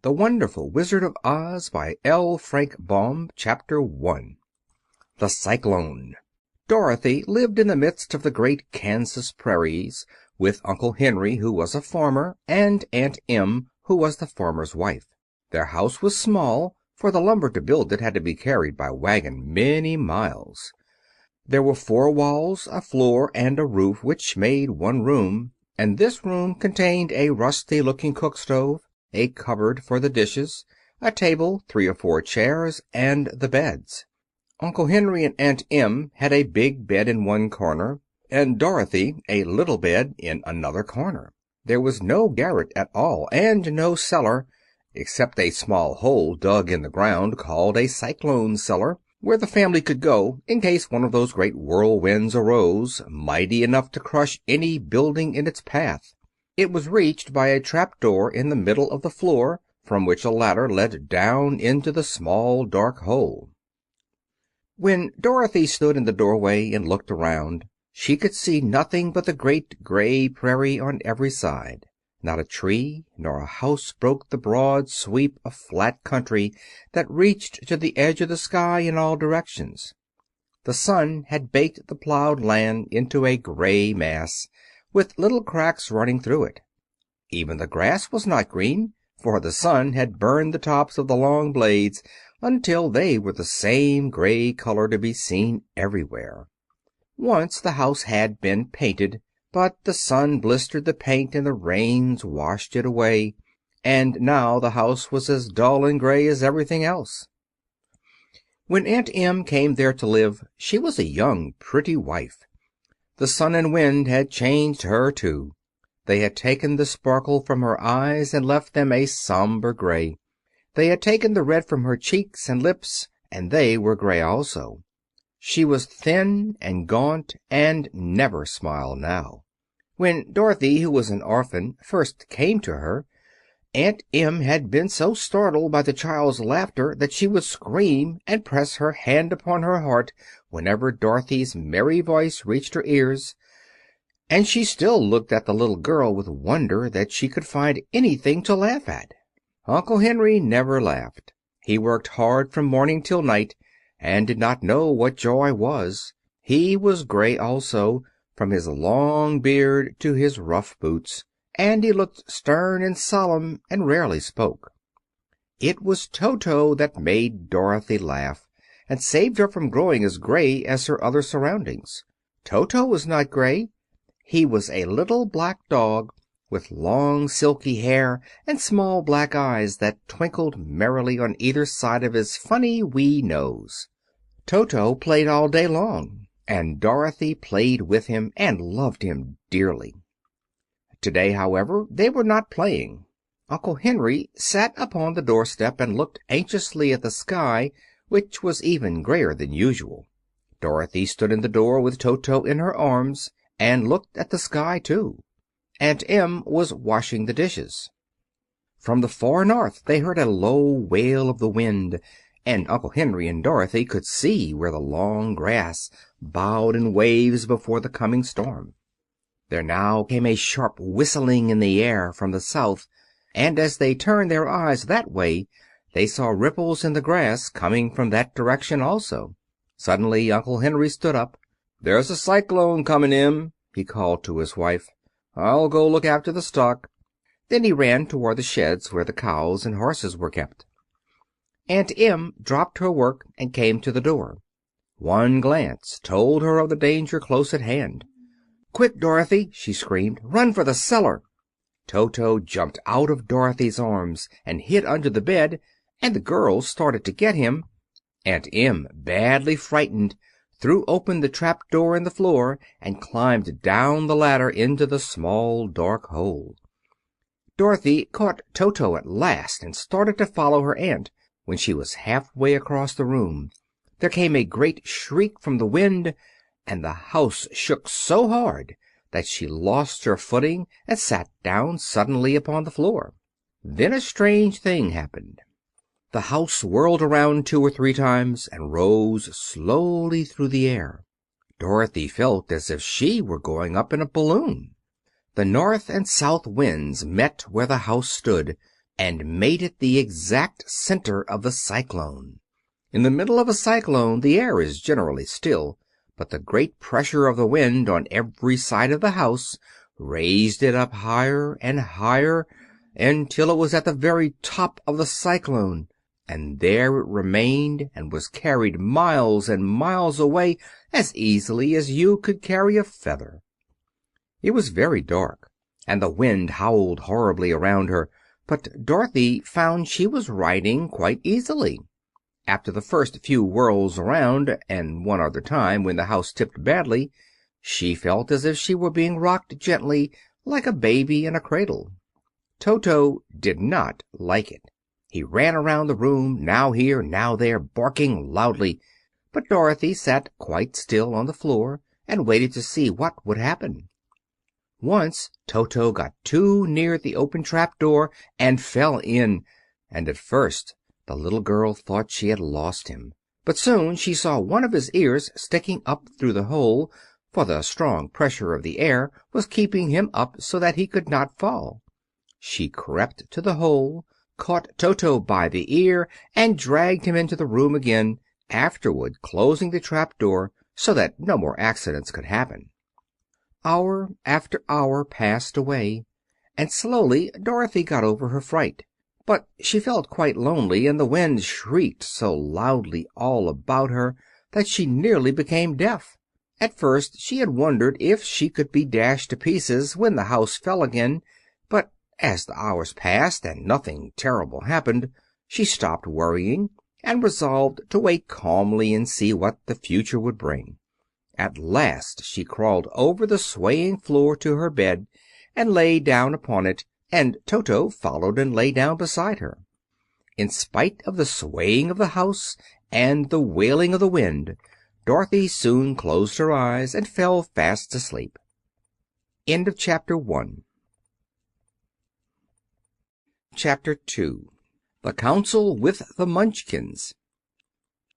The Wonderful Wizard of Oz by L. Frank Baum. Chapter 1. The Cyclone. Dorothy lived in the midst of the great Kansas prairies, with Uncle Henry, who was a farmer, and Aunt Em, who was the farmer's wife. Their house was small, for the lumber to build it had to be carried by wagon many miles. There were 4 walls, a floor, and a roof, which made one room, and this room contained a rusty-looking cook stove, a cupboard for the dishes, a table, 3 or 4 chairs, and the beds. Uncle Henry and Aunt Em had a big bed in one corner, and Dorothy a little bed in another corner. There was no garret at all, and no cellar, except a small hole dug in the ground called a cyclone cellar, where the family could go in case one of those great whirlwinds arose, mighty enough to crush any building in its path. It was reached by a trap-door in the middle of the floor, from which a ladder led down into the small dark hole. When Dorothy stood in the doorway and looked around, she could see nothing but the great gray prairie on every side. Not a tree nor a house broke the broad sweep of flat country that reached to the edge of the sky in all directions. The sun had baked the plowed land into a gray mass, with little cracks running through it. Even the grass was not green, for the sun had burned the tops of the long blades until they were the same gray color to be seen everywhere. Once the house had been painted, but the sun blistered the paint and the rains washed it away, and now the house was as dull and gray as everything else. When Aunt Em came there to live, she was a young, pretty wife. The sun and wind had changed her, too. They had taken the sparkle from her eyes and left them a somber gray. They had taken the red from her cheeks and lips, and they were gray also. She was thin and gaunt, and never smiled now. When Dorothy, who was an orphan, first came to her, Aunt Em had been so startled by the child's laughter that she would scream and press her hand upon her heart whenever Dorothy's merry voice reached her ears, and she still looked at the little girl with wonder that she could find anything to laugh at. Uncle Henry never laughed. He worked hard from morning till night, and did not know what joy was. He was gray also, from his long beard to his rough boots, and he looked stern and solemn and rarely spoke. It was Toto that made Dorothy laugh, and saved her from growing as gray as her other surroundings. Toto was not gray. He was a little black dog, with long silky hair and small black eyes that twinkled merrily on either side of his funny wee nose. Toto played all day long, and Dorothy played with him and loved him dearly. Today, however, they were not playing. Uncle Henry sat upon the doorstep and looked anxiously at the sky, which was even grayer than usual. Dorothy stood in the door with Toto in her arms, and looked at the sky too. Aunt Em was washing the dishes. From the far north they heard a low wail of the wind, and Uncle Henry and Dorothy could see where the long grass bowed in waves before the coming storm. There now came a sharp whistling in the air from the south, and as they turned their eyes that way they saw ripples in the grass coming from that direction also. Suddenly Uncle Henry stood up. "There's a cyclone comin', Em," he called to his wife. "I'll go look after the stock." Then he ran toward the sheds where the cows and horses were kept. Aunt Em dropped her work and came to the door. One glance told her of the danger close at hand. "Quick, Dorothy!" she screamed. "Run for the cellar!" Toto jumped out of Dorothy's arms and hid under the bed, and the girls started to get him. Aunt Em, badly frightened, threw open the trap-door in the floor and climbed down the ladder into the small dark hole. Dorothy caught Toto at last and started to follow her aunt. When she was halfway across the room, there came a great shriek from the wind, and the house shook so hard that she lost her footing and sat down suddenly upon the floor. Then a strange thing happened. The house whirled around 2 or 3 times and rose slowly through the air. Dorothy felt as if she were going up in a balloon. The north and south winds met where the house stood, and made it the exact center of the cyclone. In the middle of a cyclone the air is generally still, but the great pressure of the wind on every side of the house raised it up higher and higher until it was at the very top of the cyclone, and there it remained and was carried miles and miles away as easily as you could carry a feather. It was very dark, and the wind howled horribly around her, but Dorothy found she was riding quite easily. After the first few whirls around, and one other time when the house tipped badly, she felt as if she were being rocked gently like a baby in a cradle. Toto did not like it. He ran around the room, now here, now there, barking loudly, but Dorothy sat quite still on the floor and waited to see what would happen. Once Toto got too near the open trap door and fell in, and at first the little girl thought she had lost him. But soon she saw one of his ears sticking up through the hole, for the strong pressure of the air was keeping him up so that he could not fall. She crept to the hole, caught Toto by the ear, and dragged him into the room again, afterward closing the trap door so that no more accidents could happen. Hour after hour passed away, and slowly Dorothy got over her fright. But she felt quite lonely, and the wind shrieked so loudly all about her that she nearly became deaf. At first she had wondered if she could be dashed to pieces when the house fell again, but as the hours passed and nothing terrible happened, she stopped worrying and resolved to wait calmly and see what the future would bring. At last she crawled over the swaying floor to her bed and lay down upon it, and Toto followed and lay down beside her. In spite of the swaying of the house and the wailing of the wind, Dorothy soon closed her eyes and fell fast asleep. End of Chapter 1. Chapter 2. The Council with the Munchkins.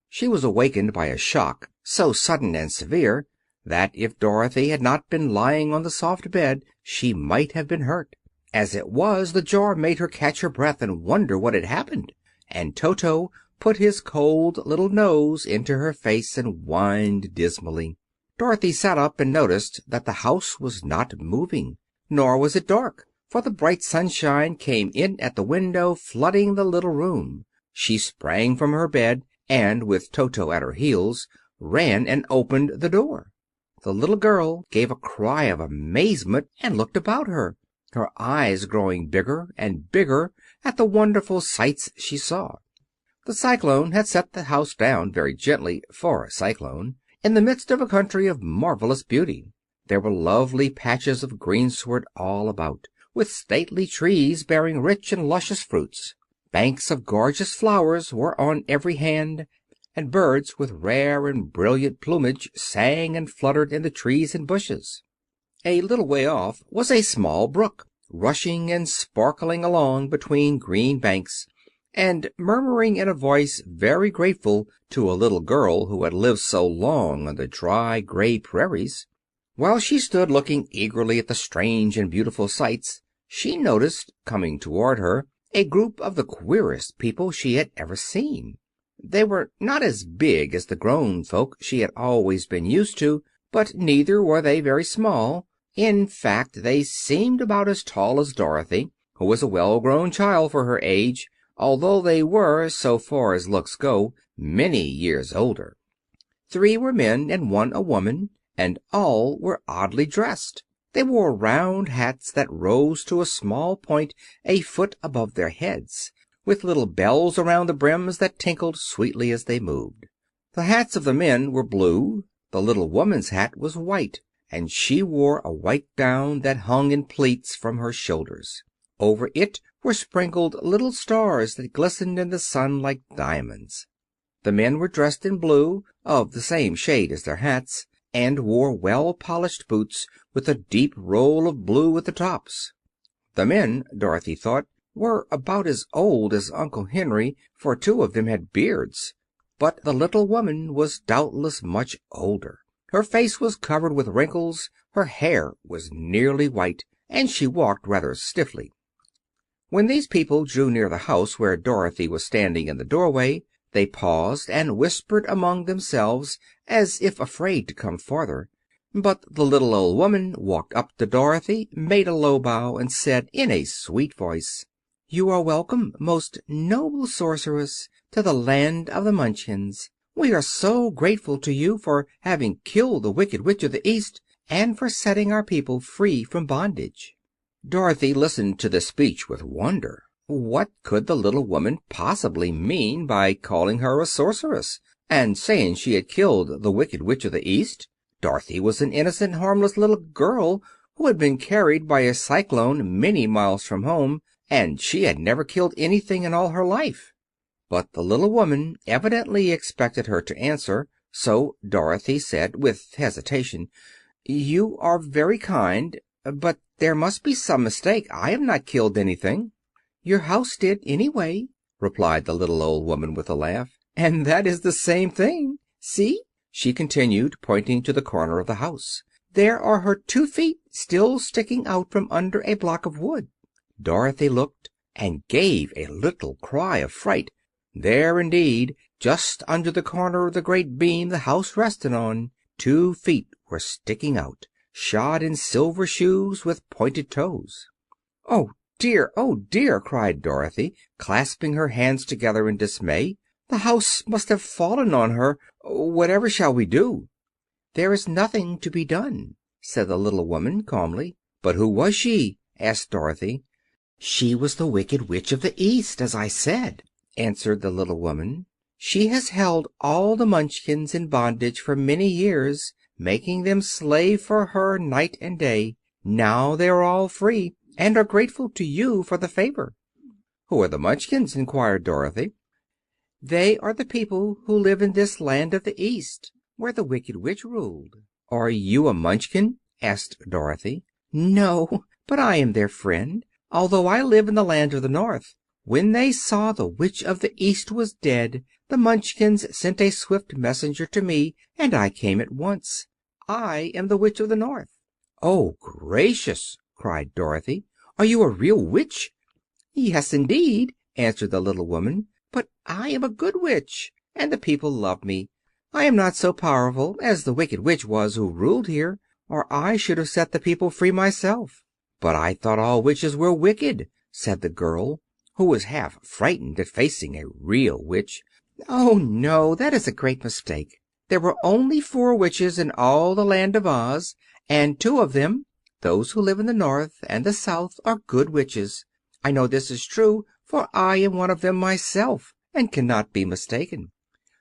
She was awakened by a shock so sudden and severe that if Dorothy had not been lying on the soft bed she might have been hurt. As it was, the jar made her catch her breath and wonder what had happened, and Toto put his cold little nose into her face and whined dismally. Dorothy sat up and noticed that the house was not moving, nor was it dark, for the bright sunshine came in at the window, flooding the little room. She sprang from her bed, and, with Toto at her heels, ran and opened the door. The little girl gave a cry of amazement and looked about her, her eyes growing bigger and bigger at the wonderful sights she saw. The cyclone had set the house down very gently for a cyclone, in the midst of a country of marvelous beauty. There were lovely patches of greensward all about, with stately trees bearing rich and luscious fruits. Banks of gorgeous flowers were on every hand, and birds with rare and brilliant plumage sang and fluttered in the trees and bushes. A little way off was a small brook, rushing and sparkling along between green banks, and murmuring in a voice very grateful to a little girl who had lived so long on the dry, gray prairies. While she stood looking eagerly at the strange and beautiful sights, she noticed, coming toward her, a group of the queerest people she had ever seen. They were not as big as the grown folk she had always been used to, but neither were they very small. In fact, they seemed about as tall as Dorothy, who was a well-grown child for her age, although they were, so far as looks go, many years older. 3 were men and 1 a woman, and all were oddly dressed. They wore round hats that rose to a small point a foot above their heads, with little bells around the brims that tinkled sweetly as they moved. The hats of the men were blue. The little woman's hat was white, and she wore a white gown that hung in pleats from her shoulders. Over it were sprinkled little stars that glistened in the sun like diamonds. The men were dressed in blue, of the same shade as their hats, and wore well-polished boots with a deep roll of blue at the tops. The men, Dorothy thought, were about as old as Uncle Henry, for 2 of them had beards. But the little woman was doubtless much older. Her face was covered with wrinkles, her hair was nearly white, and she walked rather stiffly. When these people drew near the house where Dorothy was standing in the doorway, they paused and whispered among themselves, as if afraid to come farther. But the little old woman walked up to Dorothy, made a low bow, and said in a sweet voice, "You are welcome, most noble sorceress, to the land of the Munchkins. We are so grateful to you for having killed the Wicked Witch of the East, and for setting our people free from bondage." Dorothy listened to this speech with wonder. What could the little woman possibly mean by calling her a sorceress, and saying she had killed the Wicked Witch of the East? Dorothy was an innocent, harmless little girl who had been carried by a cyclone many miles from home, and she had never killed anything in all her life. But the little woman evidently expected her to answer, so Dorothy said, with hesitation, "You are very kind, but there must be some mistake. I have not killed anything." "Your house did, anyway," replied the little old woman with a laugh. "And that is the same thing. See," she continued, pointing to the corner of the house. "There are her 2 feet still sticking out from under a block of wood." Dorothy looked and gave a little cry of fright. There, indeed, just under the corner of the great beam the house rested on, 2 feet were sticking out, shod in silver shoes with pointed toes. "Oh dear!" cried Dorothy, clasping her hands together in dismay. "The house must have fallen on her. Whatever shall we do?" "There is nothing to be done," said the little woman calmly. "But who was she?" asked Dorothy. "She was the Wicked Witch of the East, as I said," answered the little woman. "She has held all the Munchkins in bondage for many years, making them slave for her night and day. Now they are all free, and are grateful to you for the favor." "Who are the Munchkins?" inquired Dorothy. "They are the people who live in this land of the East, where the Wicked Witch ruled." "Are you a Munchkin?" asked Dorothy. "No, but I am their friend, although I live in the land of the North. When they saw the Witch of the East was dead, the Munchkins sent a swift messenger to me, and I came at once. I am the Witch of the North." "Oh, gracious!" cried Dorothy. "Are you a real witch?" "Yes, indeed," answered the little woman. "But I am a good witch, and the people love me. I am not so powerful as the Wicked Witch was who ruled here, or I should have set the people free myself." "But I thought all witches were wicked," said the girl, who was half frightened at facing a real witch. "Oh, no, that is a great mistake. There were only 4 witches in all the land of Oz, and 2 of them, those who live in the North and the South, are good witches. I know this is true, for I am one of them myself, and cannot be mistaken.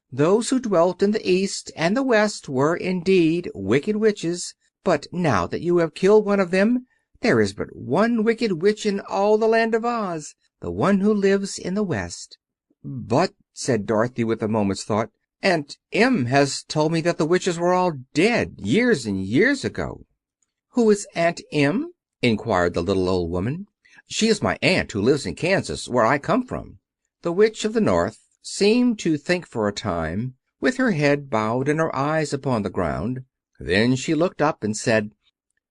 Those who dwelt in the East and the West were indeed wicked witches, but now that you have killed one of them, there is but one wicked witch in all the land of Oz, the one who lives in the West." "But," said Dorothy, with a moment's thought, "Aunt Em has told me that the witches were all dead years and years ago." "Who is Aunt Em?" inquired the little old woman. "She is my aunt who lives in Kansas, where I come from." The Witch of the North seemed to think for a time, with her head bowed and her eyes upon the ground. Then she looked up and said,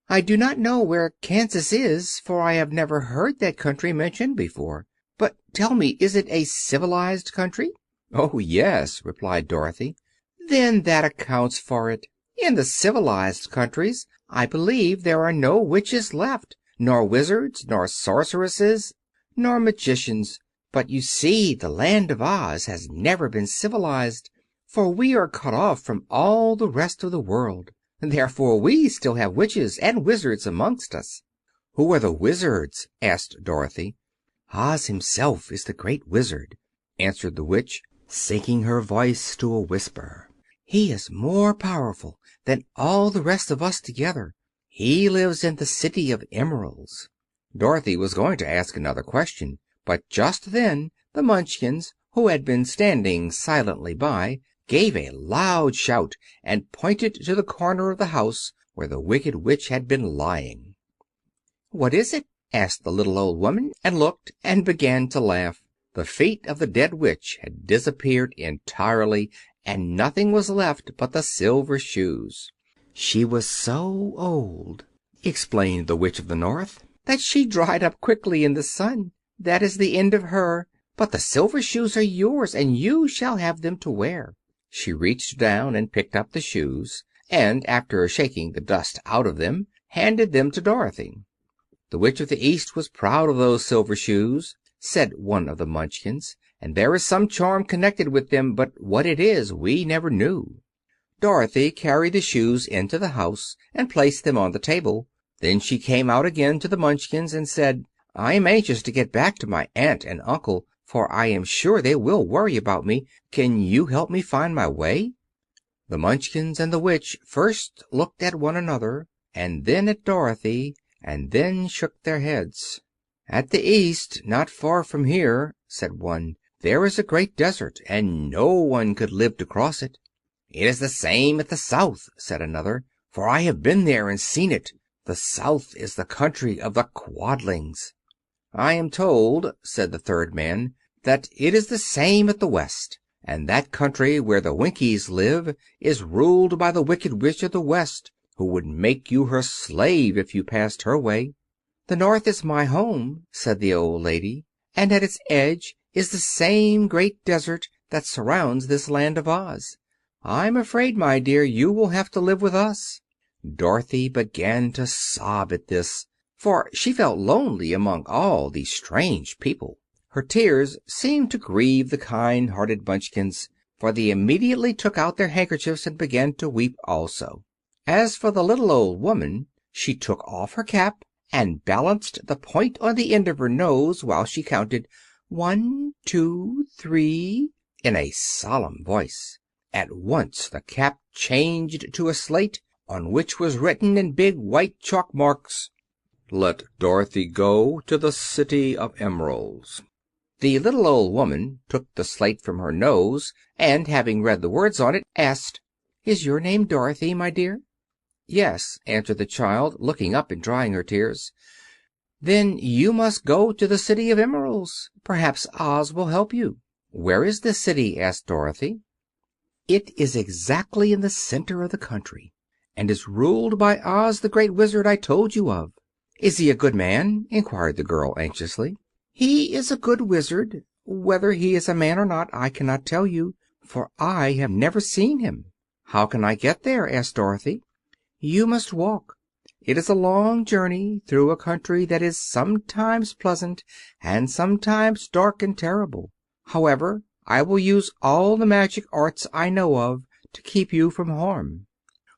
"I do not know where Kansas is, for I have never heard that country mentioned before. But tell me, is it a civilized country?" "Oh, yes," replied Dorothy. "Then that accounts for it. In the civilized countries I believe there are no witches left, nor wizards, nor sorceresses, nor magicians. But you see, the land of Oz has never been civilized, for we are cut off from all the rest of the world. Therefore we still have witches and wizards amongst us." "Who are the wizards?" asked Dorothy. "Oz himself is the great wizard," answered the witch, sinking her voice to a whisper. "He is more powerful than all the rest of us together. He lives in the City of Emeralds." Dorothy was going to ask another question, but just then the Munchkins, who had been standing silently by, gave a loud shout and pointed to the corner of the house where the Wicked Witch had been lying. "What is it?" asked the little old woman, and looked and began to laugh. The feet of the dead witch had disappeared entirely, and nothing was left but the silver shoes. "She was so old," explained the Witch of the North, "that she dried up quickly in the sun. that is the end of her. But the silver shoes are yours, and you shall have them to wear." She reached down and picked up the shoes, and after shaking the dust out of them, handed them to Dorothy. "The Witch of the East was proud of those silver shoes," said one of the Munchkins, "and there is some charm connected with them, but what it is we never knew." Dorothy carried the shoes into the house and placed them on the table. Then she came out again to the Munchkins and said, "I am anxious to get back to my aunt and uncle, for I am sure they will worry about me. Can you help me find my way?" The Munchkins and the Witch first looked at one another, and then at Dorothy, and then shook their heads. "At the East, not far from here," said one, "there is a great desert, and no one could live to cross it." "It is the same at the South," said another, "for I have been there and seen it. The South is the country of the Quadlings." "I am told," said the third man, "that it is the same at the West, and that country where the Winkies live is ruled by the Wicked Witch of the West, who would make you her slave if you passed her way." "The North is my home," said the old lady, "and at its edge is the same great desert that surrounds this land of Oz. I'm afraid, my dear, you will have to live with us." Dorothy began to sob at this, for she felt lonely among all these strange people. Her tears seemed to grieve the kind-hearted Munchkins, for they immediately took out their handkerchiefs and began to weep also. As for the little old woman, she took off her cap and balanced the point on the end of her nose while she counted 1, 2, 3 in a solemn voice. At once the cap changed to a slate, on which was written in big white chalk marks, "Let Dorothy go to the City of Emeralds." The little old woman took the slate from her nose, and having read the words on it, asked, "Is your name Dorothy, my dear?" "Yes," answered the child, looking up and drying her tears. "Then you must go to the City of Emeralds. Perhaps Oz will help you." "Where is this city?" asked Dorothy. "It is exactly in the center of the country, and is ruled by Oz, the great Wizard I told you of." "Is he a good man?" inquired the girl anxiously. "He is a good wizard. Whether he is a man or not I cannot tell you, for I have never seen him." "How can I get there?" asked Dorothy. "You must walk. It is a long journey through a country that is sometimes pleasant and sometimes dark and terrible. However, I will use all the magic arts I know of to keep you from harm."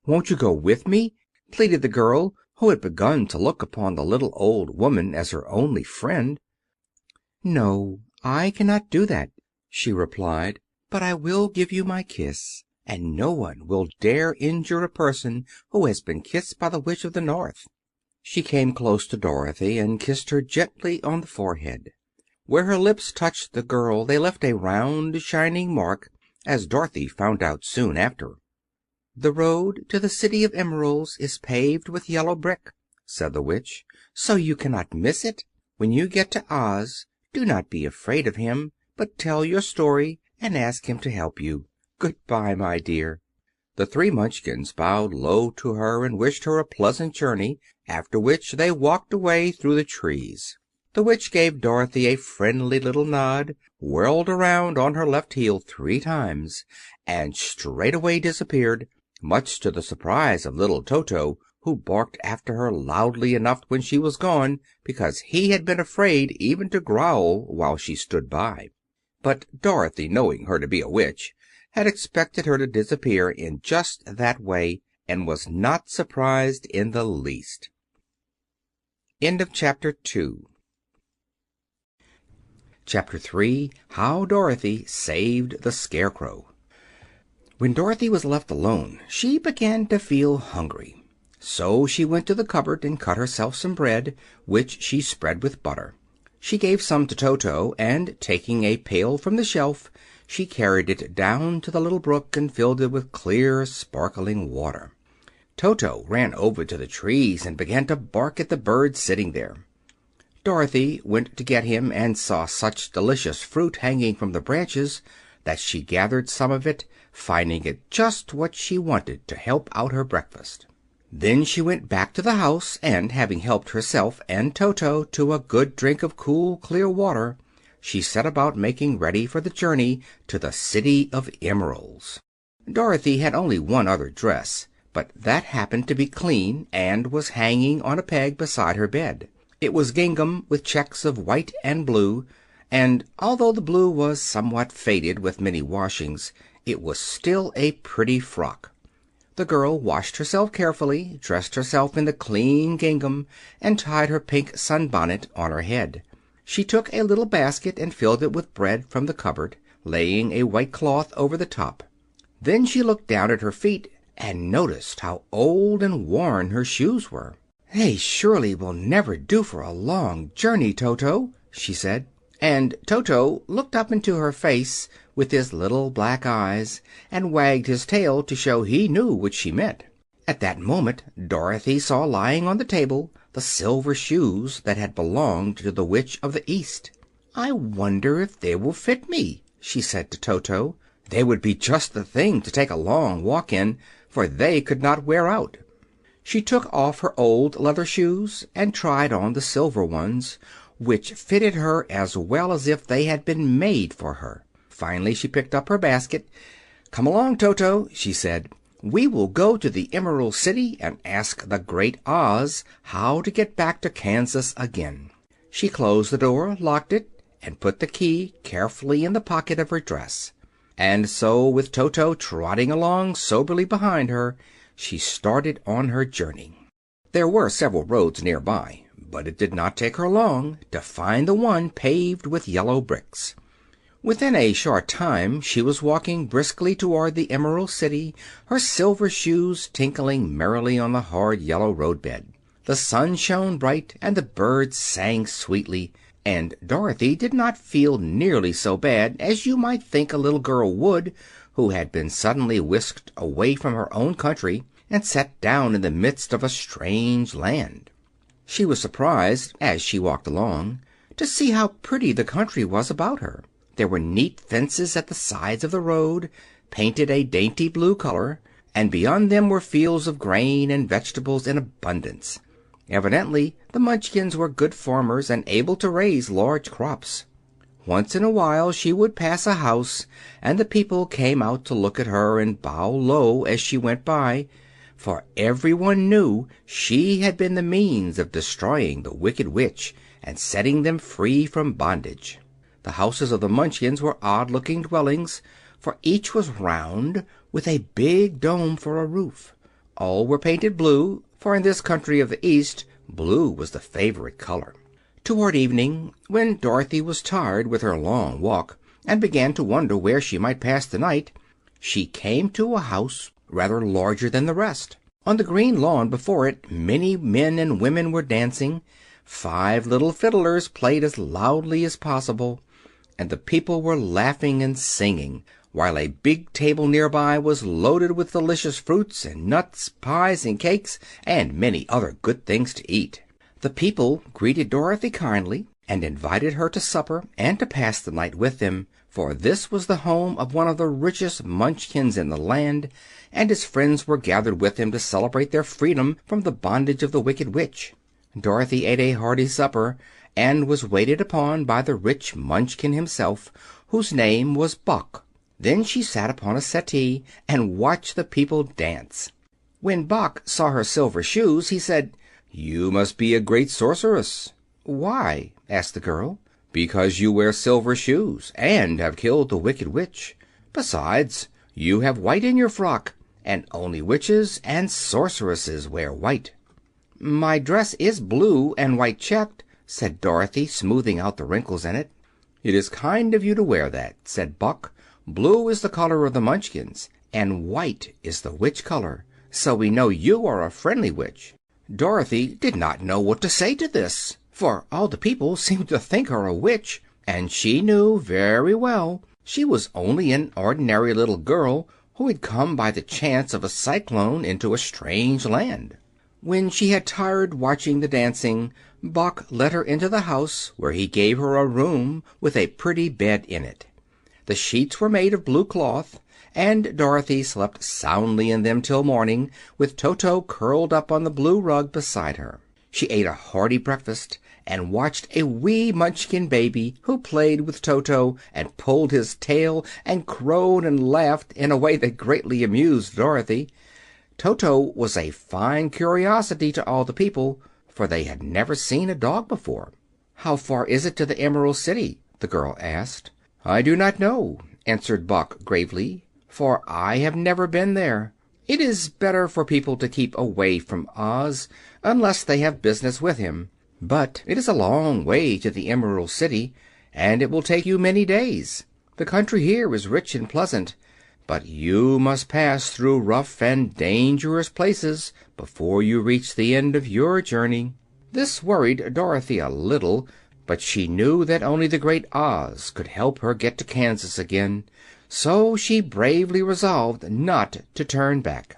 "Won't you go with me?" pleaded the girl, who had begun to look upon the little old woman as her only friend. "No, I cannot do that," she replied, "but I will give you my kiss, and no one will dare injure a person who has been kissed by the Witch of the North." She came close to Dorothy and kissed her gently on the forehead. Where her lips touched the girl they left a round, shining mark, as Dorothy found out soon after. "The road to the City of Emeralds is paved with yellow brick," said the Witch, "so you cannot miss it. When you get to Oz, do not be afraid of him, but tell your story and ask him to help you. Goodbye, my dear." The three Munchkins bowed low to her and wished her a pleasant journey, after which they walked away through the trees. The Witch gave Dorothy a friendly little nod, whirled around on her left heel 3 times, and straightway disappeared, much to the surprise of little Toto, who barked after her loudly enough when she was gone, because he had been afraid even to growl while she stood by. But Dorothy, knowing her to be a witch, had expected her to disappear in just that way, and was not surprised in the least. End of Chapter 2. Chapter 3. How Dorothy Saved the Scarecrow. When Dorothy was left alone, she began to feel hungry. So she went to the cupboard and cut herself some bread, which she spread with butter. She gave some to Toto, and taking a pail from the shelf, she carried it down to the little brook and filled it with clear, sparkling water. Toto ran over to the trees and began to bark at the birds sitting there. Dorothy went to get him and saw such delicious fruit hanging from the branches that she gathered some of it, finding it just what she wanted to help out her breakfast. Then she went back to the house, and having helped herself and Toto to a good drink of cool, clear water, she set about making ready for the journey to the City of Emeralds. Dorothy had only one other dress, but that happened to be clean and was hanging on a peg beside her bed. It was gingham with checks of white and blue, and although the blue was somewhat faded with many washings, it was still a pretty frock. The girl washed herself carefully, dressed herself in the clean gingham, and tied her pink sunbonnet on her head. She took a little basket and filled it with bread from the cupboard, laying a white cloth over the top. Then she looked down at her feet and noticed how old and worn her shoes were. "They surely will never do for a long journey, Toto," she said. And Toto looked up into her face with his little black eyes, and wagged his tail to show he knew what she meant. At that moment Dorothy saw lying on the table the silver shoes that had belonged to the Witch of the East. "I wonder if they will fit me," she said to Toto. "They would be just the thing to take a long walk in, for they could not wear out." She took off her old leather shoes and tried on the silver ones, which fitted her as well as if they had been made for her. Finally she picked up her basket. "Come along, Toto," she said. "We will go to the Emerald City and ask the Great Oz how to get back to Kansas again." She closed the door, locked it, and put the key carefully in the pocket of her dress. And so, with Toto trotting along soberly behind her, she started on her journey. There were several roads near by, but it did not take her long to find the one paved with yellow bricks. Within a short time she was walking briskly toward the Emerald City, her silver shoes tinkling merrily on the hard yellow roadbed. The sun shone bright and the birds sang sweetly, and Dorothy did not feel nearly so bad as you might think a little girl would who had been suddenly whisked away from her own country and set down in the midst of a strange land. She was surprised, as she walked along, to see how pretty the country was about her. There were neat fences at the sides of the road, painted a dainty blue color, and beyond them were fields of grain and vegetables in abundance. Evidently the Munchkins were good farmers and able to raise large crops. Once in a while she would pass a house, and the people came out to look at her and bow low as she went by, for everyone knew she had been the means of destroying the Wicked Witch and setting them free from bondage. The houses of the Munchkins were odd-looking dwellings, for each was round, with a big dome for a roof. All were painted blue, for in this country of the East blue was the favorite color. Toward evening, when Dorothy was tired with her long walk and began to wonder where she might pass the night, she came to a house rather larger than the rest. On the green lawn before it many men and women were dancing. 5 little fiddlers played as loudly as possible, and the people were laughing and singing, while a big table nearby was loaded with delicious fruits and nuts, pies and cakes, and many other good things to eat. The people greeted Dorothy kindly and invited her to supper and to pass the night with them, for this was the home of one of the richest Munchkins in the land, and his friends were gathered with him to celebrate their freedom from the bondage of the Wicked Witch. Dorothy ate a hearty supper, and was waited upon by the rich Munchkin himself, whose name was Boq. Then she sat upon a settee and watched the people dance. When Boq saw her silver shoes, he said, "You must be a great sorceress." "Why?" asked the girl. "Because you wear silver shoes and have killed the Wicked Witch. Besides, you have white in your frock, and only witches and sorceresses wear white." "My dress is blue and white checked," said Dorothy, smoothing out the wrinkles in it. "It is kind of you to wear that," said Buck. "Blue is the color of the Munchkins, and white is the witch color, so we know you are a friendly witch." Dorothy did not know what to say to this, for all the people seemed to think her a witch, and she knew very well she was only an ordinary little girl who had come by the chance of a cyclone into a strange land. When she had tired watching the dancing, Buck led her into the house, where he gave her a room with a pretty bed in it. The sheets were made of blue cloth, and Dorothy slept soundly in them till morning, with Toto curled up on the blue rug beside her. She ate a hearty breakfast, and watched a wee Munchkin baby who played with Toto and pulled his tail and crowed and laughed in a way that greatly amused Dorothy. Toto was a fine curiosity to all the people, for they had never seen a dog before. "How far is it to the Emerald City?" the girl asked. "I do not know," answered Boq gravely, "for I have never been there. It is better for people to keep away from Oz, unless they have business with him. But it is a long way to the Emerald City, and it will take you many days. The country here is rich and pleasant, but you must pass through rough and dangerous places before you reach the end of your journey." This worried Dorothy a little, but she knew that only the great Oz could help her get to Kansas again, so she bravely resolved not to turn back.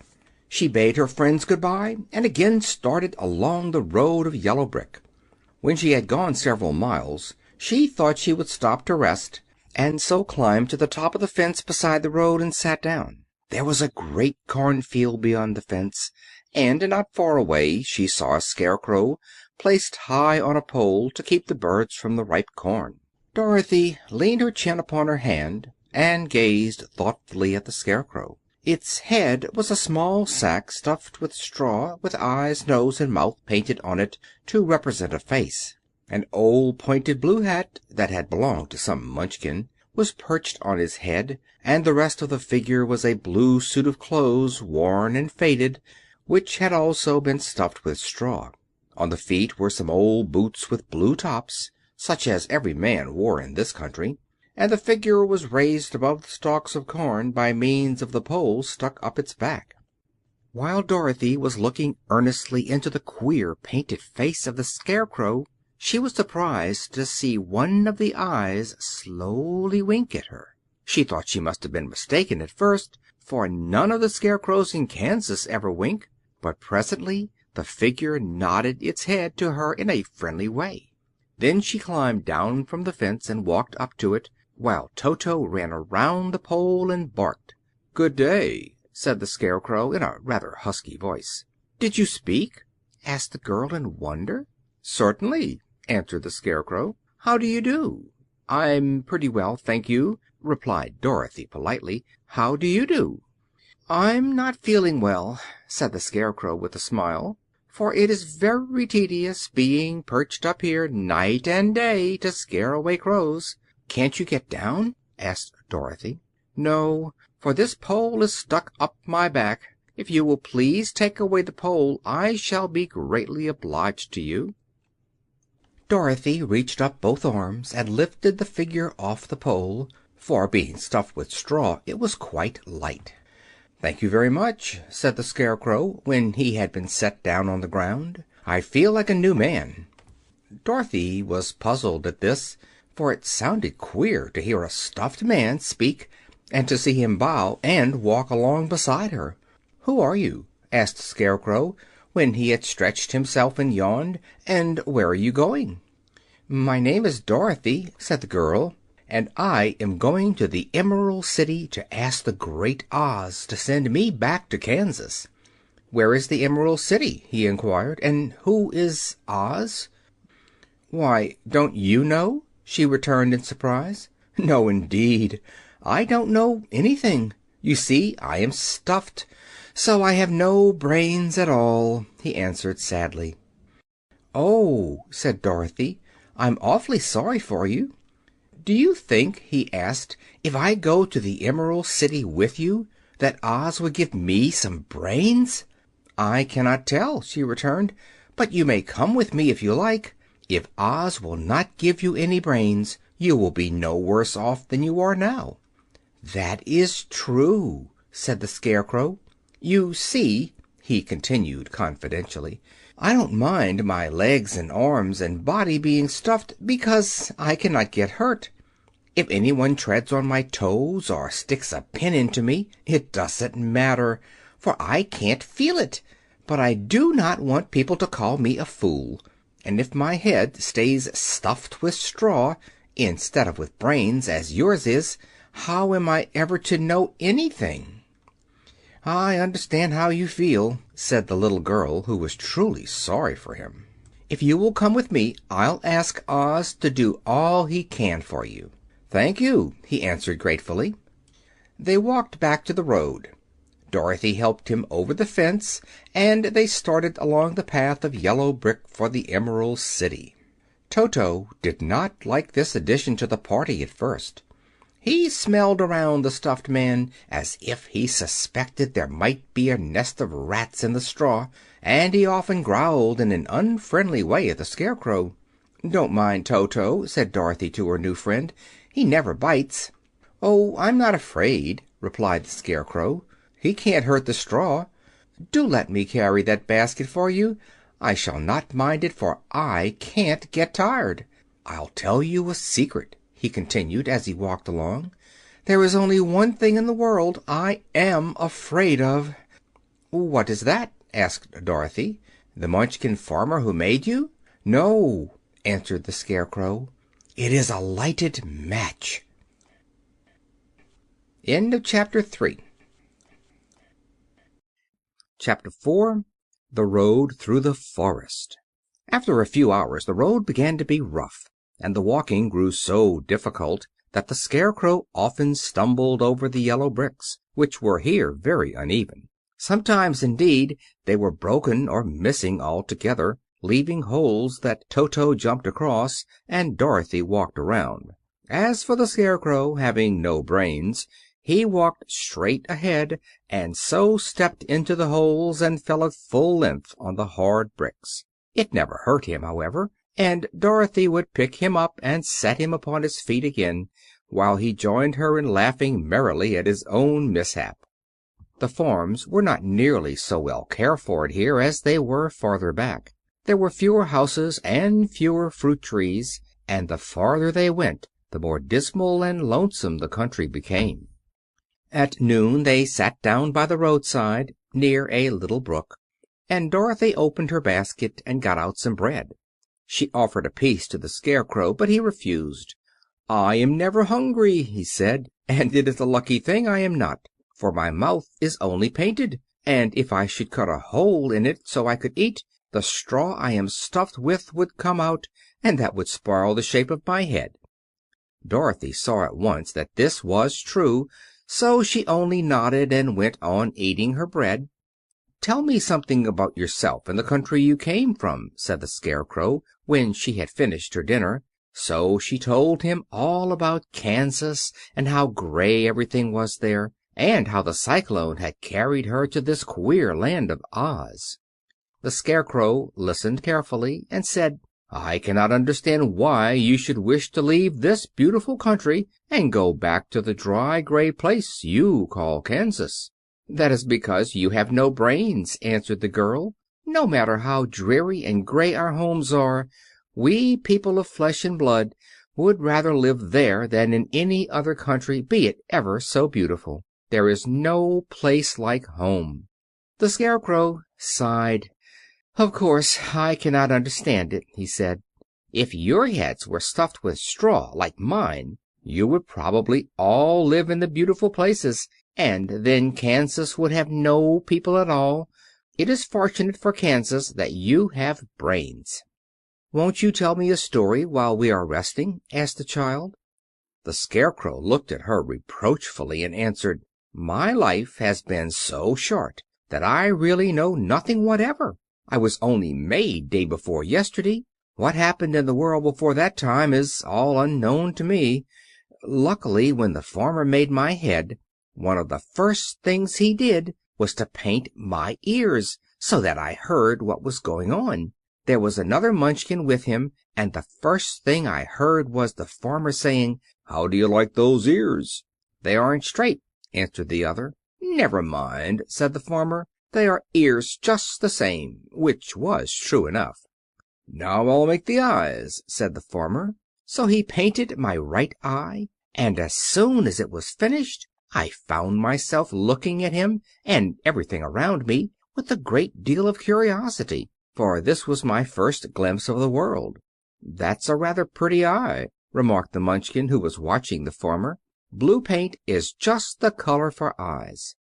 She bade her friends good-bye and again started along the road of yellow brick. When she had gone several miles, she thought she would stop to rest, and so climbed to the top of the fence beside the road and sat down. There was a great cornfield beyond the fence, and not far away she saw a Scarecrow placed high on a pole to keep the birds from the ripe corn. Dorothy leaned her chin upon her hand and gazed thoughtfully at the Scarecrow. Its head was a small sack stuffed with straw, with eyes, nose, and mouth painted on it to represent a face. An old pointed blue hat, that had belonged to some Munchkin, was perched on his head, and the rest of the figure was a blue suit of clothes, worn and faded, which had also been stuffed with straw. On the feet were some old boots with blue tops, such as every man wore in this country, and the figure was raised above the stalks of corn by means of the pole stuck up its back. While Dorothy was looking earnestly into the queer painted face of the Scarecrow, she was surprised to see one of the eyes slowly wink at her. She thought she must have been mistaken at first, for none of the Scarecrows in Kansas ever wink, but presently the figure nodded its head to her in a friendly way. Then she climbed down from the fence and walked up to it, while Toto ran around the pole and barked. "Good day," said the Scarecrow in a rather husky voice. "Did you speak?" asked the girl in wonder. "Certainly," answered the Scarecrow. "How do you do?" "I'm pretty well, thank you," replied Dorothy politely. "How do you do?" "I'm not feeling well," said the Scarecrow with a smile, "for it is very tedious being perched up here night and day to scare away crows." "Can't you get down?" asked Dorothy. "No, for this pole is stuck up my back. If you will please take away the pole I shall be greatly obliged to you." Dorothy reached up both arms and lifted the figure off the pole, for being stuffed with straw it was quite light. "Thank you very much," said the Scarecrow, when he had been set down on the ground. "I feel like a new man." Dorothy was puzzled at this, for it sounded queer to hear a stuffed man speak and to see him bow and walk along beside her. "Who are you?" asked the Scarecrow, when he had stretched himself and yawned, "and where are you going?" "My name is Dorothy," said the girl, "and I am going to the Emerald City to ask the Great Oz to send me back to Kansas." "Where is the Emerald City?" he inquired, "and who is Oz?" "Why, don't you know?" she returned in surprise. "No, indeed, I don't know anything. You see, I am stuffed, so I have no brains at all," he answered sadly. "Oh," said Dorothy, "I'm awfully sorry for you. Do you think," he asked, "if I go to the Emerald City with you, that Oz would give me some brains?" "I cannot tell," she returned, "but you may come with me if you like. If Oz will not give you any brains, you will be no worse off than you are now." "That is true," said the Scarecrow. "You see," he continued confidentially, "I don't mind my legs and arms and body being stuffed, because I cannot get hurt. If anyone treads on my toes or sticks a pin into me, it doesn't matter, for I can't feel it. But I do not want people to call me a fool, and if my head stays stuffed with straw instead of with brains, as yours is, How am I ever to know anything?" "I understand how you feel," said the little girl, who was truly sorry for him. "If you will come with me, I'll ask Oz to do all he can for you." "Thank you," he answered gratefully. They walked back to the road. Dorothy helped him over the fence, and they started along the path of yellow brick for the Emerald City. Toto did not like this addition to the party at first. He smelled around the stuffed man as if he suspected there might be a nest of rats in the straw, and he often growled in an unfriendly way at the Scarecrow. "Don't mind Toto," said Dorothy to her new friend. "He never bites." "Oh, I'm not afraid," replied the Scarecrow. "He can't hurt the straw. Do let me carry that basket for you. I shall not mind it, for I can't get tired. I'll tell you a secret," he continued as he walked along. "There is only one thing in the world I am afraid of." "What is that?" asked Dorothy. "The Munchkin farmer who made you?" "No," answered the Scarecrow. "It is a lighted match." End of chapter 3. Chapter 4. The Road Through the Forest. After a few hours the road began to be rough, and the walking grew so difficult that the Scarecrow often stumbled over the yellow bricks, which were here very uneven. Sometimes, indeed, they were broken or missing altogether, leaving holes that Toto jumped across and Dorothy walked around. As for the Scarecrow, having no brains, he walked straight ahead, and so stepped into the holes and fell at full length on the hard bricks. It never hurt him, however, and Dorothy would pick him up and set him upon his feet again, while he joined her in laughing merrily at his own mishap. The farms were not nearly so well cared for here as they were farther back. There were fewer houses and fewer fruit trees, and the farther they went the more dismal and lonesome the country became. At noon they sat down by the roadside, near a little brook, and Dorothy opened her basket and got out some bread. She offered a piece to the Scarecrow, but he refused. "I am never hungry," he said, "and it is a lucky thing I am not, for my mouth is only painted, and if I should cut a hole in it so I could eat, the straw I am stuffed with would come out, and that would spoil the shape of my head." Dorothy saw at once that this was true, so she only nodded and went on eating her bread. "Tell me something about yourself and the country you came from," said the Scarecrow, when she had finished her dinner. So she told him all about Kansas, and how gray everything was there, and how the cyclone had carried her to this queer land of Oz. The Scarecrow listened carefully and said, "I cannot understand why you should wish to leave this beautiful country and go back to the dry, gray place you call Kansas." "That is because you have no brains," answered the girl. "No matter how dreary and gray our homes are, we people of flesh and blood would rather live there than in any other country, be it ever so beautiful. There is no place like home." The Scarecrow sighed. "Of course, I cannot understand it," he said. "If your heads were stuffed with straw, like mine, you would probably all live in the beautiful places, and then Kansas would have no people at all. It is fortunate for Kansas that you have brains." "Won't you tell me a story while we are resting?" asked the child. The Scarecrow looked at her reproachfully and answered, "My life has been so short that I really know nothing whatever. I was only made day before yesterday. What happened in the world before that time is all unknown to me. Luckily, when the farmer made my head, one of the first things he did was to paint my ears, so that I heard what was going on. There was another Munchkin with him, and the first thing I heard was the farmer saying, 'How do you like those ears?' 'They aren't straight,' answered the other. 'Never mind,' said the farmer. 'They are ears just the same,' which was true enough. 'Now I'll make the eyes,' said the farmer. So he painted my right eye, and as soon as it was finished I found myself looking at him and everything around me with a great deal of curiosity, for this was my first glimpse of the world. 'That's a rather pretty eye,' remarked the Munchkin, who was watching the farmer. Blue paint is just the color for eyes."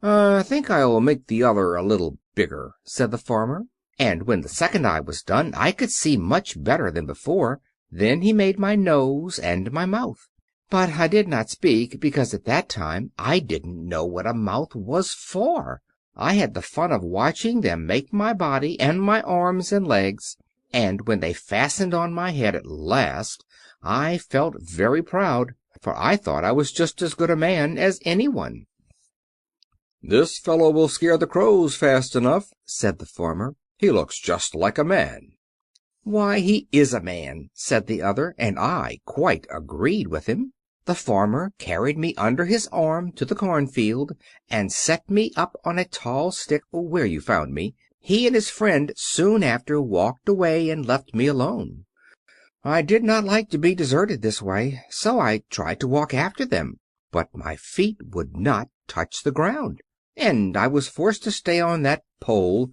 "I think I'll make the other a little bigger," said the farmer. And when the second eye was done I could see much better than before. Then he made my nose and my mouth. But I did not speak, because at that time I didn't know what a mouth was for. I had the fun of watching them make my body and my arms and legs, and when they fastened on my head at last I felt very proud, for I thought I was just as good a man as anyone. "This fellow will scare the crows fast enough," said the farmer. "He looks just like a man." "Why, he is a man," said the other, and I quite agreed with him. The farmer carried me under his arm to the cornfield and set me up on a tall stick where you found me. He and his friend soon after walked away and left me alone. I did not like to be deserted this way, so I tried to walk after them, but my feet would not touch the ground, and I was forced to stay on that pole.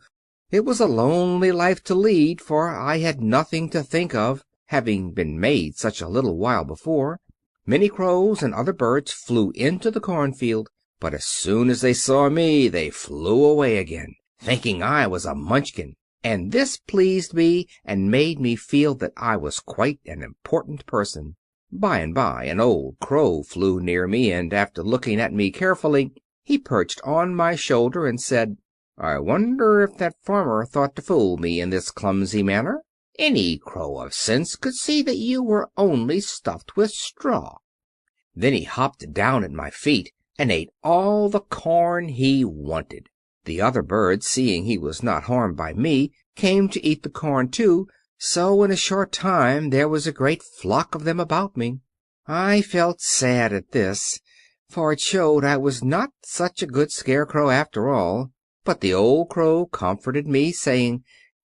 It was a lonely life to lead, for I had nothing to think of, having been made such a little while before. Many crows and other birds flew into the cornfield, but as soon as they saw me they flew away again, thinking I was a Munchkin, and this pleased me and made me feel that I was quite an important person. By and by an old crow flew near me, and after looking at me carefully he perched on my shoulder and said, "I wonder if that farmer thought to fool me in this clumsy manner? Any crow of sense could see that you were only stuffed with straw." Then he hopped down at my feet and ate all the corn he wanted. The other birds, seeing he was not harmed by me, came to eat the corn too, so in a short time there was a great flock of them about me. I felt sad at this, for it showed I was not such a good scarecrow after all. But the old crow comforted me, saying,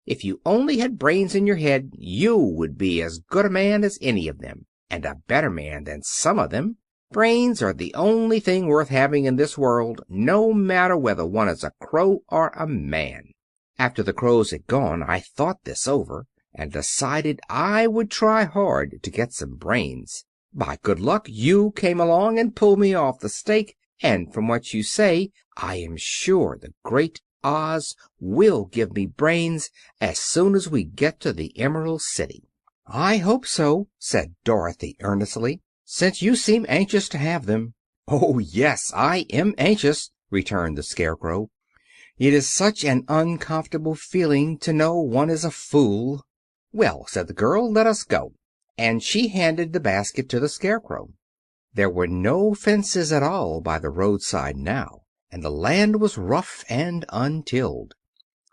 "If you only had brains in your head, you would be as good a man as any of them, and a better man than some of them. Brains are the only thing worth having in this world, no matter whether one is a crow or a man." After the crows had gone I thought this over, and decided I would try hard to get some brains. By good luck you came along and pulled me off the stake, and from what you say I am sure the great Oz will give me brains as soon as we get to the Emerald City. "I hope so," said Dorothy earnestly, "since you seem anxious to have them." "Oh, yes, I am anxious," returned the Scarecrow. "It is such an uncomfortable feeling to know one is a fool." "Well," said the girl, "let us go," and she handed the basket to the Scarecrow. There were no fences at all by the roadside now, and the land was rough and untilled.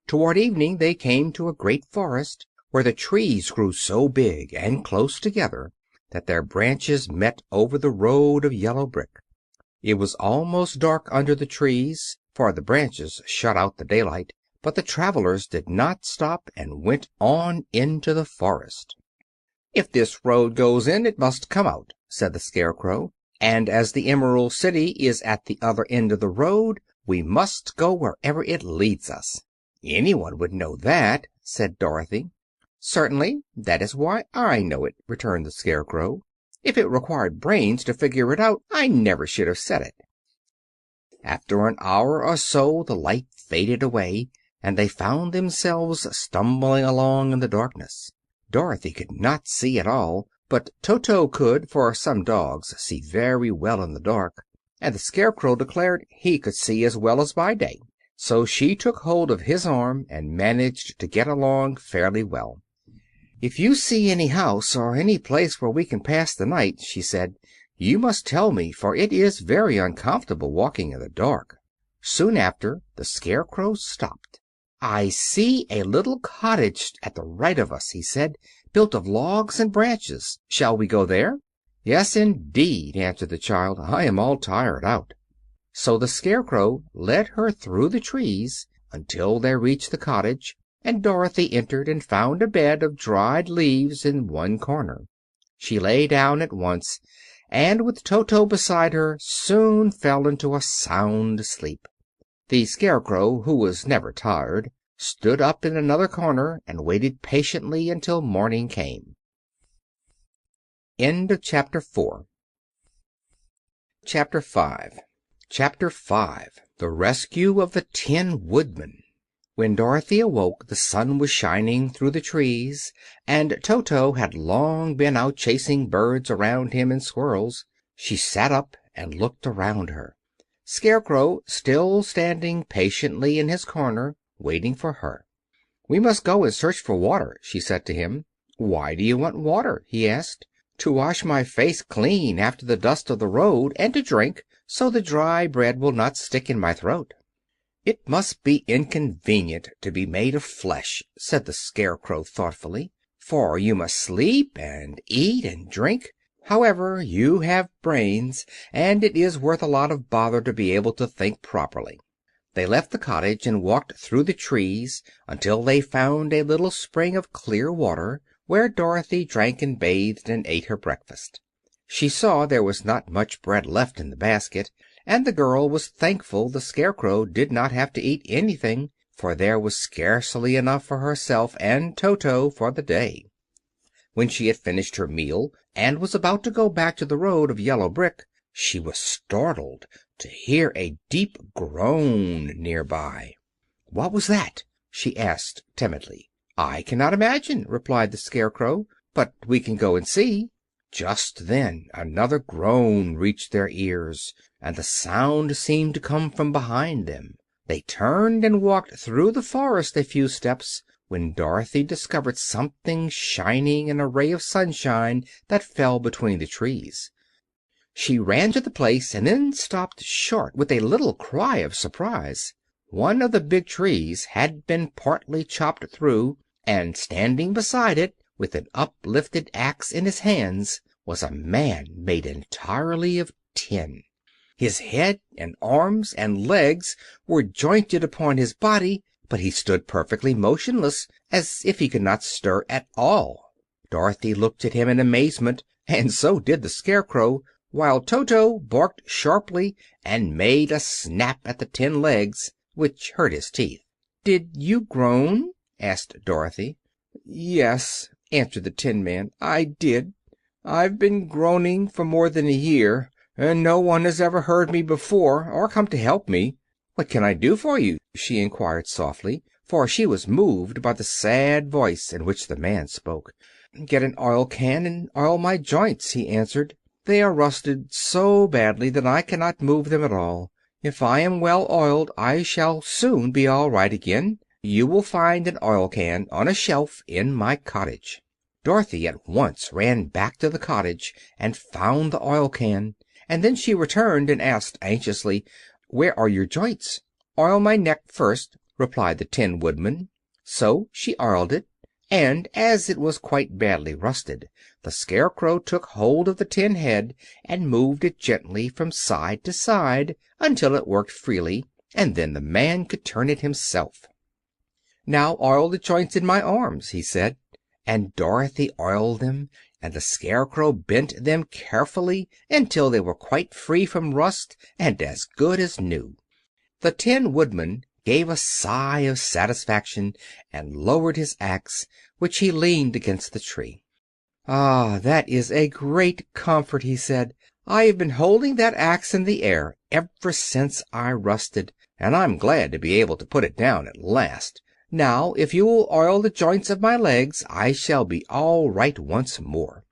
Toward evening they came to a great forest, where the trees grew so big and close together that their branches met over the road of yellow brick. It was almost dark under the trees, for the branches shut out the daylight, but the travelers did not stop and went on into the forest. "If this road goes in, it must come out," said the Scarecrow, "and as the Emerald City is at the other end of the road, we must go wherever it leads us." "Anyone would know that," said Dorothy. "Certainly, that is why I know it," returned the Scarecrow. "If it required brains to figure it out, I never should have said it." After an hour or so the light faded away, and they found themselves stumbling along in the darkness. Dorothy could not see at all, but Toto could, for some dogs see very well in the dark, and the Scarecrow declared he could see as well as by day. So she took hold of his arm and managed to get along fairly well. "If you see any house or any place where we can pass the night," she said, "you must tell me, for it is very uncomfortable walking in the dark." Soon after the Scarecrow stopped. "I see a little cottage at the right of us," he said, "built of logs and branches. Shall we go there?" "Yes, indeed," answered the child. "I am all tired out." So the Scarecrow led her through the trees until they reached the cottage, and Dorothy entered and found a bed of dried leaves in one corner. She lay down at once, and with Toto beside her soon fell into a sound sleep. The Scarecrow, who was never tired, stood up in another corner and waited patiently until morning came. End of Chapter 4. Chapter 5 Chapter 5 The Rescue of the Tin Woodman. When Dorothy awoke, the sun was shining through the trees, and Toto had long been out chasing birds around him and squirrels. She sat up and looked around her. Scarecrow still standing patiently in his corner, waiting for her. "We must go and search for water," she said to him. "Why do you want water?" he asked. "To wash my face clean after the dust of the road, and to drink, so the dry bread will not stick in my throat." "It must be inconvenient to be made of flesh," said the Scarecrow thoughtfully, "for you must sleep and eat and drink. However, you have brains, and it is worth a lot of bother to be able to think properly." They left the cottage and walked through the trees until they found a little spring of clear water, where Dorothy drank and bathed and ate her breakfast. She saw there was not much bread left in the basket, and the girl was thankful the Scarecrow did not have to eat anything, for there was scarcely enough for herself and Toto for the day. When she had finished her meal and was about to go back to the road of yellow brick, she was startled to hear a deep groan near by. "What was that?" she asked timidly. "I cannot imagine," replied the Scarecrow, "but we can go and see." Just then another groan reached their ears, and the sound seemed to come from behind them. They turned and walked through the forest a few steps, when Dorothy discovered something shining in a ray of sunshine that fell between the trees. She ran to the place and then stopped short with a little cry of surprise. One of the big trees had been partly chopped through, and standing beside it, with an uplifted axe in his hands, was a man made entirely of tin. His head and arms and legs were jointed upon his body, but he stood perfectly motionless, as if he could not stir at all. Dorothy looked at him in amazement, and so did the Scarecrow, while Toto barked sharply and made a snap at the tin legs, which hurt his teeth. "Did you groan?" asked Dorothy. "Yes," answered the Tin Man, "I did. I've been groaning for more than a year, and no one has ever heard me before or come to help me." "What can I do for you?" she inquired softly, for she was moved by the sad voice in which the man spoke. "Get an oil can and oil my joints," he answered. "They are rusted so badly that I cannot move them at all. If I am well oiled I shall soon be all right again. You will find an oil can on a shelf in my cottage." Dorothy at once ran back to the cottage and found the oil can, and then she returned and asked anxiously, "Where are your joints?" "Oil my neck first," replied the Tin Woodman. So she oiled it, and as it was quite badly rusted, the Scarecrow took hold of the tin head and moved it gently from side to side until it worked freely, and then the man could turn it himself. "Now oil the joints in my arms," he said, and Dorothy oiled them, and the Scarecrow bent them carefully until they were quite free from rust and as good as new. The Tin Woodman gave a sigh of satisfaction and lowered his axe, which he leaned against the tree. "Ah, that is a great comfort," he said. "I have been holding that axe in the air ever since I rusted, and I'm glad to be able to put it down at last. Now, if you will oil the joints of my legs, I shall be all right once more."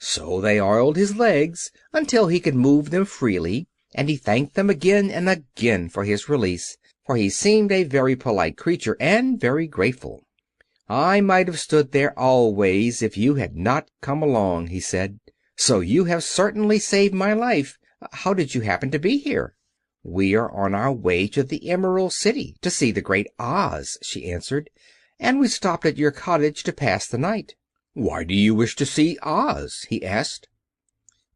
So they oiled his legs until he could move them freely, and he thanked them again and again for his release, for he seemed a very polite creature and very grateful. "I might have stood there always if you had not come along," he said. "So you have certainly saved my life. How did you happen to be here?" "We are on our way to the Emerald City to see the Great Oz," she answered, "and we stopped at your cottage to pass the night." "Why do you wish to see Oz?" he asked.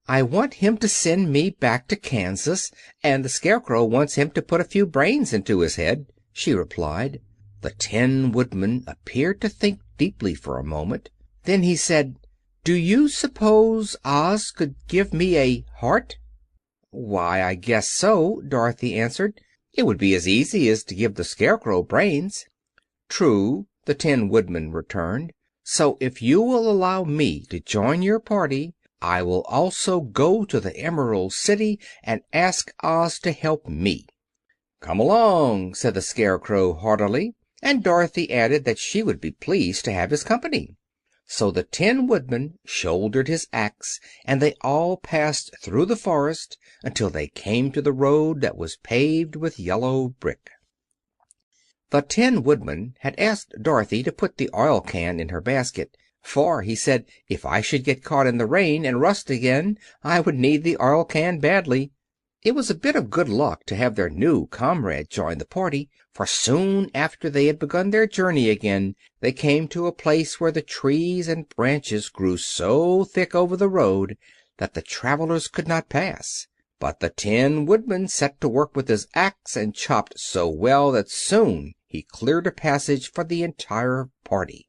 "I want him to send me back to Kansas, and the Scarecrow wants him to put a few brains into his head," she replied. The Tin Woodman appeared to think deeply for a moment. Then he said, "Do you suppose Oz could give me a heart?" "Why, I guess so," Dorothy answered. "It would be as easy as to give the Scarecrow brains." "True," the Tin Woodman returned. "So if you will allow me to join your party, I will also go to the Emerald City and ask Oz to help me." "Come along," said the Scarecrow heartily, and Dorothy added that she would be pleased to have his company. So the Tin Woodman shouldered his axe, and they all passed through the forest until they came to the road that was paved with yellow brick. The Tin Woodman had asked Dorothy to put the oil can in her basket, for, he said, if I should get caught in the rain and rust again, I would need the oil can badly. It was a bit of good luck to have their new comrade join the party, for soon after they had begun their journey again they came to a place where the trees and branches grew so thick over the road that the travelers could not pass. But the Tin Woodman set to work with his axe and chopped so well that soon he cleared a passage for the entire party.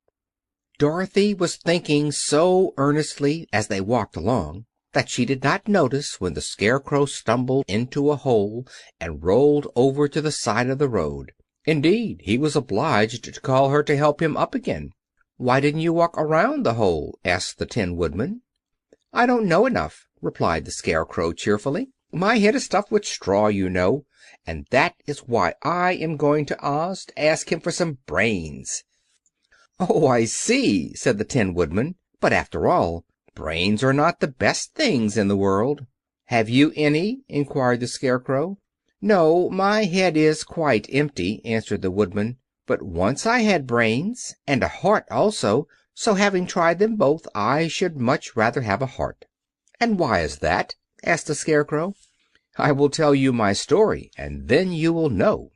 Dorothy was thinking so earnestly as they walked along that she did not notice when the Scarecrow stumbled into a hole and rolled over to the side of the road. Indeed, he was obliged to call her to help him up again. "Why didn't you walk around the hole?" asked the Tin Woodman. "I don't know enough," replied the Scarecrow cheerfully. "My head is stuffed with straw, you know, and that is why I am going to Oz to ask him for some brains." "Oh, I see," said the Tin Woodman. "But after all, brains are not the best things in the world." "Have you any?" inquired the Scarecrow. "No, my head is quite empty," answered the Woodman. "But once I had brains, and a heart also, so having tried them both, I should much rather have a heart." "And why is that?" asked the Scarecrow. "I will tell you my story, and then you will know."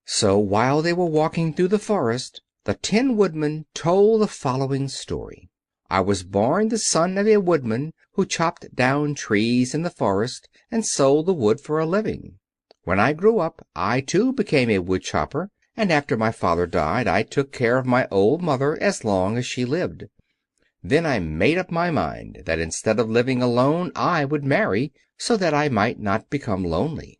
So while they were walking through the forest, the Tin Woodman told the following story. "I was born the son of a woodman who chopped down trees in the forest and sold the wood for a living. When I grew up, I too became a wood chopper, and after my father died I took care of my old mother as long as she lived. Then I made up my mind that instead of living alone I would marry, so that I might not become lonely.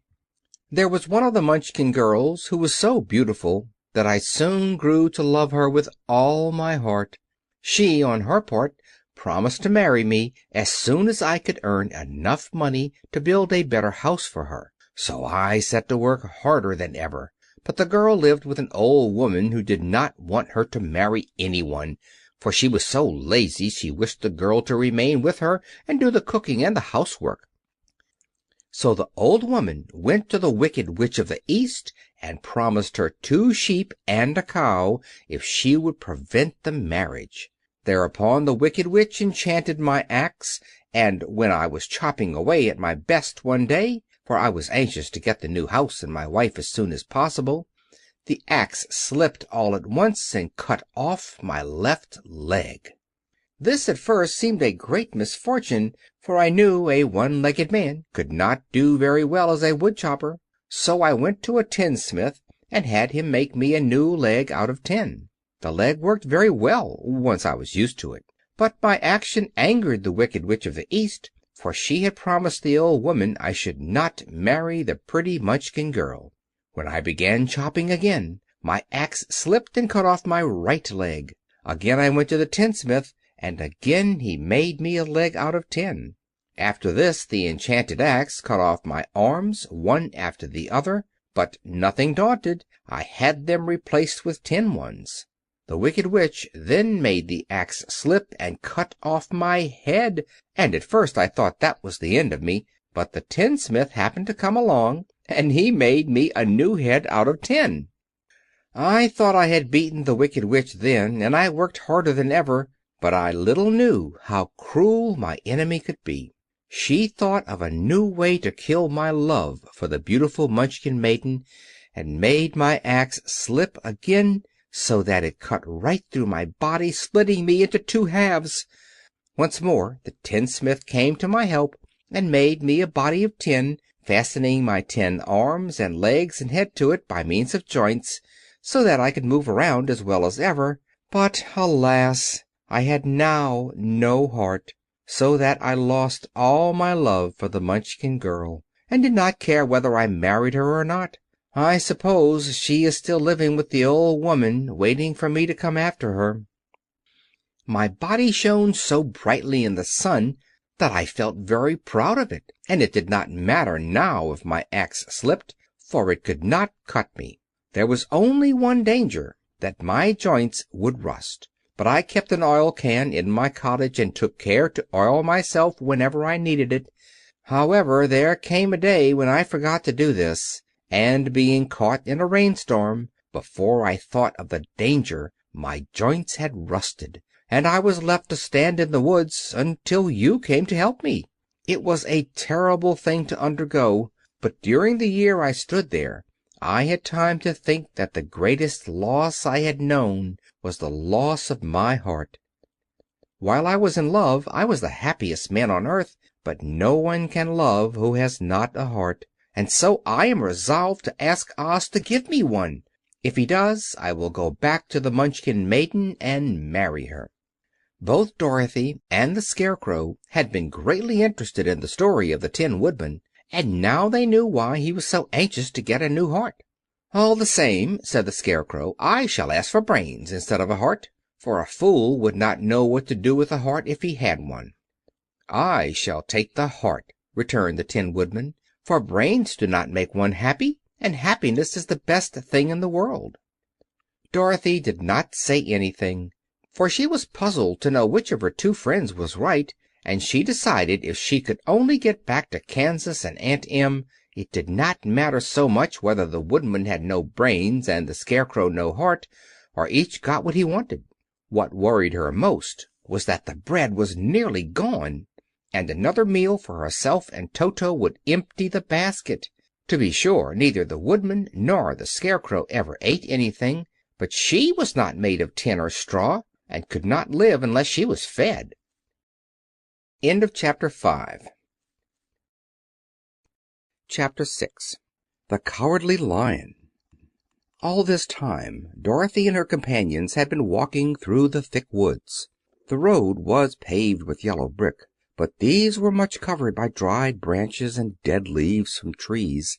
There was one of the Munchkin girls who was so beautiful that I soon grew to love her with all my heart. She, on her part, promised to marry me as soon as I could earn enough money to build a better house for her. So I set to work harder than ever. But the girl lived with an old woman who did not want her to marry anyone, for she was so lazy she wished the girl to remain with her and do the cooking and the housework. So the old woman went to the Wicked Witch of the East and promised her 2 sheep and a cow if she would prevent the marriage. Thereupon the Wicked Witch enchanted my axe, and when I was chopping away at my best one day, for I was anxious to get the new house and my wife as soon as possible, the axe slipped all at once and cut off my left leg. This at first seemed a great misfortune, for I knew a one-legged man could not do very well as a wood chopper. So I went to a tinsmith and had him make me a new leg out of tin. The leg worked very well once I was used to it. But my action angered the Wicked Witch of the East, for she had promised the old woman I should not marry the pretty Munchkin girl. When I began chopping again, my axe slipped and cut off my right leg. Again I went to the tinsmith, and again he made me a leg out of tin. After this the enchanted axe cut off my arms one after the other, but nothing daunted, I had them replaced with tin ones. The Wicked Witch then made the axe slip and cut off my head, and at first I thought that was the end of me, but the tinsmith happened to come along, and he made me a new head out of tin. I thought I had beaten the Wicked Witch then, and I worked harder than ever, but I little knew how cruel my enemy could be. She thought of a new way to kill my love for the beautiful Munchkin maiden, and made my axe slip again, so that it cut right through my body, splitting me into 2 halves. Once more the tinsmith came to my help, and made me a body of tin, fastening my tin arms and legs and head to it by means of joints, so that I could move around as well as ever. But, alas! I had now no heart, so that I lost all my love for the Munchkin girl, and did not care whether I married her or not. I suppose she is still living with the old woman, waiting for me to come after her. My body shone so brightly in the sun that I felt very proud of it, and it did not matter now if my axe slipped, for it could not cut me. There was only one danger, that my joints would rust. But I kept an oil can in my cottage and took care to oil myself whenever I needed it. However, there came a day when I forgot to do this, and being caught in a rainstorm, before I thought of the danger my joints had rusted, and I was left to stand in the woods until you came to help me. It was a terrible thing to undergo, but during the year I stood there I had time to think that the greatest loss I had known was the loss of my heart. While I was in love I was the happiest man on earth, but no one can love who has not a heart, and so I am resolved to ask Oz to give me one. If he does, I will go back to the Munchkin maiden and marry her." Both Dorothy and the Scarecrow had been greatly interested in the story of the Tin Woodman, and now they knew why he was so anxious to get a new heart. "All the same," said the Scarecrow, "I shall ask for brains instead of a heart, for a fool would not know what to do with a heart if he had one." "I shall take the heart," returned the Tin Woodman, "for brains do not make one happy, and happiness is the best thing in the world." Dorothy did not say anything, for she was puzzled to know which of her two friends was right, and she decided if she could only get back to Kansas and Aunt Em, it did not matter so much whether the Woodman had no brains and the Scarecrow no heart, or each got what he wanted. What worried her most was that the bread was nearly gone, and another meal for herself and Toto would empty the basket. To be sure, neither the Woodman nor the Scarecrow ever ate anything, but she was not made of tin or straw, and could not live unless she was fed. End of Chapter 5. Chapter 6. The Cowardly Lion. All this time Dorothy and her companions had been walking through the thick woods. The road was paved with yellow brick, but these were much covered by dried branches and dead leaves from trees,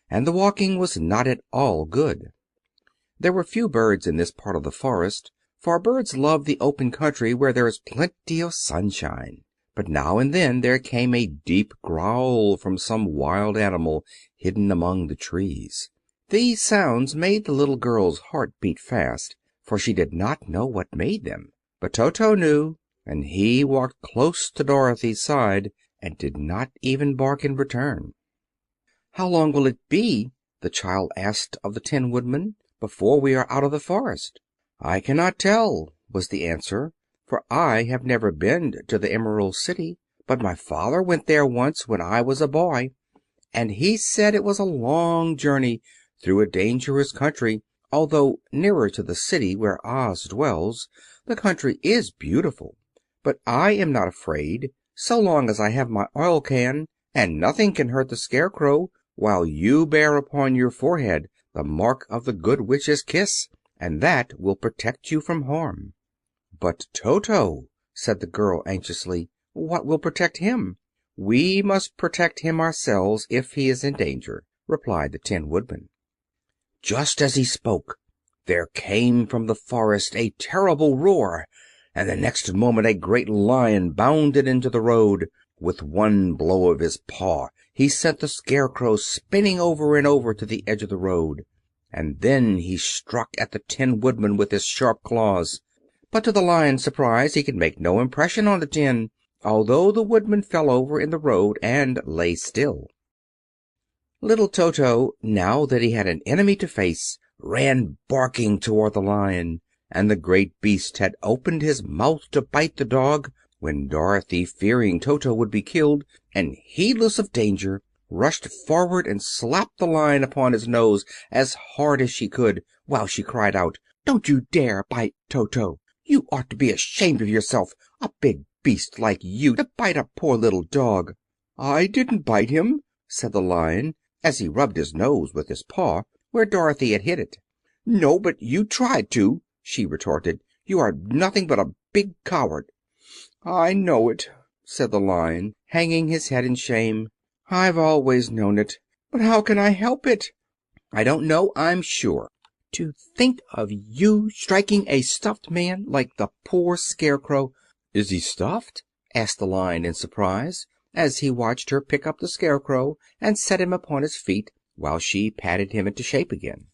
and the walking was not at all good. There were few birds in this part of the forest, for birds love the open country where there is plenty of sunshine. But now and then there came a deep growl from some wild animal hidden among the trees. These sounds made the little girl's heart beat fast, for she did not know what made them. But Toto knew, and he walked close to Dorothy's side and did not even bark in return. "How long will it be," the child asked of the Tin Woodman, "before we are out of the forest?" "I cannot tell," was the answer, "for I have never been to the Emerald City. But my father went there once when I was a boy, and he said it was a long journey through a dangerous country. Although nearer to the city where Oz dwells, the country is beautiful. But I am not afraid, so long as I have my oil can, and nothing can hurt the Scarecrow, while you bear upon your forehead the mark of the Good Witch's kiss, and that will protect you from harm." "But Toto," said the girl anxiously, "what will protect him?" "We must protect him ourselves if he is in danger," replied the Tin Woodman. Just as he spoke, there came from the forest a terrible roar, and the next moment a great lion bounded into the road. With one blow of his paw he sent the Scarecrow spinning over and over to the edge of the road, and then he struck at the Tin Woodman with his sharp claws. But to the lion's surprise he could make no impression on the tin, although the Woodman fell over in the road and lay still. Little Toto, now that he had an enemy to face, ran barking toward the lion, and the great beast had opened his mouth to bite the dog, when Dorothy, fearing Toto would be killed, and heedless of danger, rushed forward and slapped the lion upon his nose as hard as she could, while she cried out, "Don't you dare bite Toto! You ought to be ashamed of yourself, a big beast like you to bite a poor little dog." "I didn't bite him," said the lion, as he rubbed his nose with his paw where Dorothy had hit it. "No, but you tried to," she retorted. "You are nothing but a big coward." "I know it," said the lion, hanging his head in shame. "I've always known it, but how can I help it?" "I don't know, I'm sure. To think of you striking a stuffed man like the poor Scarecrow!" "Is he stuffed?" asked the Lion in surprise, as he watched her pick up the Scarecrow and set him upon his feet while she patted him into shape again.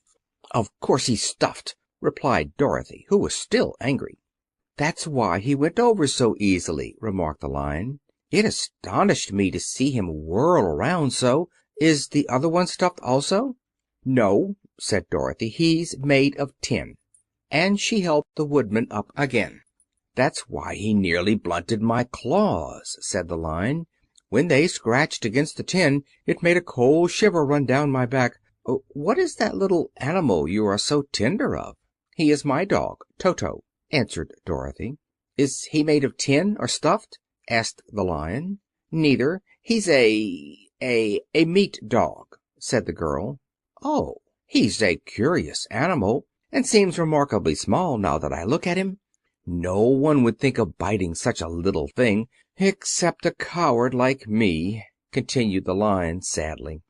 "Of course he's stuffed," replied Dorothy, who was still angry. "That's why he went over so easily," remarked the Lion. "It astonished me to see him whirl around so. Is the other one stuffed also?" "No," said Dorothy, "he's made of tin." And she helped the Woodman up again. "That's why he nearly blunted my claws," said the Lion. "When they scratched against the tin it made a cold shiver run down my back. What is that little animal you are so tender of?" "He is my dog, Toto," answered Dorothy. "Is he made of tin or stuffed?" asked the Lion. "Neither. He's a meat dog," said the girl. "Oh, he's a curious animal, and seems remarkably small now that I look at him. No one would think of biting such a little thing, except a coward like me," continued the Lion sadly.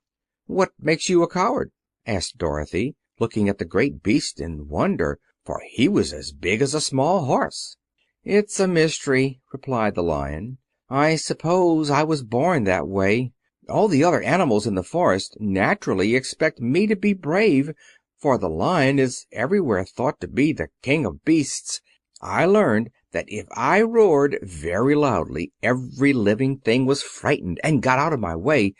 "What makes you a coward?" asked Dorothy, looking at the great beast in wonder, for he was as big as a small horse. "It's a mystery," replied the Lion. "I suppose I was born that way. All the other animals in the forest naturally expect me to be brave, for the lion is everywhere thought to be the king of beasts. I learned that if I roared very loudly, every living thing was frightened and got out of my way.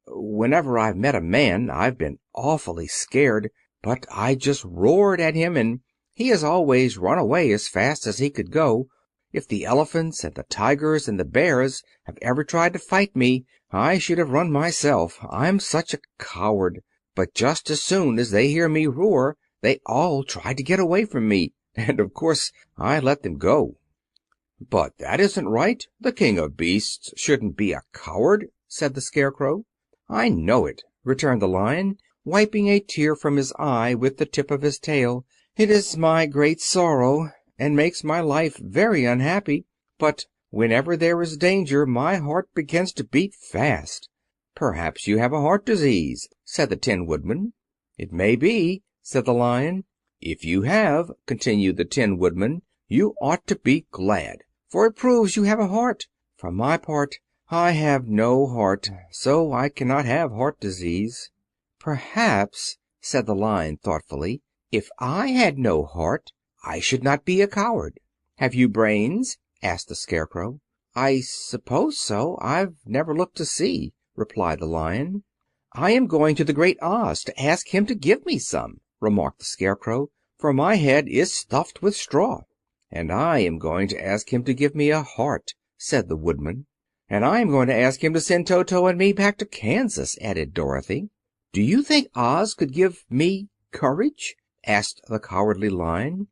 Whenever I've met a man I've been awfully scared, but I just roared at him and he has always run away as fast as he could go. If the elephants and the tigers and the bears have ever tried to fight me, I should have run myself. I'm such a coward. But just as soon as they hear me roar, they all try to get away from me, and of course I let them go." "But that isn't right. The king of beasts shouldn't be a coward," said the Scarecrow. "I know it," returned the Lion, wiping a tear from his eye with the tip of his tail. "It is my great sorrow, and makes my life very unhappy. But whenever there is danger my heart begins to beat fast." "Perhaps you have a heart disease," said the Tin Woodman. "It may be," said the Lion. "If you have," continued the Tin Woodman, "you ought to be glad, for it proves you have a heart. For my part, I have no heart, so I cannot have heart disease." "Perhaps," said the Lion thoughtfully, "if I had no heart I should not be a coward." "Have you brains?" asked the Scarecrow. "I suppose so. I've never looked to see," replied the Lion. "I am going to the Great Oz to ask him to give me some," remarked the Scarecrow, "for my head is stuffed with straw." "And I am going to ask him to give me a heart," said the Woodman. "And I am going to ask him to send Toto and me back to Kansas," added Dorothy. "Do you think Oz could give me courage?" asked the Cowardly Lion.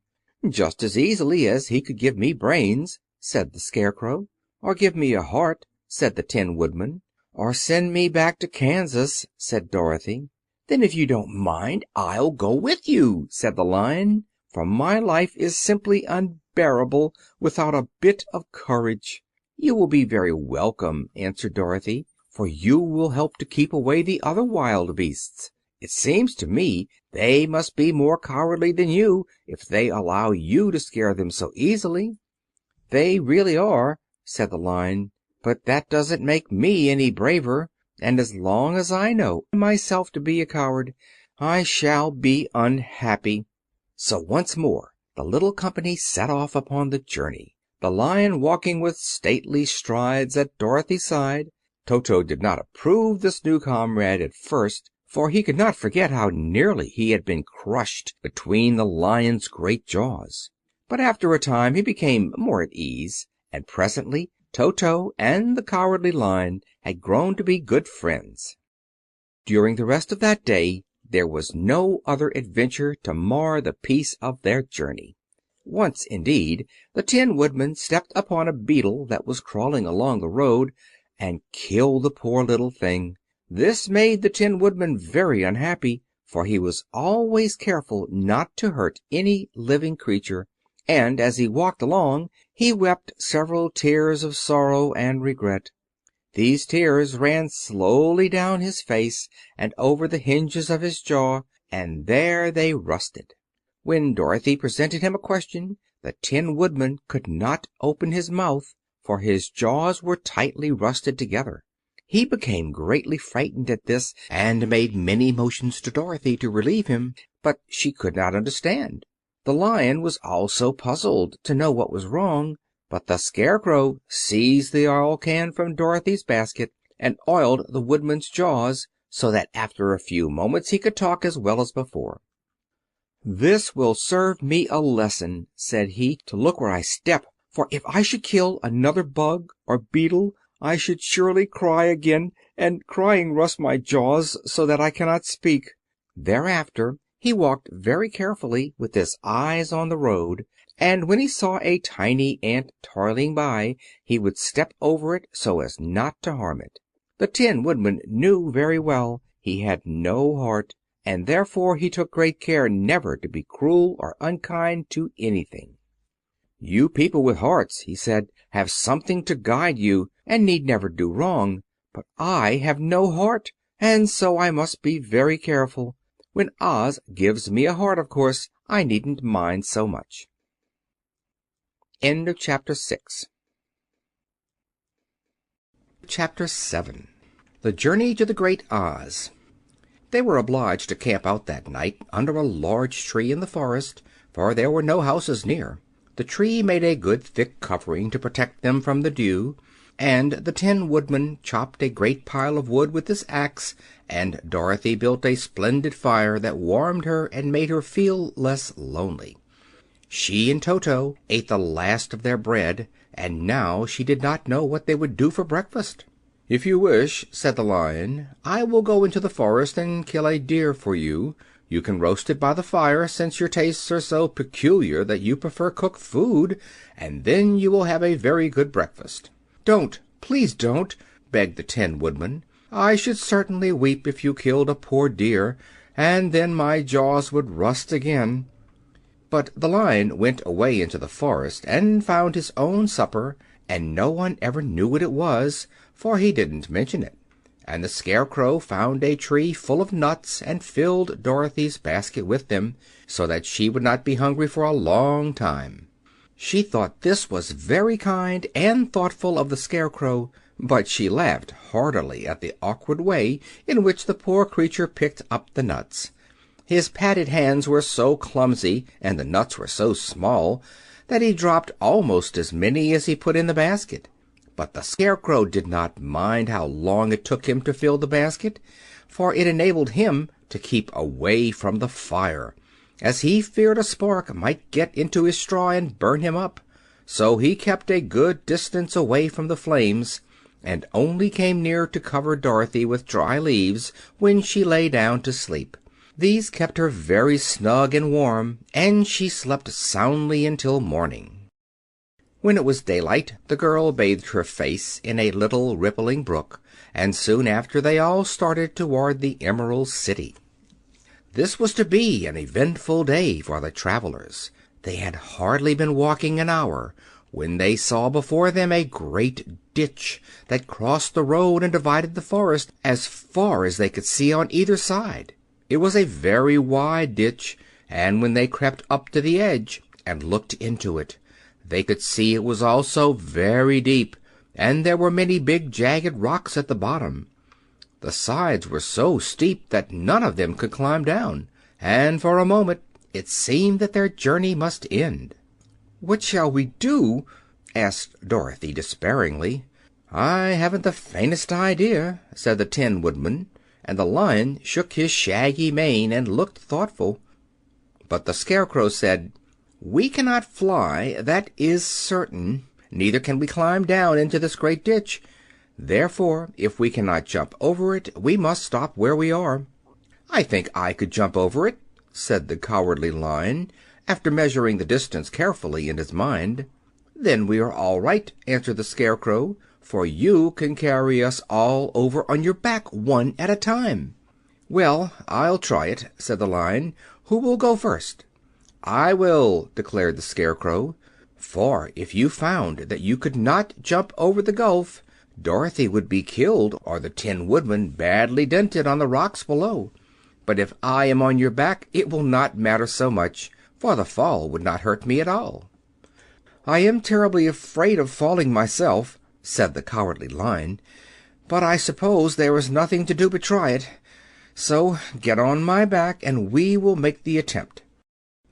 "Just as easily as he could give me brains," said the Scarecrow. "Or give me a heart," said the Tin Woodman. "Or send me back to Kansas," said Dorothy. "Then if you don't mind, I'll go with you," said the Lion, "for my life is simply unbearable without a bit of courage." "You will be very welcome," answered Dorothy, "for you will help to keep away the other wild beasts. It seems to me they must be more cowardly than you if they allow you to scare them so easily." "They really are," said the Lion, "but that doesn't make me any braver, and as long as I know myself to be a coward I shall be unhappy." So once more the little company set off upon the journey, the Lion walking with stately strides at Dorothy's side. Toto did not approve this new comrade at first, for he could not forget how nearly he had been crushed between the Lion's great jaws. But after a time he became more at ease, and presently Toto and the Cowardly Lion had grown to be good friends. During the rest of that day there was no other adventure to mar the peace of their journey. Once, indeed, the Tin Woodman stepped upon a beetle that was crawling along the road, and killed the poor little thing. This made the Tin Woodman very unhappy, for he was always careful not to hurt any living creature, and as he walked along he wept several tears of sorrow and regret. These tears ran slowly down his face and over the hinges of his jaw, and there they rusted. When Dorothy presented him a question, the Tin Woodman could not open his mouth, for his jaws were tightly rusted together. He became greatly frightened at this, and made many motions to Dorothy to relieve him, but she could not understand. The Lion was also puzzled to know what was wrong, but the Scarecrow seized the oil can from Dorothy's basket and oiled the Woodman's jaws, so that after a few moments he could talk as well as before. "This will serve me a lesson," said he, "to look where I step, for if I should kill another bug or beetle I should surely cry again, and crying rusts my jaws so that I cannot speak." Thereafter he walked very carefully, with his eyes on the road, and when he saw a tiny ant toiling by he would step over it so as not to harm it. The Tin Woodman knew very well he had no heart, and therefore he took great care never to be cruel or unkind to anything. "You people with hearts," he said, "have something to guide you, and need never do wrong. But I have no heart, and so I must be very careful. When Oz gives me a heart, of course, I needn't mind so much." Chapter 7. The Journey to the Great Oz. They were obliged to camp out that night under a large tree in the forest, for there were no houses near. The tree made a good thick covering to protect them from the dew, and the Tin Woodman chopped a great pile of wood with his axe, and Dorothy built a splendid fire that warmed her and made her feel less lonely. She and Toto ate the last of their bread, and now she did not know what they would do for breakfast. "If you wish," said the Lion, "I will go into the forest and kill a deer for you. You can roast it by the fire, since your tastes are so peculiar that you prefer cooked food, and then you will have a very good breakfast." "Don't, please don't," begged the Tin Woodman. "I should certainly weep if you killed a poor deer, and then my jaws would rust again." But the Lion went away into the forest and found his own supper, and no one ever knew what it was, for he didn't mention it. And the Scarecrow found a tree full of nuts and filled Dorothy's basket with them, so that she would not be hungry for a long time. She thought this was very kind and thoughtful of the Scarecrow, but she laughed heartily at the awkward way in which the poor creature picked up the nuts. His padded hands were so clumsy, and the nuts were so small, that he dropped almost as many as he put in the basket. But the Scarecrow did not mind how long it took him to fill the basket, for it enabled him to keep away from the fire, as he feared a spark might get into his straw and burn him up. So he kept a good distance away from the flames, and only came near to cover Dorothy with dry leaves when she lay down to sleep. These kept her very snug and warm, and she slept soundly until morning. When it was daylight, the girl bathed her face in a little rippling brook, and soon after they all started toward the Emerald City. This was to be an eventful day for the travelers. They had hardly been walking an hour when they saw before them a great ditch that crossed the road and divided the forest as far as they could see on either side. It was a very wide ditch, and when they crept up to the edge and looked into it, they could see it was also very deep, and there were many big jagged rocks at the bottom. The sides were so steep that none of them could climb down, and for a moment it seemed that their journey must end. "What shall we do?" asked Dorothy despairingly. "I haven't the faintest idea," said the Tin Woodman, and the Lion shook his shaggy mane and looked thoughtful. But the Scarecrow said, "We cannot fly, that is certain. Neither can we climb down into this great ditch. Therefore, if we cannot jump over it, we must stop where we are." "I think I could jump over it," said the Cowardly Lion, after measuring the distance carefully in his mind. "Then we are all right," answered the Scarecrow, "for you can carry us all over on your back, one at a time." "Well, I'll try it," said the Lion. "Who will go first?" "I will," declared the Scarecrow, "for if you found that you could not jump over the gulf, Dorothy would be killed or the Tin Woodman badly dented on the rocks below. But if I am on your back it will not matter so much, for the fall would not hurt me at all." "I am terribly afraid of falling myself," said the Cowardly Lion, "but I suppose there is nothing to do but try it. So get on my back and we will make the attempt."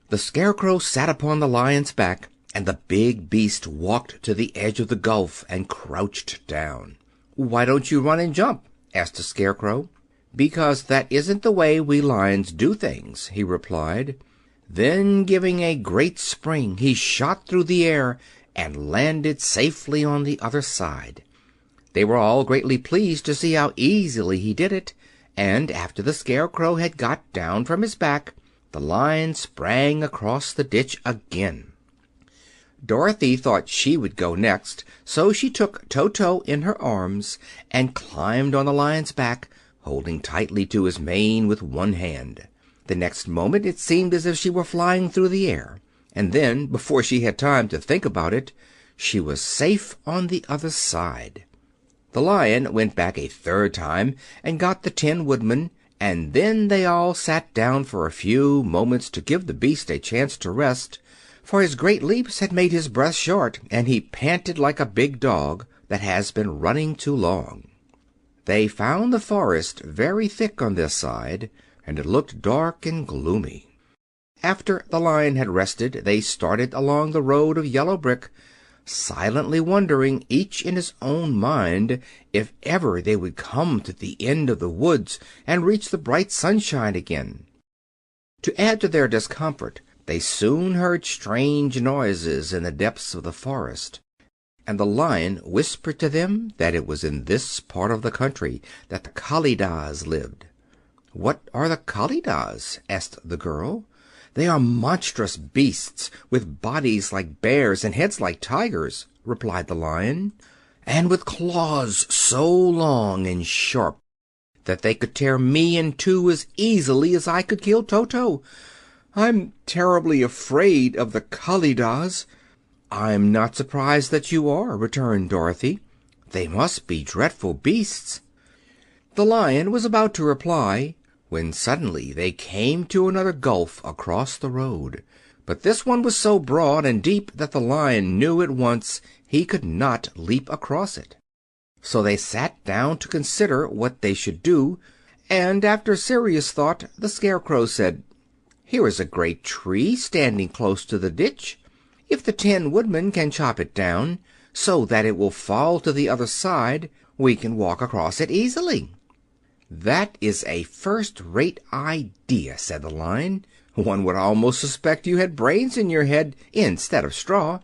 The Scarecrow sat upon the Lion's back, and the big beast walked to the edge of the gulf and crouched down. "Why don't you run and jump?" asked the Scarecrow. "Because that isn't the way we lions do things," he replied. Then, giving a great spring, he shot through the air and landed safely on the other side. They were all greatly pleased to see how easily he did it, and after the Scarecrow had got down from his back, the Lion sprang across the ditch again. Dorothy thought she would go next, so she took Toto in her arms and climbed on the Lion's back, holding tightly to his mane with one hand. The next moment it seemed as if she were flying through the air, and then, before she had time to think about it, she was safe on the other side. The Lion went back a third time and got the Tin Woodman, and then they all sat down for a few moments to give the beast a chance to rest, for his great leaps had made his breath short, and he panted like a big dog that has been running too long. They found the forest very thick on this side, and it looked dark and gloomy. After the Lion had rested, they started along the road of yellow brick, silently wondering, each in his own mind, if ever they would come to the end of the woods and reach the bright sunshine again. To add to their discomfort, they soon heard strange noises in the depths of the forest, and the Lion whispered to them that it was in this part of the country that the Kalidahs lived. "What are the Kalidahs?" asked the girl. "They are monstrous beasts with bodies like bears and heads like tigers," replied the Lion, "and with claws so long and sharp that they could tear me in two as easily as I could kill Toto. I'm terribly afraid of the Kalidahs." "I'm not surprised that you are," returned Dorothy. "They must be dreadful beasts." The Lion was about to reply when suddenly they came to another gulf across the road, but this one was so broad and deep that the Lion knew at once he could not leap across it. So they sat down to consider what they should do, and after serious thought the Scarecrow said, "Here is a great tree standing close to the ditch. If the Tin Woodman can chop it down so that it will fall to the other side, we can walk across it easily." "That is a first-rate idea," said the Lion. "One would almost suspect you had brains in your head instead of straw."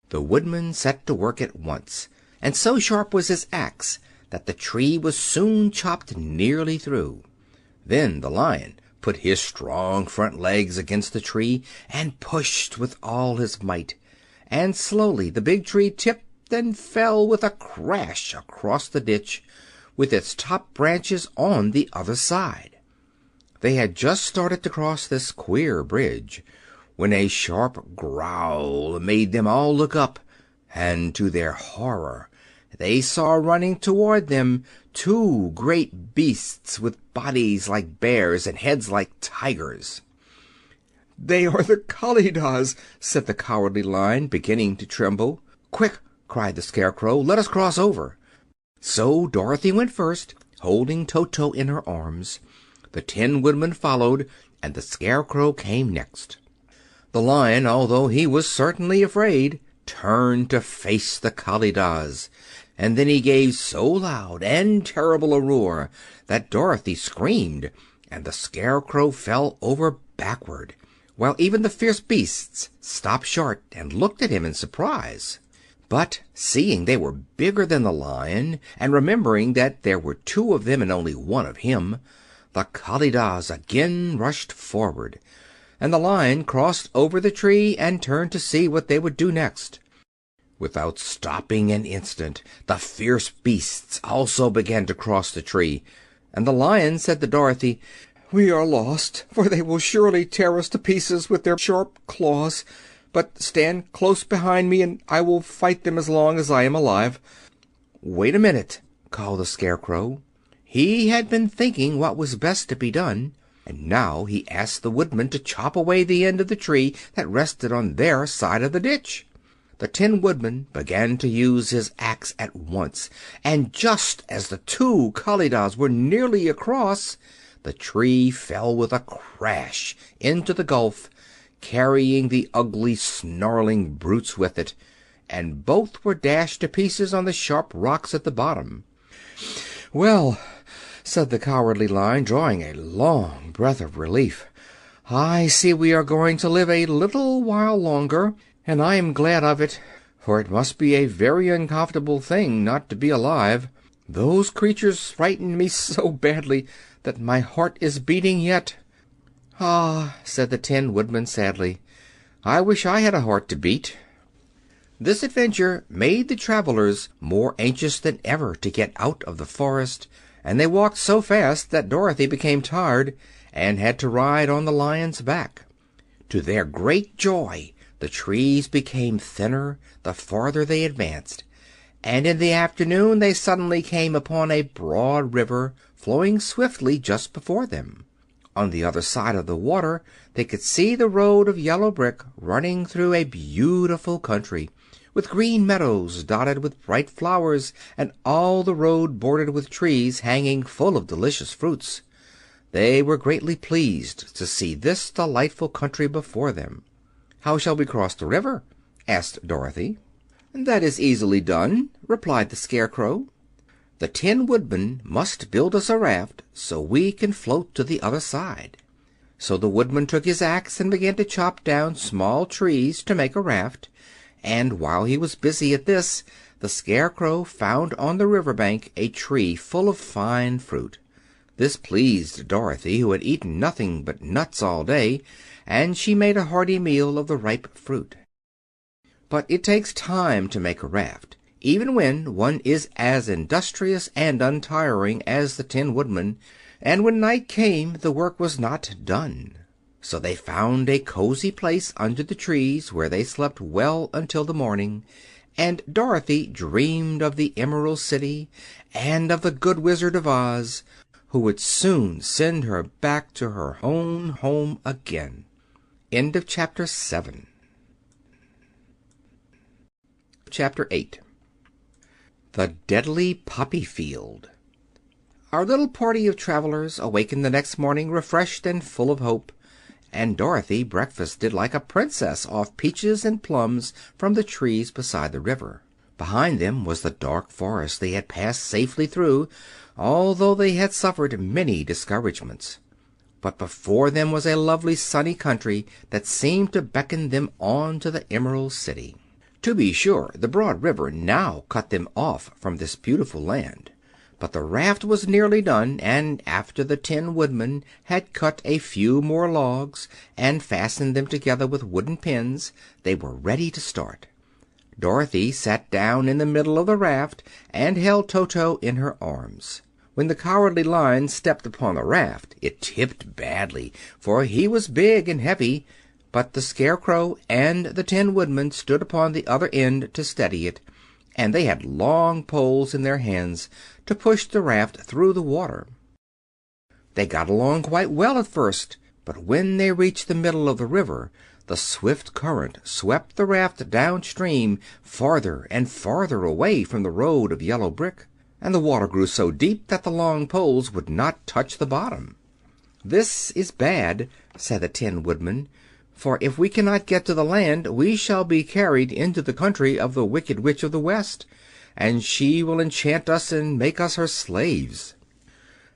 The Woodman set to work at once, and so sharp was his axe that the tree was soon chopped nearly through. Then the Lion put his strong front legs against the tree and pushed with all his might, and slowly the big tree tipped and fell with a crash across the ditch, with its top branches on the other side. They had just started to cross this queer bridge when a sharp growl made them all look up, and to their horror they saw running toward them two great beasts with bodies like bears and heads like tigers. "They are the Kalidahs," said the Cowardly Lion, beginning to tremble. "Quick!" cried the Scarecrow, "let us cross over." So Dorothy went first, holding Toto in her arms. The Tin Woodman followed, and the Scarecrow came next. The Lion, although he was certainly afraid, turned to face the Kalidahs, and then he gave so loud and terrible a roar that Dorothy screamed, and the Scarecrow fell over backward, while even the fierce beasts stopped short and looked at him in surprise. But seeing they were bigger than the Lion, and remembering that there were two of them and only one of him, the Kalidahs again rushed forward, and the Lion crossed over the tree and turned to see what they would do next. Without stopping an instant, the fierce beasts also began to cross the tree, and the Lion said to Dorothy, "We are lost, for they will surely tear us to pieces with their sharp claws. But stand close behind me, and I will fight them as long as I am alive." "Wait a minute," called the Scarecrow. He had been thinking what was best to be done, and now he asked the Woodman to chop away the end of the tree that rested on their side of the ditch. The Tin Woodman began to use his axe at once, and just as the two Kalidahs were nearly across, the tree fell with a crash into the gulf, carrying the ugly, snarling brutes with it, and both were dashed to pieces on the sharp rocks at the bottom. "Well," said the Cowardly Lion, drawing a long breath of relief, "I see we are going to live a little while longer, and I am glad of it, for it must be a very uncomfortable thing not to be alive. Those creatures frightened me so badly that my heart is beating yet." "Ah," said the Tin Woodman sadly, "I wish I had a heart to beat." This adventure made the travelers more anxious than ever to get out of the forest, and they walked so fast that Dorothy became tired and had to ride on the lion's back. To their great joy, the trees became thinner the farther they advanced, and in the afternoon they suddenly came upon a broad river flowing swiftly just before them. On the other side of the water they could see the road of yellow brick running through a beautiful country, with green meadows dotted with bright flowers, and all the road bordered with trees hanging full of delicious fruits. They were greatly pleased to see this delightful country before them. "How shall we cross the river?" asked Dorothy. "That is easily done," replied the Scarecrow. "The Tin Woodman must build us a raft so we can float to the other side." So the Woodman took his axe and began to chop down small trees to make a raft, and while he was busy at this, the Scarecrow found on the river bank a tree full of fine fruit. This pleased Dorothy, who had eaten nothing but nuts all day, and she made a hearty meal of the ripe fruit. But it takes time to make a raft, even when one is as industrious and untiring as the Tin Woodman, and when night came the work was not done. So they found a cozy place under the trees, where they slept well until the morning, and Dorothy dreamed of the Emerald City and of the Good Wizard of Oz, who would soon send her back to her own home again. End of Chapter 7. Chapter 8. The Deadly Poppy Field. Our little party of travelers awakened the next morning refreshed and full of hope, and Dorothy breakfasted like a princess off peaches and plums from the trees beside the river. Behind them was the dark forest they had passed safely through, although they had suffered many discouragements. But before them was a lovely sunny country that seemed to beckon them on to the Emerald City. To be sure, the broad river now cut them off from this beautiful land, but the raft was nearly done, and after the Tin Woodman had cut a few more logs and fastened them together with wooden pins, they were ready to start. Dorothy sat down in the middle of the raft and held Toto in her arms. When the Cowardly Lion stepped upon the raft, it tipped badly, for he was big and heavy, but the Scarecrow and the Tin Woodman stood upon the other end to steady it, and they had long poles in their hands to push the raft through the water. They got along quite well at first, but when they reached the middle of the river, the swift current swept the raft downstream farther and farther away from the road of yellow brick, and the water grew so deep that the long poles would not touch the bottom. "This is bad," said the Tin Woodman, "for if we cannot get to the land we shall be carried into the country of the Wicked Witch of the West, and she will enchant us and make us her slaves."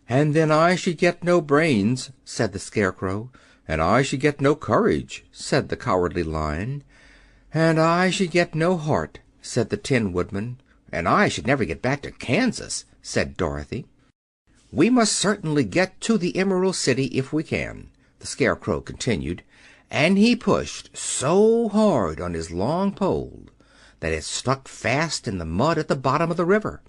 "And then I should get no brains," said the Scarecrow. "And I should get no courage," said the Cowardly Lion. "And I should get no heart," said the Tin Woodman. "And I should never get back to Kansas," said Dorothy. "We must certainly get to the Emerald City if we can," the Scarecrow continued, and he pushed so hard on his long pole that it stuck fast in the mud at the bottom of the river.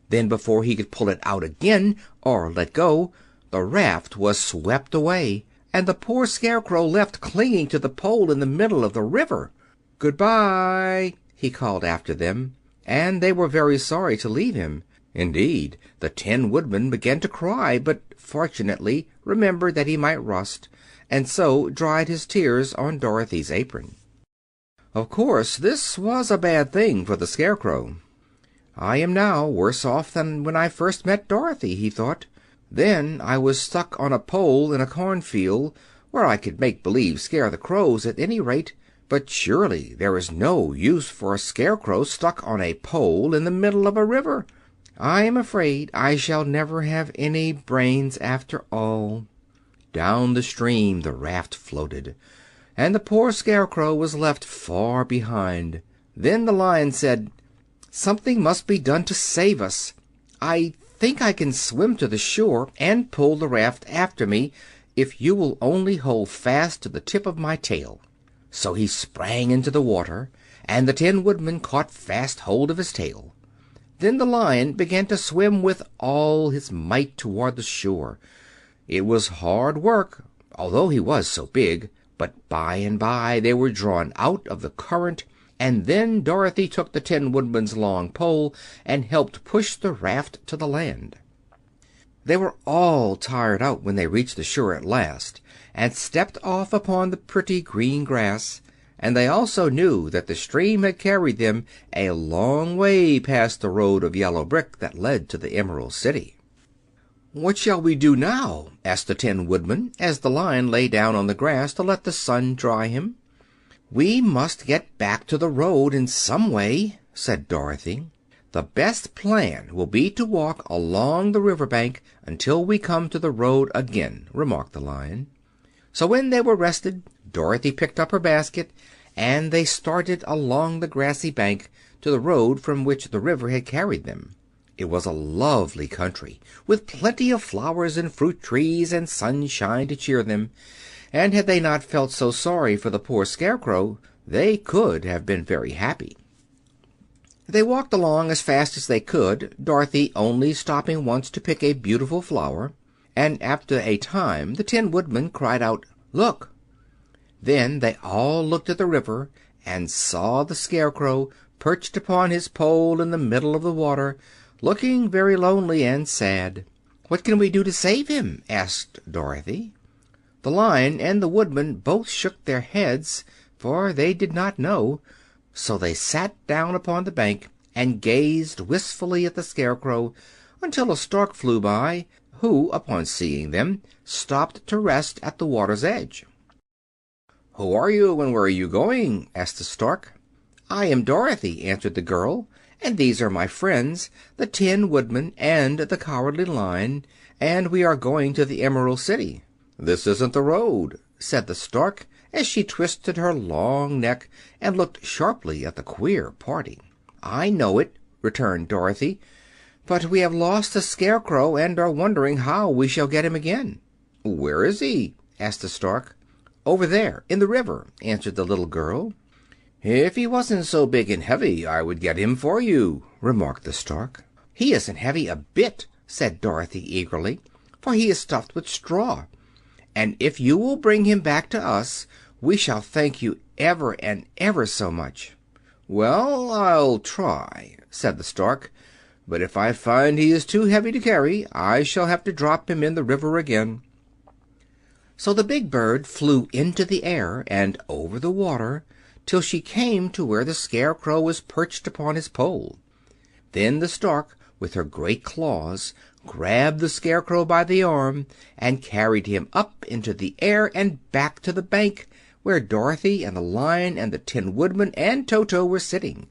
Then, before he could pull it out again or let go, the raft was swept away, and the poor Scarecrow left clinging to the pole in the middle of the river. "Goodbye," he called after them, and they were very sorry to leave him. Indeed, the Tin Woodman began to cry, but fortunately remembered that he might rust, and so dried his tears on Dorothy's apron. Of course, this was a bad thing for the Scarecrow. I am now worse off than when I first met Dorothy, he thought. Then I was stuck on a pole in a cornfield, where I could make believe scare the crows at any rate. But surely there is no use for a Scarecrow stuck on a pole in the middle of a river. I am afraid I shall never have any brains after all. Down the stream the raft floated, and the poor Scarecrow was left far behind. Then the Lion said, "Something must be done to save us. I think I can swim to the shore and pull the raft after me, if you will only hold fast to the tip of my tail." So he sprang into the water, and the Tin Woodman caught fast hold of his tail. Then the Lion began to swim with all his might toward the shore. It was hard work, although he was so big, but by and by they were drawn out of the current, and then Dorothy took the Tin Woodman's long pole and helped push the raft to the land. They were all tired out when they reached the shore at last, and stepped off upon the pretty green grass, and they also knew that the stream had carried them a long way past the road of yellow brick that led to the Emerald City. "What shall we do now?" asked the Tin Woodman, as the Lion lay down on the grass to let the sun dry him. "We must get back to the road in some way," said Dorothy. "The best plan will be to walk along the river bank until we come to the road again," remarked the Lion. So when they were rested, Dorothy picked up her basket, and they started along the grassy bank to the road from which the river had carried them. It was a lovely country, with plenty of flowers and fruit trees and sunshine to cheer them, and had they not felt so sorry for the poor Scarecrow, they could have been very happy. They walked along as fast as they could, Dorothy only stopping once to pick a beautiful flower, and after a time the Tin Woodman cried out, "Look!" Then they all looked at the river and saw the Scarecrow perched upon his pole in the middle of the water, looking very lonely and sad. "What can we do to save him?" asked Dorothy. The Lion and the Woodman both shook their heads, for they did not know. So they sat down upon the bank and gazed wistfully at the Scarecrow until a stork flew by, who, upon seeing them, stopped to rest at the water's edge. "Who are you, and where are you going?" asked the stork. "I am Dorothy," answered the girl, "and these are my friends, the Tin Woodman and the Cowardly Lion, and we are going to the Emerald City." "This isn't the road," said the stork, as she twisted her long neck and looked sharply at the queer party. "I know it," returned Dorothy, "but we have lost the Scarecrow and are wondering how we shall get him again." "Where is he?" asked the stork. "Over there, in the river," answered the little girl. "If he wasn't so big and heavy, I would get him for you," remarked the stork. "He isn't heavy a bit," said Dorothy eagerly, "for he is stuffed with straw. And if you will bring him back to us, we shall thank you ever and ever so much." "Well, I'll try," said the stork, "but if I find he is too heavy to carry, I shall have to drop him in the river again." So the big bird flew into the air and over the water till she came to where the Scarecrow was perched upon his pole. Then the stork, with her great claws, grabbed the Scarecrow by the arm and carried him up into the air and back to the bank, where Dorothy and the Lion and the Tin Woodman and Toto were sitting.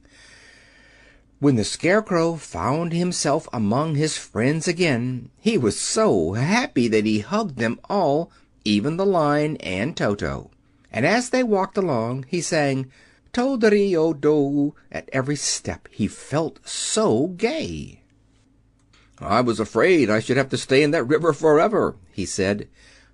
When the Scarecrow found himself among his friends again, he was so happy that he hugged them all, even the Lion and Toto. And as they walked along, he sang "To-de-ri-o-do" at every step. He felt so gay. "I was afraid I should have to stay in that river forever," he said,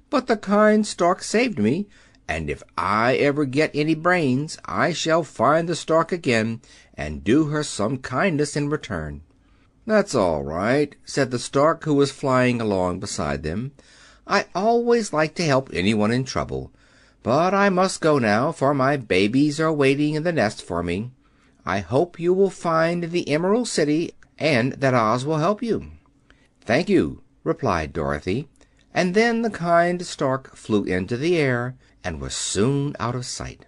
"but the kind stork saved me, and if I ever get any brains I shall find the stork again and do her some kindness in return." "That's all right," said the stork, who was flying along beside them. "I always like to help anyone in trouble. But I must go now, for my babies are waiting in the nest for me. I hope you will find the Emerald City, and that Oz will help you." "Thank you," replied Dorothy, and then the kind stork flew into the air and was soon out of sight.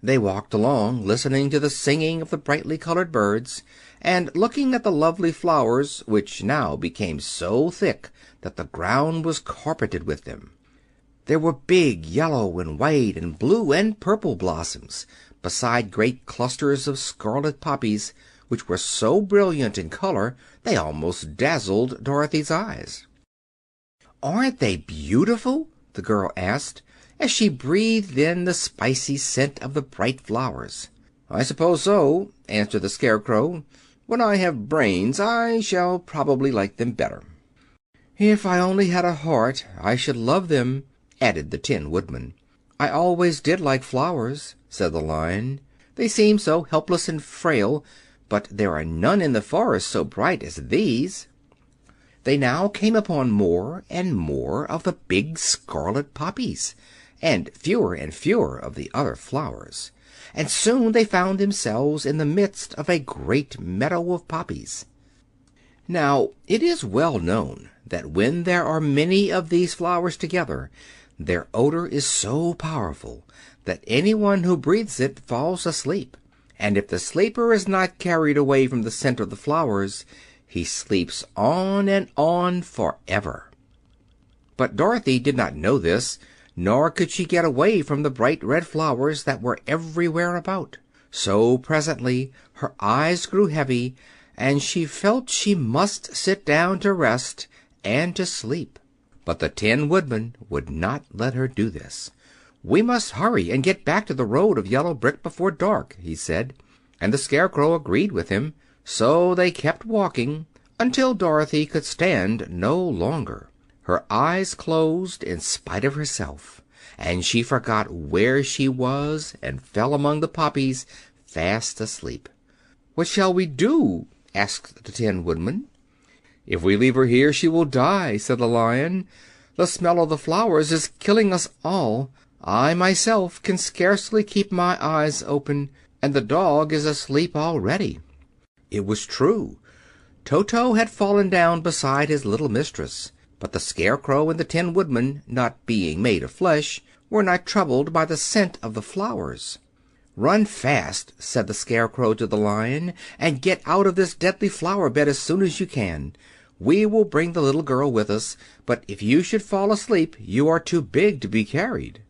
They walked along, listening to the singing of the brightly colored birds, and looking at the lovely flowers, which now became so thick that the ground was carpeted with them. There were big yellow and white and blue and purple blossoms, beside great clusters of scarlet poppies, which were so brilliant in color they almost dazzled Dorothy's eyes. "Aren't they beautiful?" the girl asked, as she breathed in the spicy scent of the bright flowers. "I suppose so," answered the Scarecrow. "When I have brains I shall probably like them better." "If I only had a heart I should love them," added the Tin Woodman. "I always did like flowers," said the Lion. "They seem so helpless and frail, but there are none in the forest so bright as these." They now came upon more and more of the big scarlet poppies, and fewer of the other flowers, and soon they found themselves in the midst of a great meadow of poppies. Now, it is well known that when there are many of these flowers together, their odor is so powerful that anyone who breathes it falls asleep, and if the sleeper is not carried away from the scent of the flowers, he sleeps on and on forever. But Dorothy did not know this, nor could she get away from the bright red flowers that were everywhere about. So presently her eyes grew heavy, and she felt she must sit down to rest and to sleep. But the Tin Woodman would not let her do this. "We must hurry and get back to the road of yellow brick before dark," he said, and the Scarecrow agreed with him. So they kept walking until Dorothy could stand no longer. Her eyes closed in spite of herself, and she forgot where she was and fell among the poppies fast asleep. "What shall we do?" asked the Tin Woodman. "If we leave her here she will die," said the Lion. "The smell of the flowers is killing us all. I myself can scarcely keep my eyes open, and the dog is asleep already." It was true. Toto had fallen down beside his little mistress, but the Scarecrow and the Tin Woodman, not being made of flesh, were not troubled by the scent of the flowers. "Run fast," said the Scarecrow to the Lion, "and get out of this deadly flower bed as soon as you can. We will bring the little girl with us, but if you should fall asleep you are too big to be carried."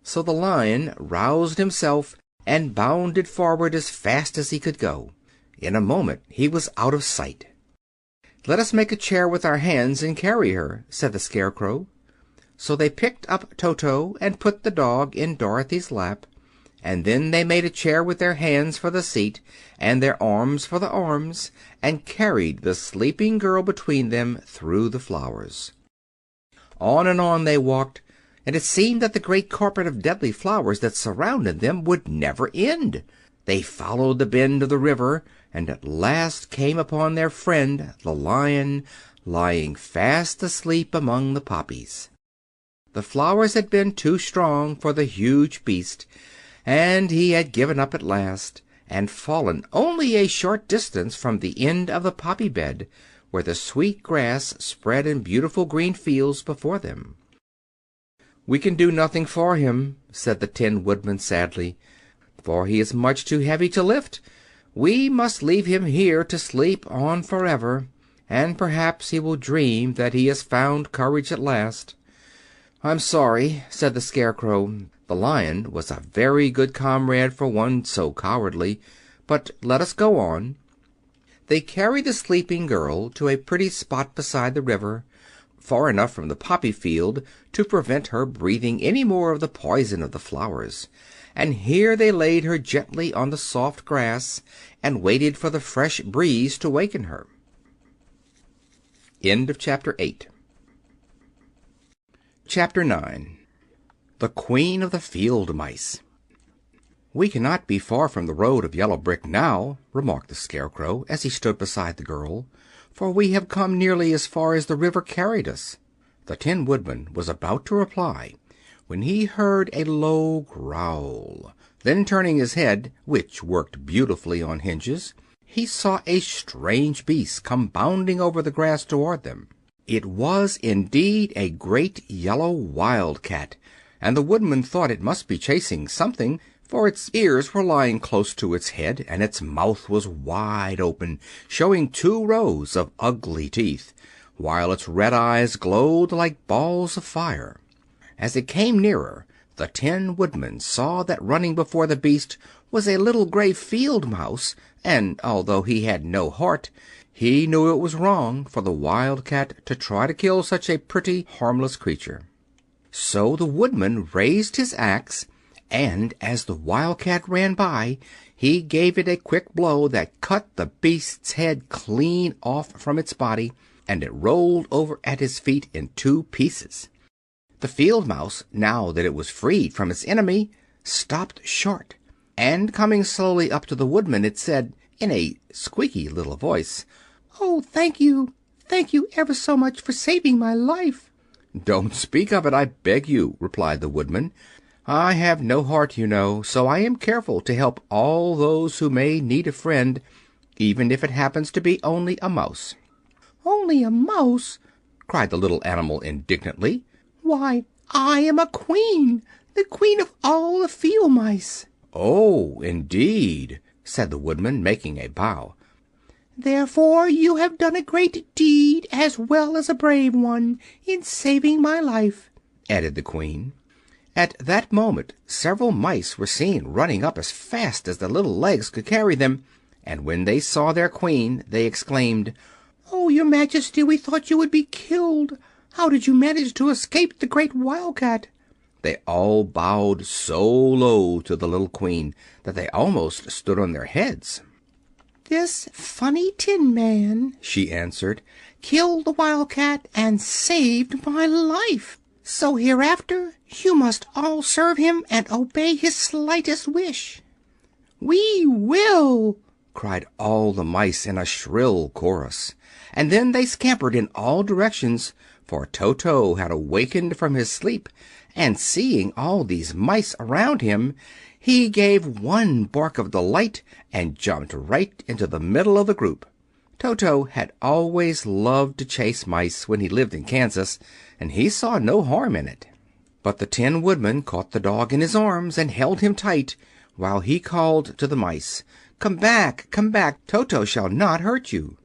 So the Lion roused himself and bounded forward as fast as he could go. In a moment he was out of sight. "Let us make a chair with our hands and carry her," said the Scarecrow. So they picked up Toto and put the dog in Dorothy's lap, and then they made a chair with their hands for the seat and their arms for the arms, and carried the sleeping girl between them through the flowers. On and on they walked, and it seemed that the great carpet of deadly flowers that surrounded them would never end. They followed the bend of the river, and at last came upon their friend, the Lion, lying fast asleep among the poppies. The flowers had been too strong for the huge beast, and he had given up at last, and fallen only a short distance from the end of the poppy bed, where the sweet grass spread in beautiful green fields before them. "We can do nothing for him," said the Tin Woodman sadly, "for he is much too heavy to lift. We must leave him here to sleep on forever, and perhaps he will dream that he has found courage at last." "I'm sorry," said the Scarecrow. The Lion was a very good comrade for one so cowardly, but let us go on. They carried the sleeping girl to a pretty spot beside the river, far enough from the poppy field to prevent her breathing any more of the poison of the flowers, and here they laid her gently on the soft grass and waited for the fresh breeze to waken her. End of Chapter 8. Chapter 9. The Queen of the Field Mice. "We cannot be far from the road of yellow brick now," remarked the Scarecrow as he stood beside the girl, "for we have come nearly as far as the river carried us." The Tin Woodman was about to reply when he heard a low growl. Then, turning his head, which worked beautifully on hinges, he saw a strange beast come bounding over the grass toward them. It was indeed a great yellow wildcat, and the Woodman thought it must be chasing something, for its ears were lying close to its head, and its mouth was wide open, showing 2 rows of ugly teeth, while its red eyes glowed like balls of fire. As it came nearer, the Tin Woodman saw that running before the beast was a little gray field mouse, and although he had no heart, he knew it was wrong for the wild cat to try to kill such a pretty, harmless creature. So the Woodman raised his axe, and as the wild cat ran by, he gave it a quick blow that cut the beast's head clean off from its body, and it rolled over at his feet in 2 pieces. The field mouse, now that it was freed from its enemy, stopped short, and coming slowly up to the Woodman, it said, in a squeaky little voice, "Oh, thank you ever so much for saving my life." "Don't speak of it, I beg you," replied the Woodman. "I have no heart, you know, so I am careful to help all those who may need a friend, even if it happens to be only a mouse." "Only a mouse!" cried the little animal indignantly. "Why, I am a queen, the queen of all the field mice." "Oh, indeed," said the Woodman, making a bow. "Therefore you have done a great deed, as well as a brave one, in saving my life," added the queen. At that moment several mice were seen running up as fast as their little legs could carry them, and when they saw their queen they exclaimed, "Oh, your Majesty, we thought you would be killed. How did you manage to escape the great wildcat?" They all bowed so low to the little queen that they almost stood on their heads. "This funny Tin Man," she answered, "killed the wildcat and saved my life. So hereafter you must all serve him and obey his slightest wish." "We will!" cried all the mice in a shrill chorus, and then they scampered in all directions, for Toto had awakened from his sleep, and seeing all these mice around him, he gave one bark of delight and jumped right into the middle of the group. Toto had always loved to chase mice when he lived in Kansas, and he saw no harm in it. But the Tin Woodman caught the dog in his arms and held him tight, while he called to the mice, come back, Toto shall not hurt you."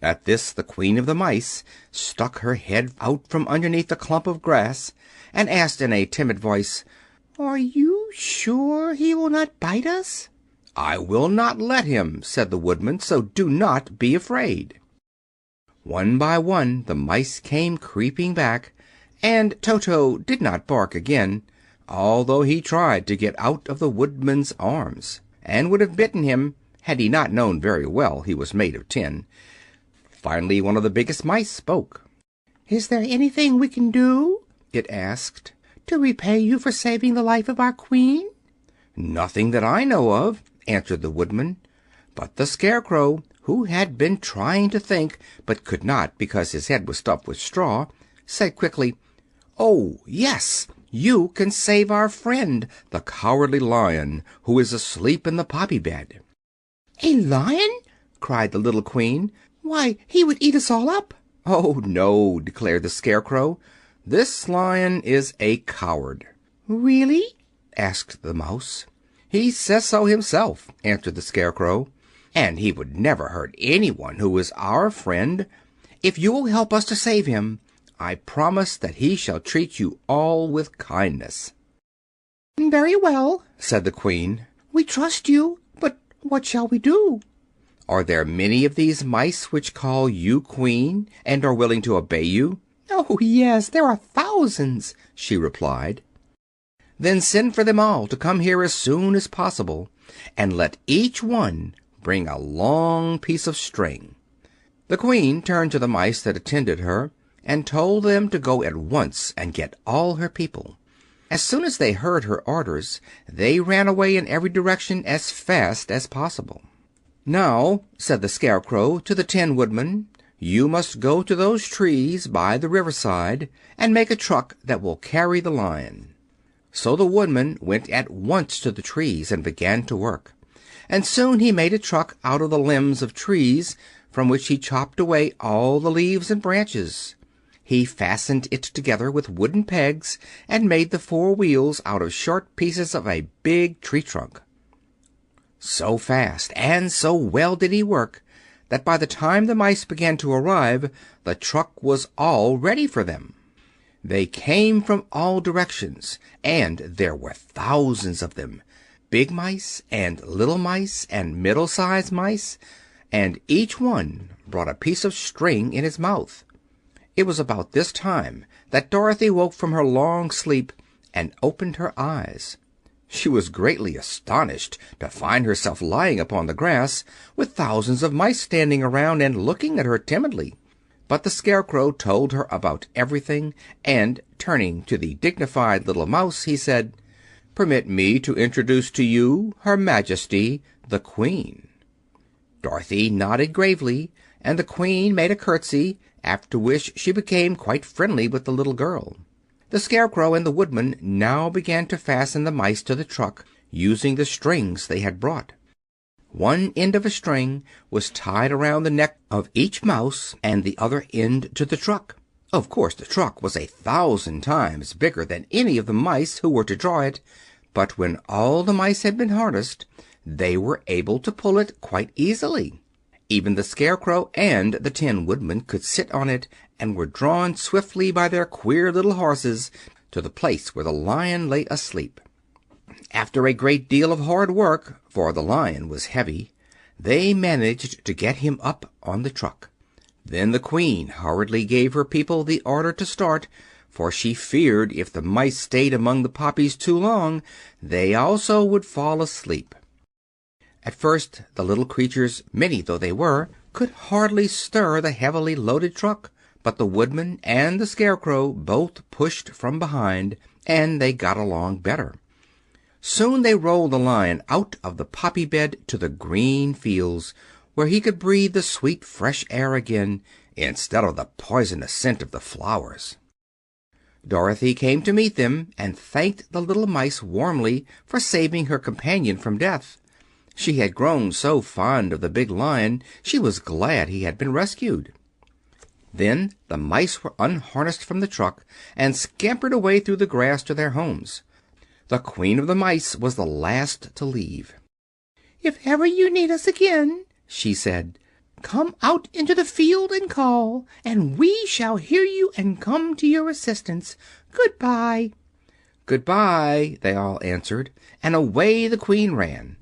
At this the Queen of the Mice stuck her head out from underneath a clump of grass and asked in a timid voice, "Are you sure he will not bite us?" "I will not let him," said the Woodman, "so do not be afraid." One by one the mice came creeping back, and Toto did not bark again, although he tried to get out of the Woodman's arms, and would have bitten him had he not known very well he was made of tin. Finally one of the biggest mice spoke. "Is there anything we can do," it asked, "to repay you for saving the life of our queen?" "Nothing that I know of," answered the Woodman. But the Scarecrow, who had been trying to think, but could not because his head was stuffed with straw, said quickly, "Oh, yes, you can save our friend, the Cowardly Lion, who is asleep in the poppy bed." "A lion?" cried the little queen. "Why, he would eat us all up." "Oh, no," declared the Scarecrow. "This lion is a coward." "Really?" asked the mouse. "He says so himself," answered the Scarecrow, "and he would never hurt anyone who is our friend. If you will help us to save him, I promise that he shall treat you all with kindness." "Very well," said the Queen. "We trust you, but what shall we do?" "Are there many of these mice which call you Queen and are willing to obey you?" "Oh, yes, there are thousands," she replied. "Then send for them all to come here as soon as possible, and let each one bring a long piece of string." The Queen turned to the mice that attended her and told them to go at once and get all her people. As soon as they heard her orders, they ran away in every direction as fast as possible. "Now," said the Scarecrow to the Tin Woodman, "you must go to those trees by the riverside and make a truck that will carry the lion." So the Woodman went at once to the trees and began to work, and soon he made a truck out of the limbs of trees, from which he chopped away all the leaves and branches. He fastened it together with wooden pegs and made the four wheels out of short pieces of a big tree trunk. So fast and so well did he work that by the time the mice began to arrive, the truck was all ready for them. They came from all directions, and there were thousands of them, big mice and little mice and middle-sized mice, and each one brought a piece of string in his mouth. It was about this time that Dorothy woke from her long sleep and opened her eyes. She was greatly astonished to find herself lying upon the grass, with thousands of mice standing around and looking at her timidly. But the Scarecrow told her about everything, and, turning to the dignified little mouse, he said, "Permit me to introduce to you Her Majesty, the Queen." Dorothy nodded gravely, and the Queen made a curtsy, after which she became quite friendly with the little girl. The Scarecrow and the Woodman now began to fasten the mice to the truck, using the strings they had brought. One end of a string was tied around the neck of each mouse and the other end to the truck. Of course, the truck was 1,000 times bigger than any of the mice who were to draw it, but when all the mice had been harnessed, they were able to pull it quite easily. Even the Scarecrow and the Tin Woodman could sit on it, and were drawn swiftly by their queer little horses to the place where the Lion lay asleep. After a great deal of hard work, for the Lion was heavy, they managed to get him up on the truck. Then the Queen hurriedly gave her people the order to start, for she feared if the mice stayed among the poppies too long, they also would fall asleep. At first the little creatures, many though they were, could hardly stir the heavily loaded truck, but the Woodman and the Scarecrow both pushed from behind, and they got along better. Soon they rolled the Lion out of the poppy bed to the green fields, where he could breathe the sweet fresh air again, instead of the poisonous scent of the flowers. Dorothy came to meet them, and thanked the little mice warmly for saving her companion from death. She had grown so fond of the big Lion she was glad he had been rescued. Then the mice were unharnessed from the truck and scampered away through the grass to their homes. The Queen of the Mice was the last to leave. "If ever you need us again," she said, "come out into the field and call, and we shall hear you and come to your assistance. Goodbye." "Goodbye," they all answered, and away the Queen ran,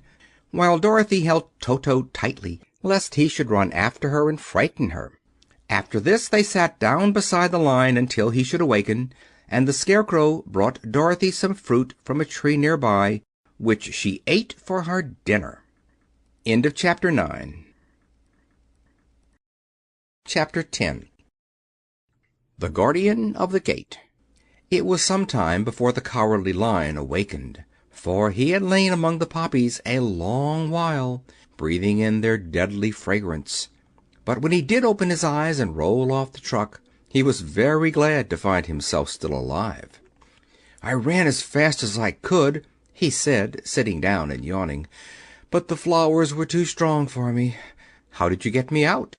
while Dorothy held Toto tightly, lest he should run after her and frighten her. After this they sat down beside the Lion until he should awaken, and the Scarecrow brought Dorothy some fruit from a tree near by, which she ate for her dinner. End of Chapter 9. Chapter 10. The Guardian of the Gate. It was some time before the Cowardly Lion awakened, for he had lain among the poppies a long while, breathing in their deadly fragrance. But when he did open his eyes and roll off the truck, he was very glad to find himself still alive. "I ran as fast as I could," he said, sitting down and yawning, "but the flowers were too strong for me. How did you get me out?"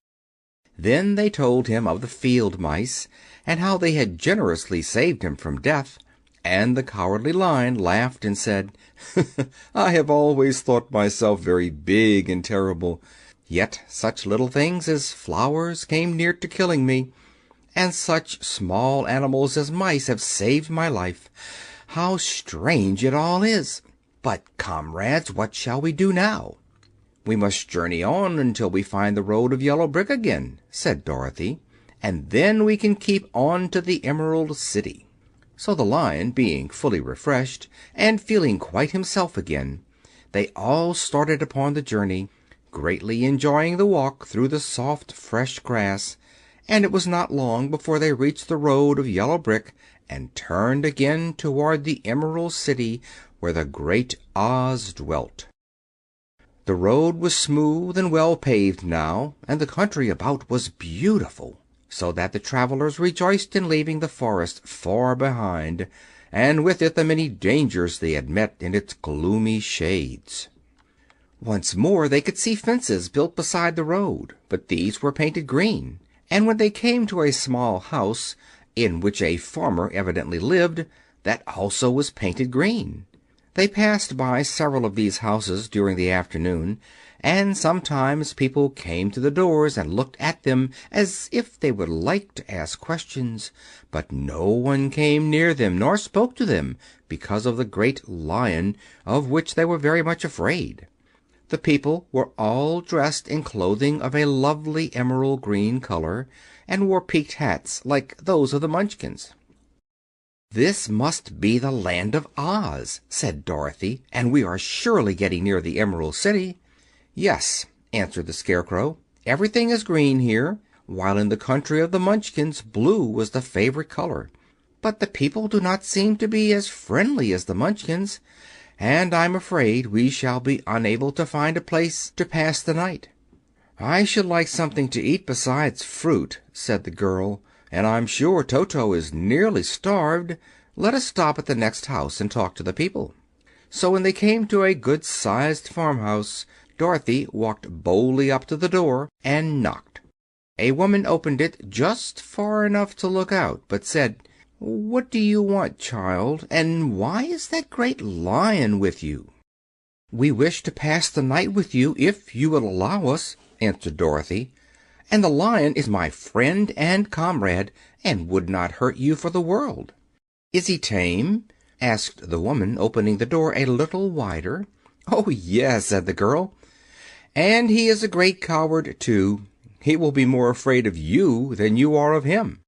Then they told him of the field mice, and how they had generously saved him from death, and the Cowardly Lion laughed and said, "I have always thought myself very big and terrible, yet such little things as flowers came near to killing me, and such small animals as mice have saved my life. How strange it all is! But, comrades, what shall we do now?" "We must journey on until we find the road of yellow brick again," said Dorothy, "and then we can keep on to the Emerald City." So the Lion, being fully refreshed and feeling quite himself again, they all started upon the journey, greatly enjoying the walk through the soft, fresh grass, and it was not long before they reached the road of yellow brick and turned again toward the Emerald City, where the great Oz dwelt. The road was smooth and well paved now, and the country about was beautiful, so that the travelers rejoiced in leaving the forest far behind, and with it the many dangers they had met in its gloomy shades. Once more they could see fences built beside the road, but these were painted green, and when they came to a small house, in which a farmer evidently lived, that also was painted green. They passed by several of these houses during the afternoon, and sometimes people came to the doors and looked at them as if they would like to ask questions, but no one came near them nor spoke to them because of the great lion, of which they were very much afraid. The people were all dressed in clothing of a lovely emerald green color, and wore peaked hats like those of the Munchkins. "This must be the land of Oz," said Dorothy, "and we are surely getting near the Emerald City." "Yes," answered the Scarecrow. "Everything is green here, while in the country of the Munchkins blue was the favorite color. But the people do not seem to be as friendly as the Munchkins, and I'm afraid we shall be unable to find a place to pass the night." "I should like something to eat besides fruit," said the girl, "and I'm sure Toto is nearly starved. Let us stop at the next house and talk to the people." So when they came to a good-sized farmhouse, Dorothy walked boldly up to the door and knocked. A woman opened it just far enough to look out, but said, "What do you want, child, and why is that great lion with you?" "We wish to pass the night with you, if you will allow us," answered Dorothy, "and the lion is my friend and comrade, and would not hurt you for the world." "Is he tame?" asked the woman, opening the door a little wider. "Oh, yes," said the girl, "and he is a great coward, too. He will be more afraid of you than you are of him."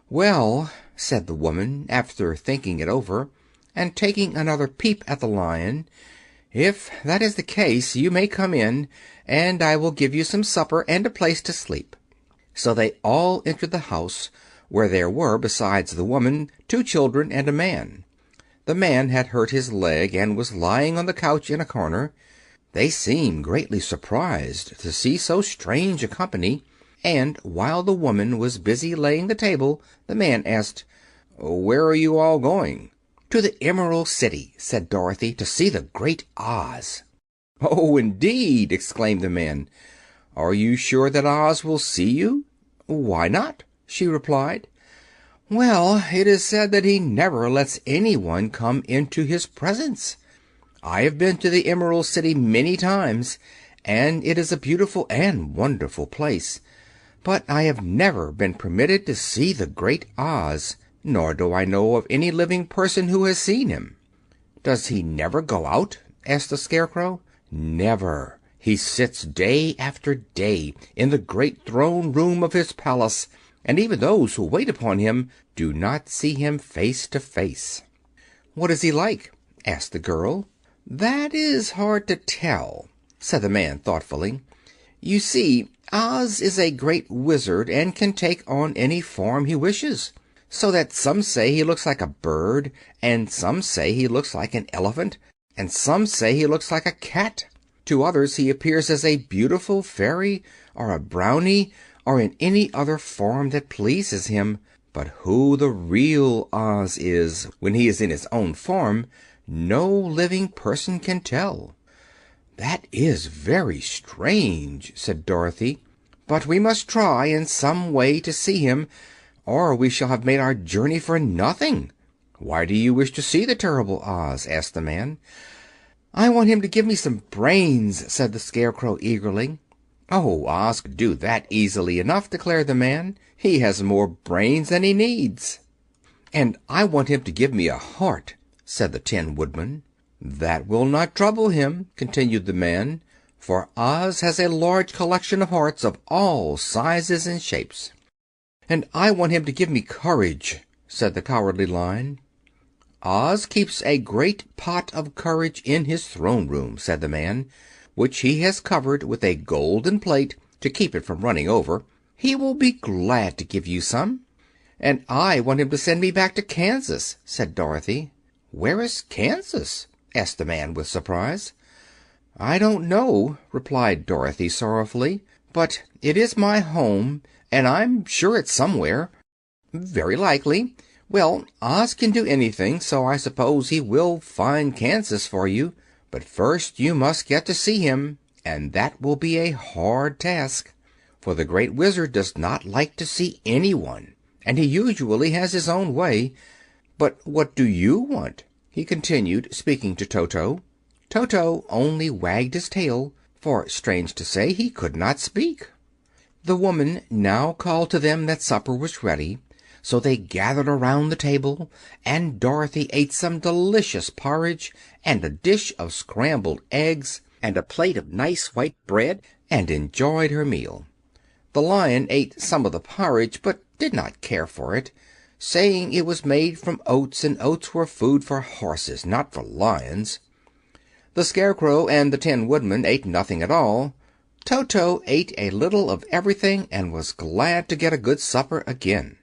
"Well," said the woman, after thinking it over, and taking another peep at the lion, "if that is the case, you may come in, and I will give you some supper and a place to sleep." So they all entered the house, where there were, besides the woman, 2 children and a man. The man had hurt his leg and was lying on the couch in a corner. They seemed greatly surprised to see so strange a company, and while the woman was busy laying the table, the man asked, "Where are you all going?" "To the Emerald City," said Dorothy, "to see the great Oz." "Oh, indeed!" exclaimed the man. "Are you sure that Oz will see you?" "Why not?" she replied. "Well, it is said that he never lets anyone come into his presence. I have been to the Emerald City many times, and it is a beautiful and wonderful place, but I have never been permitted to see the great Oz, nor do I know of any living person who has seen him." "Does he never go out?" asked the Scarecrow. "Never. He sits day after day in the great throne room of his palace, and even those who wait upon him do not see him face to face." "What is he like?" asked the girl. "That is hard to tell," said the man thoughtfully. "You see, Oz is a great wizard and can take on any form he wishes, so that some say he looks like a bird, and some say he looks like an elephant, and some say he looks like a cat. To others he appears as a beautiful fairy, or a brownie, or in any other form that pleases him. But who the real Oz is, when he is in his own form, no living person can tell." "That is very strange," said Dorothy. "But we must try in some way to see him, or we shall have made our journey for nothing." "Why do you wish to see the terrible Oz?" asked the man. "I want him to give me some brains," said the Scarecrow eagerly. "Oh, Oz could do that easily enough," declared the man. "He has more brains than he needs." "And I want him to give me a heart," said the Tin Woodman. "That will not trouble him," continued the man, "for Oz has a large collection of hearts of all sizes and shapes." "And I want him to give me courage," said the Cowardly Lion. "Oz keeps a great pot of courage in his throne room," said the man, "which he has covered with a golden plate to keep it from running over. He will be glad to give you some." "And I want him to send me back to Kansas," said Dorothy. "Where is Kansas?" asked the man with surprise. "I don't know," replied Dorothy sorrowfully, "but it is my home, and I'm sure it's somewhere." "Very likely. Well, Oz can do anything, so I suppose he will find Kansas for you. But first you must get to see him, and that will be a hard task, for the Great Wizard does not like to see anyone, and he usually has his own way. But what do you want?" he continued, speaking to Toto. Toto only wagged his tail, for, strange to say, he could not speak. The woman now called to them that supper was ready, so they gathered around the table, and Dorothy ate some delicious porridge, and a dish of scrambled eggs, and a plate of nice white bread, and enjoyed her meal. The Lion ate some of the porridge, but did not care for it, saying it was made from oats, and oats were food for horses, not for lions. The Scarecrow and the Tin Woodman ate nothing at all. Toto ate a little of everything, and was glad to get a good supper again.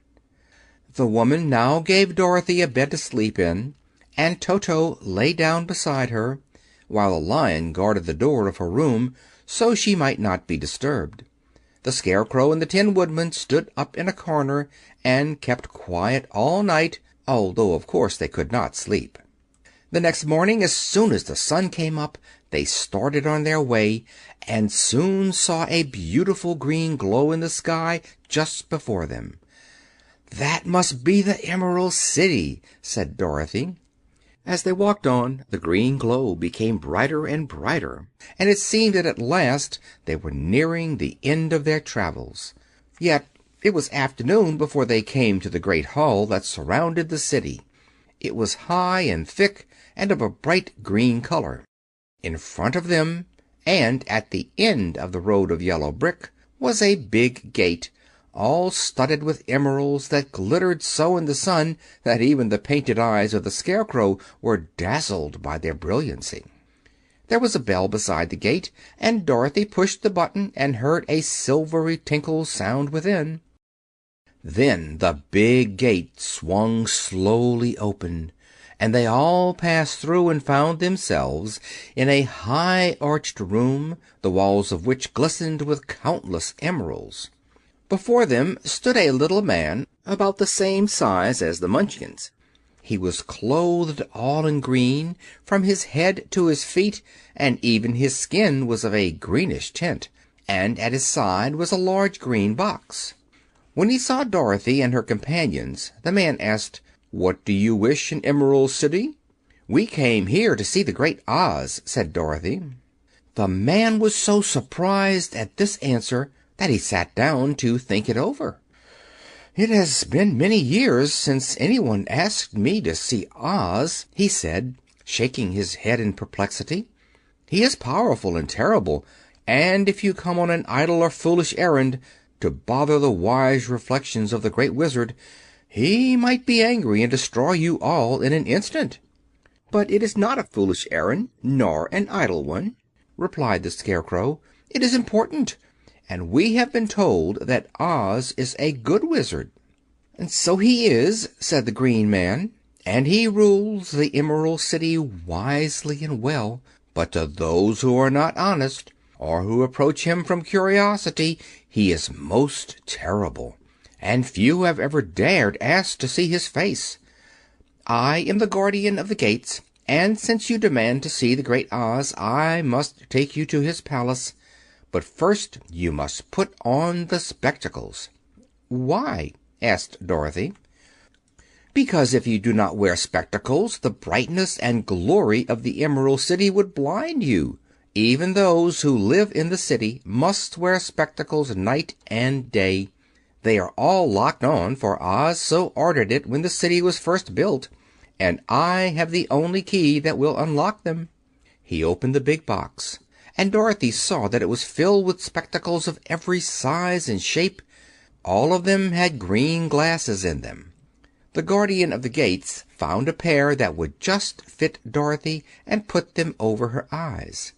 The woman now gave Dorothy a bed to sleep in, and Toto lay down beside her, while the Lion guarded the door of her room, so she might not be disturbed. The Scarecrow and the Tin Woodman stood up in a corner and kept quiet all night, although of course they could not sleep. The next morning, as soon as the sun came up, they started on their way, and soon saw a beautiful green glow in the sky just before them. "That must be the Emerald City," said Dorothy. As they walked on, the green glow became brighter and brighter, and it seemed that at last they were nearing the end of their travels. Yet it was afternoon before they came to the great hall that surrounded the city. It was high and thick, and of a bright green color. In front of them, and at the end of the road of yellow brick, was a big gate, all studded with emeralds that glittered so in the sun that even the painted eyes of the Scarecrow were dazzled by their brilliancy. There was a bell beside the gate, and Dorothy pushed the button and heard a silvery tinkle sound within. Then the big gate swung slowly open, and they all passed through and found themselves in a high arched room, the walls of which glistened with countless emeralds. Before them stood a little man about the same size as the Munchkins. He was clothed all in green, from his head to his feet, and even his skin was of a greenish tint, and at his side was a large green box. When he saw Dorothy and her companions, the man asked, "What do you wish in Emerald City?" "We came here to see the Great Oz," said Dorothy. The man was so surprised at this answer that he sat down to think it over. "It has been many years since anyone asked me to see Oz," he said, shaking his head in perplexity. "He is powerful and terrible, and if you come on an idle or foolish errand to bother the wise reflections of the Great Wizard, he might be angry and destroy you all in an instant." "But it is not a foolish errand, nor an idle one," replied the Scarecrow. "It is important, and we have been told that Oz is a good wizard." "And so he is," said the Green Man, "and he rules the Emerald City wisely and well. But to those who are not honest, or who approach him from curiosity, he is most terrible, and few have ever dared ask to see his face. I am the guardian of the gates, and since you demand to see the Great Oz, I must take you to his palace. But first you must put on the spectacles." "Why?" asked Dorothy. "Because if you do not wear spectacles, the brightness and glory of the Emerald City would blind you. Even those who live in the city must wear spectacles night and day. They are all locked on, for Oz so ordered it when the city was first built, and I have the only key that will unlock them." He opened the big box, and Dorothy saw that it was filled with spectacles of every size and shape. All of them had green glasses in them. The guardian of the gates found a pair that would just fit Dorothy and put them over her eyes.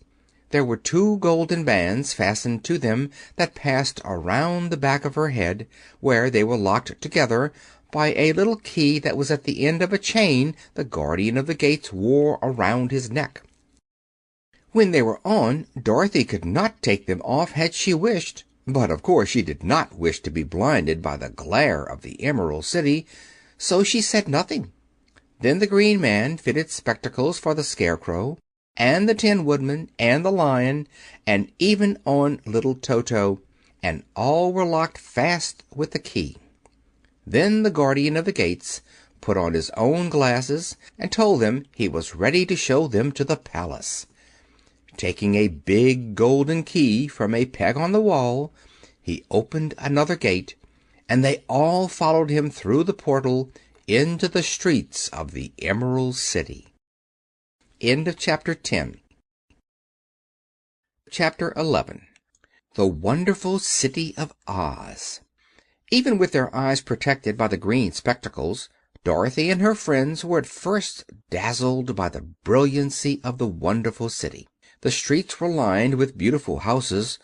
There were 2 golden bands fastened to them that passed around the back of her head, where they were locked together by a little key that was at the end of a chain the guardian of the gates wore around his neck. When they were on, Dorothy could not take them off had she wished, but of course she did not wish to be blinded by the glare of the Emerald City, so she said nothing. Then the Green Man fitted spectacles for the Scarecrow, and the Tin Woodman, and the Lion, and even on little Toto, and all were locked fast with the key. Then the guardian of the gates put on his own glasses and told them he was ready to show them to the palace. Taking a big golden key from a peg on the wall, he opened another gate, and they all followed him through the portal into the streets of the Emerald City. End of Chapter 10. Chapter 11. The Wonderful City of Oz. Even with their eyes protected by the green spectacles, Dorothy and her friends were at first dazzled by the brilliancy of the wonderful city. The streets were lined with beautiful houses,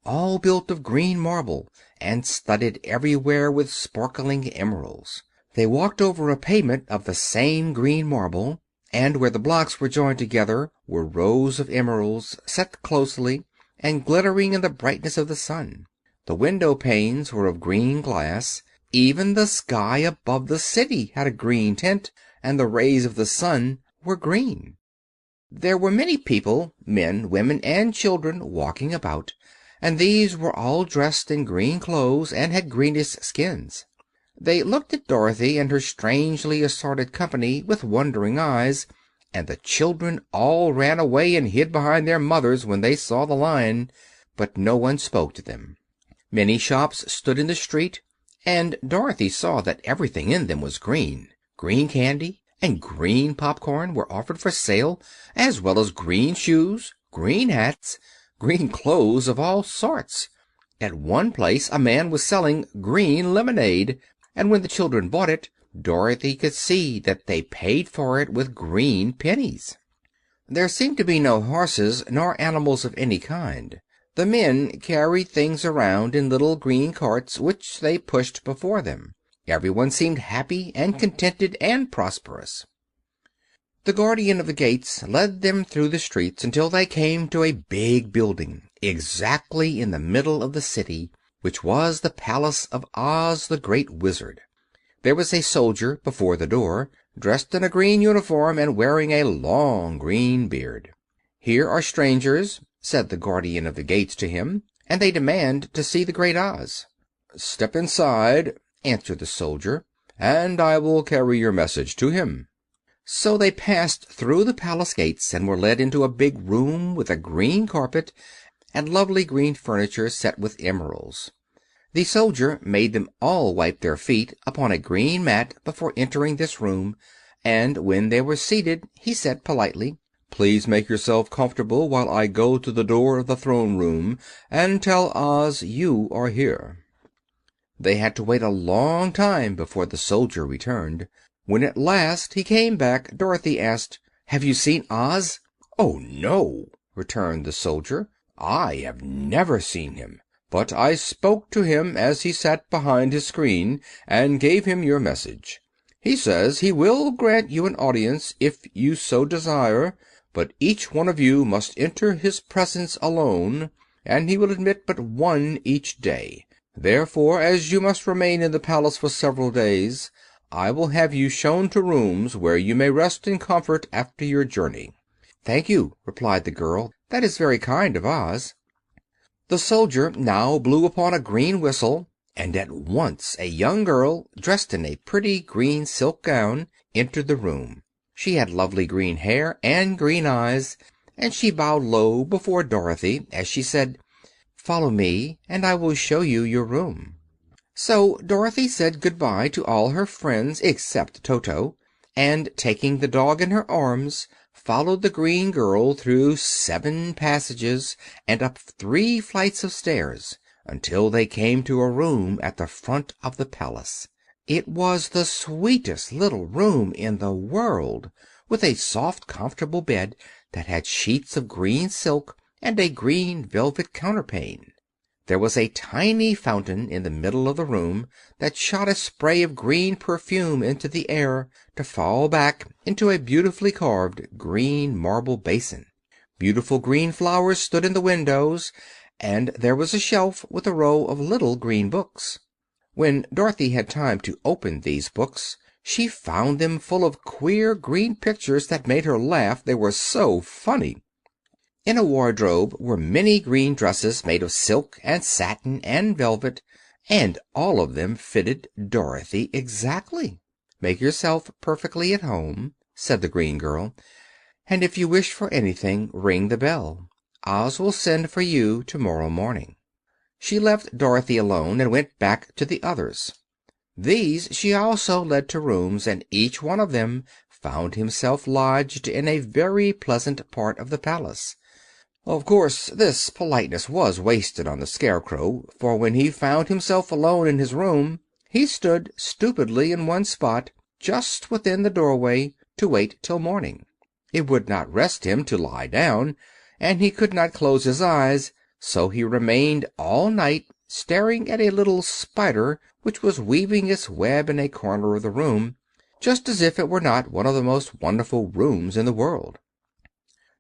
all built of green marble and studded everywhere with sparkling emeralds. They walked over a pavement of the same green marble, and where the blocks were joined together were rows of emeralds set closely and glittering in the brightness of the sun. The window panes were of green glass. Even the sky above the city had a green tint, and the rays of the sun were green. There were many people, men, women, and children, walking about, and these were all dressed in green clothes and had greenish skins. They looked at Dorothy and her strangely assorted company with wondering eyes, and the children all ran away and hid behind their mothers when they saw the lion, but no one spoke to them. Many shops stood in the street, and Dorothy saw that everything in them was green. Green candy and green popcorn were offered for sale, as well as green shoes, green hats, green clothes of all sorts. At one place a man was selling green lemonade, and when the children bought it, Dorothy could see that they paid for it with green pennies. There seemed to be no horses nor animals of any kind. The men carried things around in little green carts, which they pushed before them. Everyone seemed happy and contented and prosperous. The guardian of the gates led them through the streets until they came to a big building, exactly in the middle of the city, which was the palace of Oz the Great Wizard. There was a soldier before the door, dressed in a green uniform and wearing a long green beard. "Here are strangers," said the guardian of the gates to him, "and they demand to see the Great Oz." "Step inside," answered the soldier, "and I will carry your message to him." So they passed through the palace gates and were led into a big room with a green carpet and lovely green furniture set with emeralds. The soldier made them all wipe their feet upon a green mat before entering this room, and when they were seated he said politely, "Please make yourself comfortable while I go to the door of the throne room and tell Oz you are here." They had to wait a long time before the soldier returned. When at last he came back, Dorothy asked, "Have you seen Oz?" "Oh, no," returned the soldier. "I have never seen him. But I spoke to him as he sat behind his screen, and gave him your message. He says he will grant you an audience if you so desire, but each one of you must enter his presence alone, and he will admit but one each day. Therefore, as you must remain in the palace for several days, I will have you shown to rooms where you may rest in comfort after your journey." "Thank you," replied the girl. "That is very kind of Oz." The soldier now blew upon a green whistle, and at once a young girl, dressed in a pretty green silk gown, entered the room. She had lovely green hair and green eyes, and she bowed low before Dorothy as she said, "Follow me, and I will show you your room." So Dorothy said good-bye to all her friends except Toto, and taking the dog in her arms, followed the green girl through 7 passages and up 3 flights of stairs until they came to a room at the front of the palace. It was the sweetest little room in the world, with a soft, comfortable bed that had sheets of green silk and a green velvet counterpane. There was a tiny fountain in the middle of the room that shot a spray of green perfume into the air to fall back into a beautifully carved green marble basin. Beautiful green flowers stood in the windows, and there was a shelf with a row of little green books. When Dorothy had time to open these books, she found them full of queer green pictures that made her laugh, they were so funny. In a wardrobe were many green dresses made of silk and satin and velvet, and all of them fitted Dorothy exactly. "Make yourself perfectly at home," said the green girl, "and if you wish for anything, ring the bell. Oz will send for you tomorrow morning." She left Dorothy alone and went back to the others. These she also led to rooms, and each one of them found himself lodged in a very pleasant part of the palace. Of course, this politeness was wasted on the Scarecrow, for when he found himself alone in his room, he stood stupidly in one spot, just within the doorway, to wait till morning. It would not rest him to lie down, and he could not close his eyes, so he remained all night staring at a little spider which was weaving its web in a corner of the room, just as if it were not one of the most wonderful rooms in the world.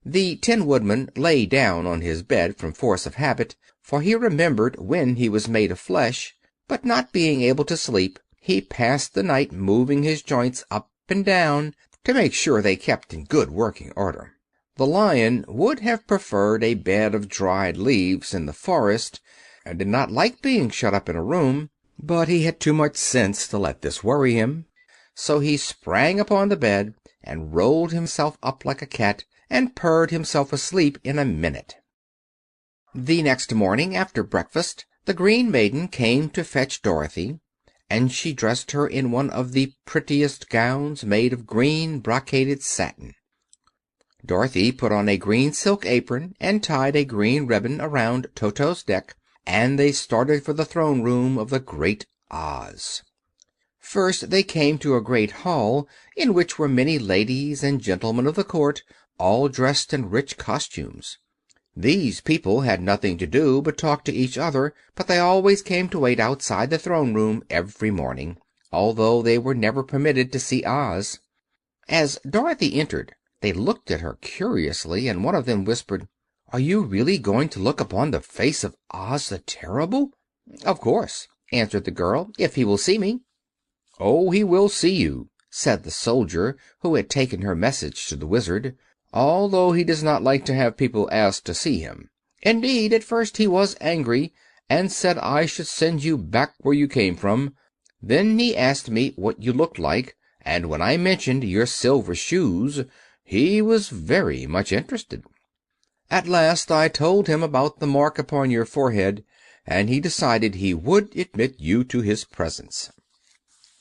The Tin Woodman lay down on his bed from force of habit, for he remembered when he was made of flesh, but not being able to sleep, he passed the night moving his joints up and down to make sure they kept in good working order. The Lion would have preferred a bed of dried leaves in the forest, and did not like being shut up in a room, but he had too much sense to let this worry him. So he sprang upon the bed and rolled himself up like a cat, and purred himself asleep in a minute. The next morning, after breakfast, the Green Maiden came to fetch Dorothy, and she dressed her in one of the prettiest gowns made of green brocaded satin. Dorothy put on a green silk apron and tied a green ribbon around Toto's neck, and they started for the throne room of the Great Oz. First they came to a great hall in which were many ladies and gentlemen of the court, all dressed in rich costumes. These people had nothing to do but talk to each other, but they always came to wait outside the throne room every morning, although they were never permitted to see Oz. As Dorothy entered, they looked at her curiously, and one of them whispered, "Are you really going to look upon the face of Oz the Terrible?" "Of course," answered the girl, "if he will see me." "Oh, he will see you," said the soldier who had taken her message to the Wizard, "although he does not like to have people ask to see him. Indeed, at first he was angry, and said I should send you back where you came from. Then he asked me what you looked like, and when I mentioned your silver shoes, he was very much interested. At last I told him about the mark upon your forehead, and he decided he would admit you to his presence."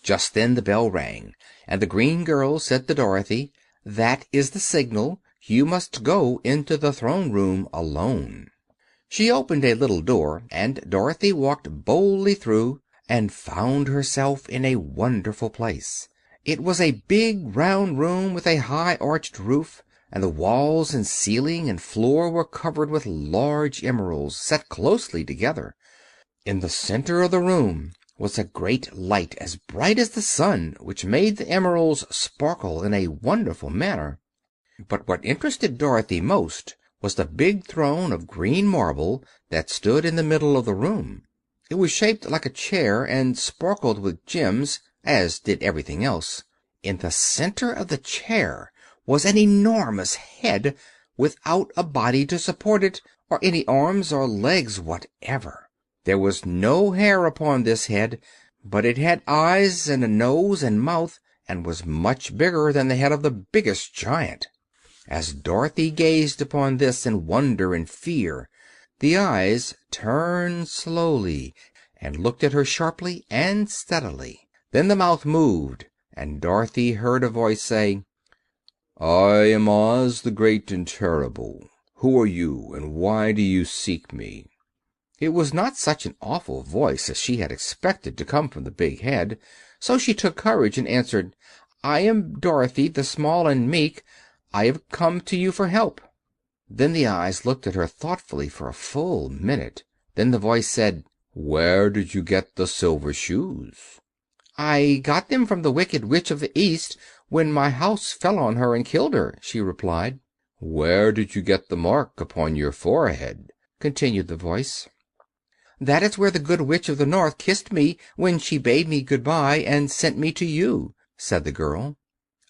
Just then the bell rang, and the green girl said to Dorothy, "That is the signal. You must go into the throne room alone." She opened a little door, and Dorothy walked boldly through, and found herself in a wonderful place. It was a big round room with a high arched roof, and the walls and ceiling and floor were covered with large emeralds set closely together. In the center of the room was a great light as bright as the sun, which made the emeralds sparkle in a wonderful manner. But what interested Dorothy most was the big throne of green marble that stood in the middle of the room. It was shaped like a chair and sparkled with gems, as did everything else. In the center of the chair was an enormous head, without a body to support it, or any arms or legs whatever. There was no hair upon this head, but it had eyes and a nose and mouth, and was much bigger than the head of the biggest giant. As Dorothy gazed upon this in wonder and fear, the eyes turned slowly and looked at her sharply and steadily. Then the mouth moved, and Dorothy heard a voice say, "I am Oz the Great and Terrible. Who are you, and why do you seek me?" It was not such an awful voice as she had expected to come from the big head, so she took courage and answered, "I am Dorothy, the small and meek. I have come to you for help." Then the eyes looked at her thoughtfully for a full minute. Then the voice said, "Where did you get the silver shoes?" "I got them from the Wicked Witch of the East when my house fell on her and killed her," she replied. "Where did you get the mark upon your forehead?" continued the voice. "That is where the Good Witch of the North kissed me when she bade me good-bye and sent me to you," said the girl.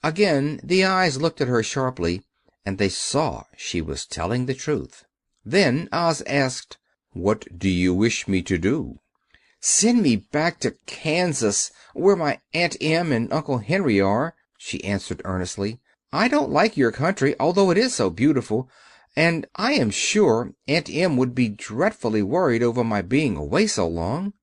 Again the eyes looked at her sharply, and they saw she was telling the truth. Then Oz asked, "What do you wish me to do?" "Send me back to Kansas, where my Aunt Em and Uncle Henry are," she answered earnestly. "I don't like your country, although it is so beautiful, and I am sure Aunt Em would be dreadfully worried over my being away so long."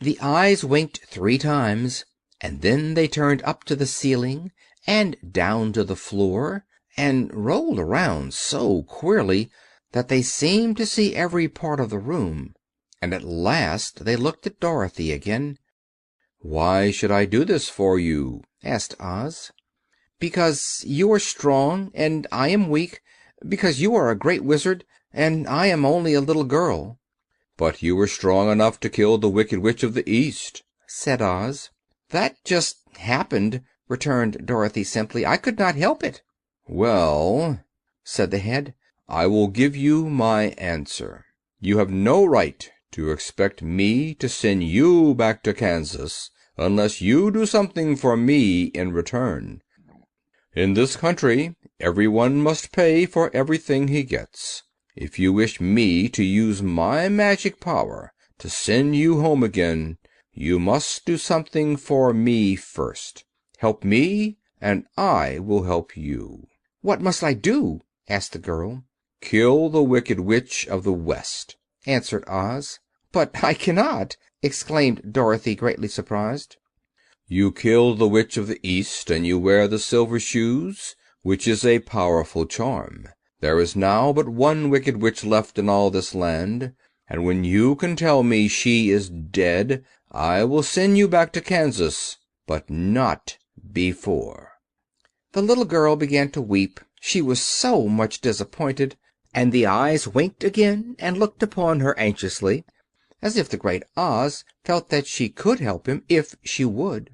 The eyes winked 3 times, and then they turned up to the ceiling and down to the floor, and rolled around so queerly that they seemed to see every part of the room. And at last they looked at Dorothy again. "Why should I do this for you?" asked Oz. "Because you are strong and I am weak. Because you are a great wizard and I am only a little girl." "But you were strong enough to kill the Wicked Witch of the East," said Oz. "That just happened," returned Dorothy simply. "I could not help it." "Well," said the head, "I will give you my answer. You have no right to expect me to send you back to Kansas unless you do something for me in return. In this country, everyone must pay for everything he gets. If you wish me to use my magic power to send you home again, you must do something for me first. Help me, and I will help you." "What must I do?" asked the girl. "Kill the Wicked Witch of the West," answered Oz. "But I cannot!" exclaimed Dorothy, greatly surprised. "You kill the Witch of the East, and you wear the silver shoes, which is a powerful charm. There is now but one Wicked Witch left in all this land, and when you can tell me she is dead, I will send you back to Kansas, but not before." The little girl began to weep, she was so much disappointed, and the eyes winked again and looked upon her anxiously, as if the great Oz felt that she could help him if she would.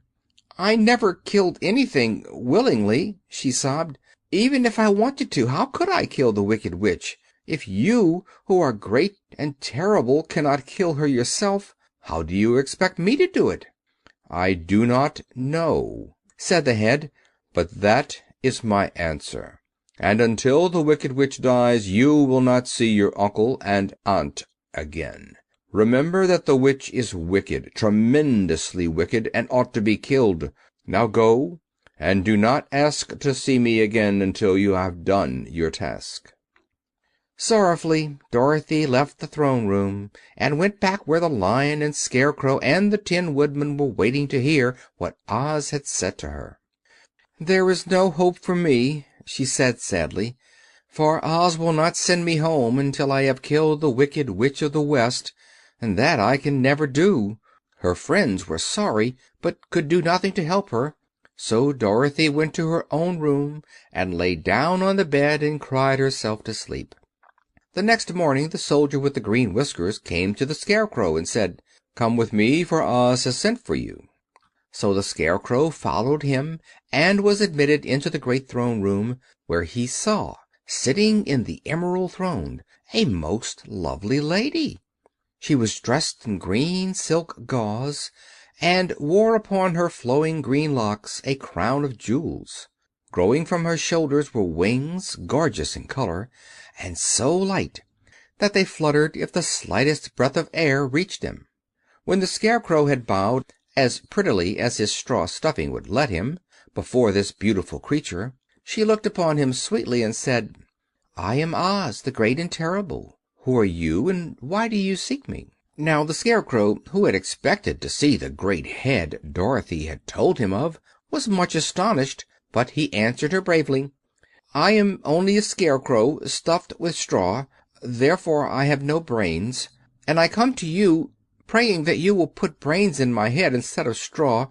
"I never killed anything willingly," she sobbed. "Even if I wanted to, how could I kill the Wicked Witch? If you, who are great and terrible, cannot kill her yourself, how do you expect me to do it?" "I do not know," said the head, "but that is my answer. And until the Wicked Witch dies, you will not see your uncle and aunt again. Remember that the witch is wicked, tremendously wicked, and ought to be killed. Now go, and do not ask to see me again until you have done your task." Sorrowfully, Dorothy left the throne room and went back where the Lion and Scarecrow and the Tin Woodman were waiting to hear what Oz had said to her. "There is no hope for me," she said sadly, "for Oz will not send me home until I have killed the Wicked Witch of the West, and that I can never do." Her friends were sorry, but could do nothing to help her, so Dorothy went to her own room and lay down on the bed and cried herself to sleep. The next morning the soldier with the green whiskers came to the Scarecrow and said, "Come with me, for Oz has sent for you." So the Scarecrow followed him and was admitted into the great throne room, where he saw, sitting in the emerald throne, a most lovely lady. She was dressed in green silk gauze, and wore upon her flowing green locks a crown of jewels. Growing from her shoulders were wings, gorgeous in color, and so light that they fluttered if the slightest breath of air reached them. When the Scarecrow had bowed, as prettily as his straw stuffing would let him, before this beautiful creature, she looked upon him sweetly and said, "I am Oz, the great and terrible. Who are you, and why do you seek me?" Now the Scarecrow, who had expected to see the great head Dorothy had told him of, was much astonished, but he answered her bravely, "I am only a scarecrow stuffed with straw, therefore I have no brains, and I come to you praying that you will put brains in my head instead of straw,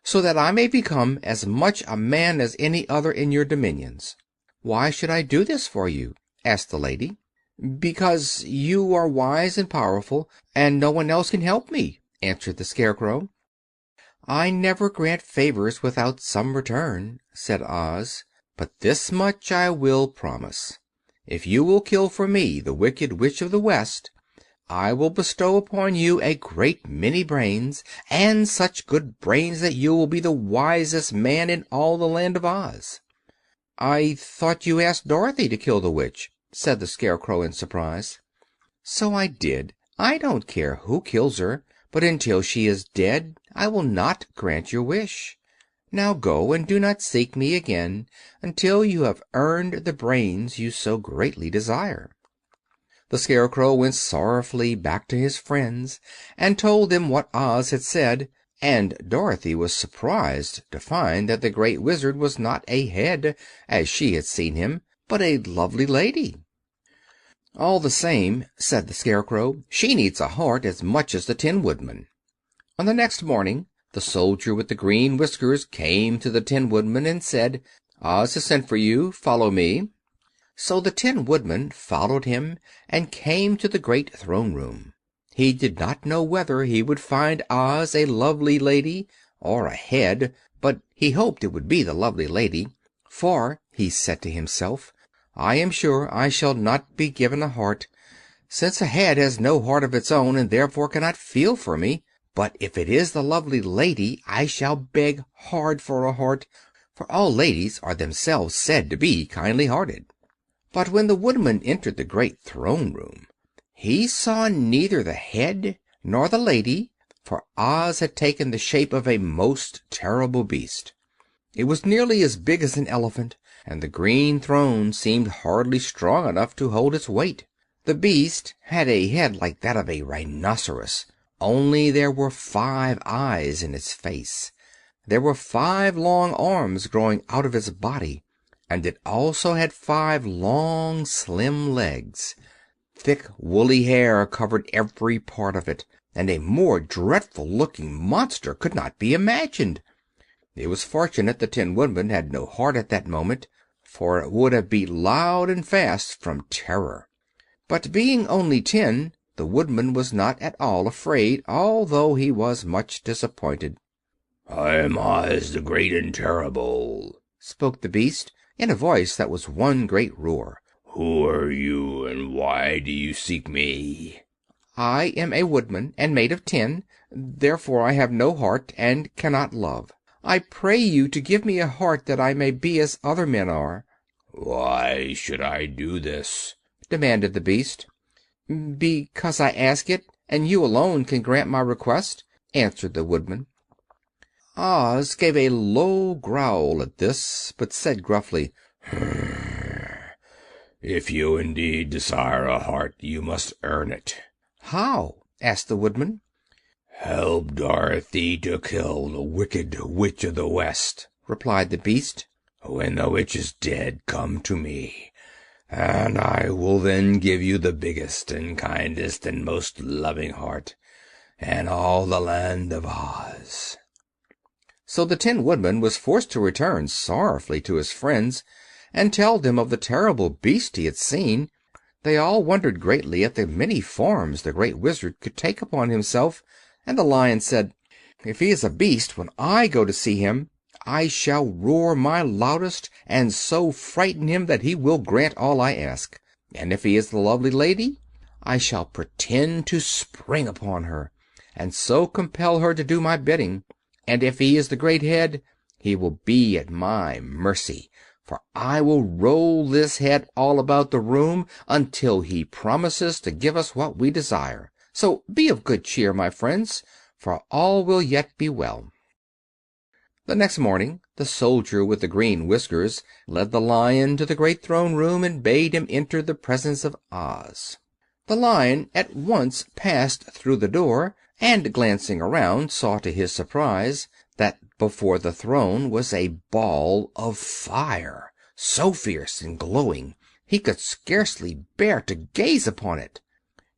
so that I may become as much a man as any other in your dominions." "Why should I do this for you?" asked the lady. "Because you are wise and powerful, and no one else can help me," answered the Scarecrow. "I never grant favors without some return," said Oz, "but this much I will promise. If you will kill for me the Wicked Witch of the West, I will bestow upon you a great many brains, and such good brains that you will be the wisest man in all the land of Oz." "I thought you asked Dorothy to kill the witch," said the Scarecrow in surprise. "So I did. I don't care who kills her, but until she is dead I will not grant your wish. Now go, and do not seek me again until you have earned the brains you so greatly desire." The Scarecrow went sorrowfully back to his friends and told them what Oz had said, and Dorothy was surprised to find that the Great Wizard was not a head, as she had seen him, but a lovely lady. "All the same," said the Scarecrow, "she needs a heart as much as the Tin Woodman." On the next morning the soldier with the green whiskers came to the Tin Woodman and said, "Oz has sent for you. Follow me." So the Tin Woodman followed him and came to the great throne room. He did not know whether he would find Oz a lovely lady or a head, but he hoped it would be the lovely lady, "for," he said to himself, "I am sure I shall not be given a heart, since a head has no heart of its own and therefore cannot feel for me. But if it is the lovely lady I shall beg hard for a heart, for all ladies are themselves said to be kindly-hearted." But when the Woodman entered the great throne room, he saw neither the head nor the lady, for Oz had taken the shape of a most terrible beast. It was nearly as big as an elephant, and the green throne seemed hardly strong enough to hold its weight. The beast had a head like that of a rhinoceros, only there were 5 eyes in its face. There were 5 long arms growing out of its body, and it also had 5 long, slim legs. Thick, woolly hair covered every part of it, and a more dreadful-looking monster could not be imagined. It was fortunate the Tin Woodman had no heart at that moment, for it would have beat loud and fast from terror. But being only tin, the Woodman was not at all afraid, although he was much disappointed. "I am Oz, the Great and Terrible," spoke the beast, in a voice that was one great roar. "Who are you, and why do you seek me?" "I am a Woodman, and made of tin. Therefore I have no heart, and cannot love. I pray you to give me a heart that I may be as other men are." "Why should I do this?" demanded the beast. "Because I ask it, and you alone can grant my request," answered the Woodman. Oz gave a low growl at this, but said gruffly, "If you indeed desire a heart, you must earn it." "How?" asked the Woodman. "Help Dorothy to kill the wicked Witch of the West," replied the beast. "When the witch is dead, come to me, and I will then give you the biggest and kindest and most loving heart in all the land of Oz." So the Tin Woodman was forced to return sorrowfully to his friends and tell them of the terrible beast he had seen. They all wondered greatly at the many forms the Great Wizard could take upon himself, and the Lion said, "If he is a beast, when I go to see him, I shall roar my loudest and so frighten him that he will grant all I ask. And if he is the lovely lady, I shall pretend to spring upon her, and so compel her to do my bidding. And if he is the great head, he will be at my mercy, for I will roll this head all about the room until he promises to give us what we desire. So be of good cheer, my friends, for all will yet be well." The next morning the soldier with the green whiskers led the Lion to the great throne room and bade him enter the presence of Oz. The Lion at once passed through the door, and glancing around saw to his surprise that before the throne was a ball of fire, so fierce and glowing he could scarcely bear to gaze upon it.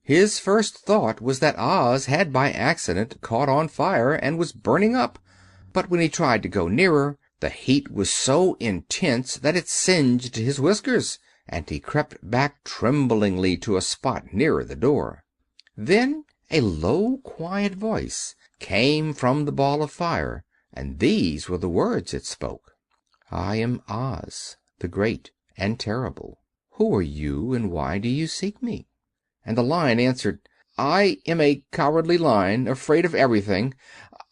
His first thought was that Oz had by accident caught on fire and was burning up, but when he tried to go nearer, the heat was so intense that it singed his whiskers, and he crept back tremblingly to a spot nearer the door. Then a low, quiet voice came from the ball of fire, and these were the words it spoke: "I am Oz, the Great and Terrible. Who are you, and why do you seek me?" And the Lion answered, "I am a cowardly lion, afraid of everything.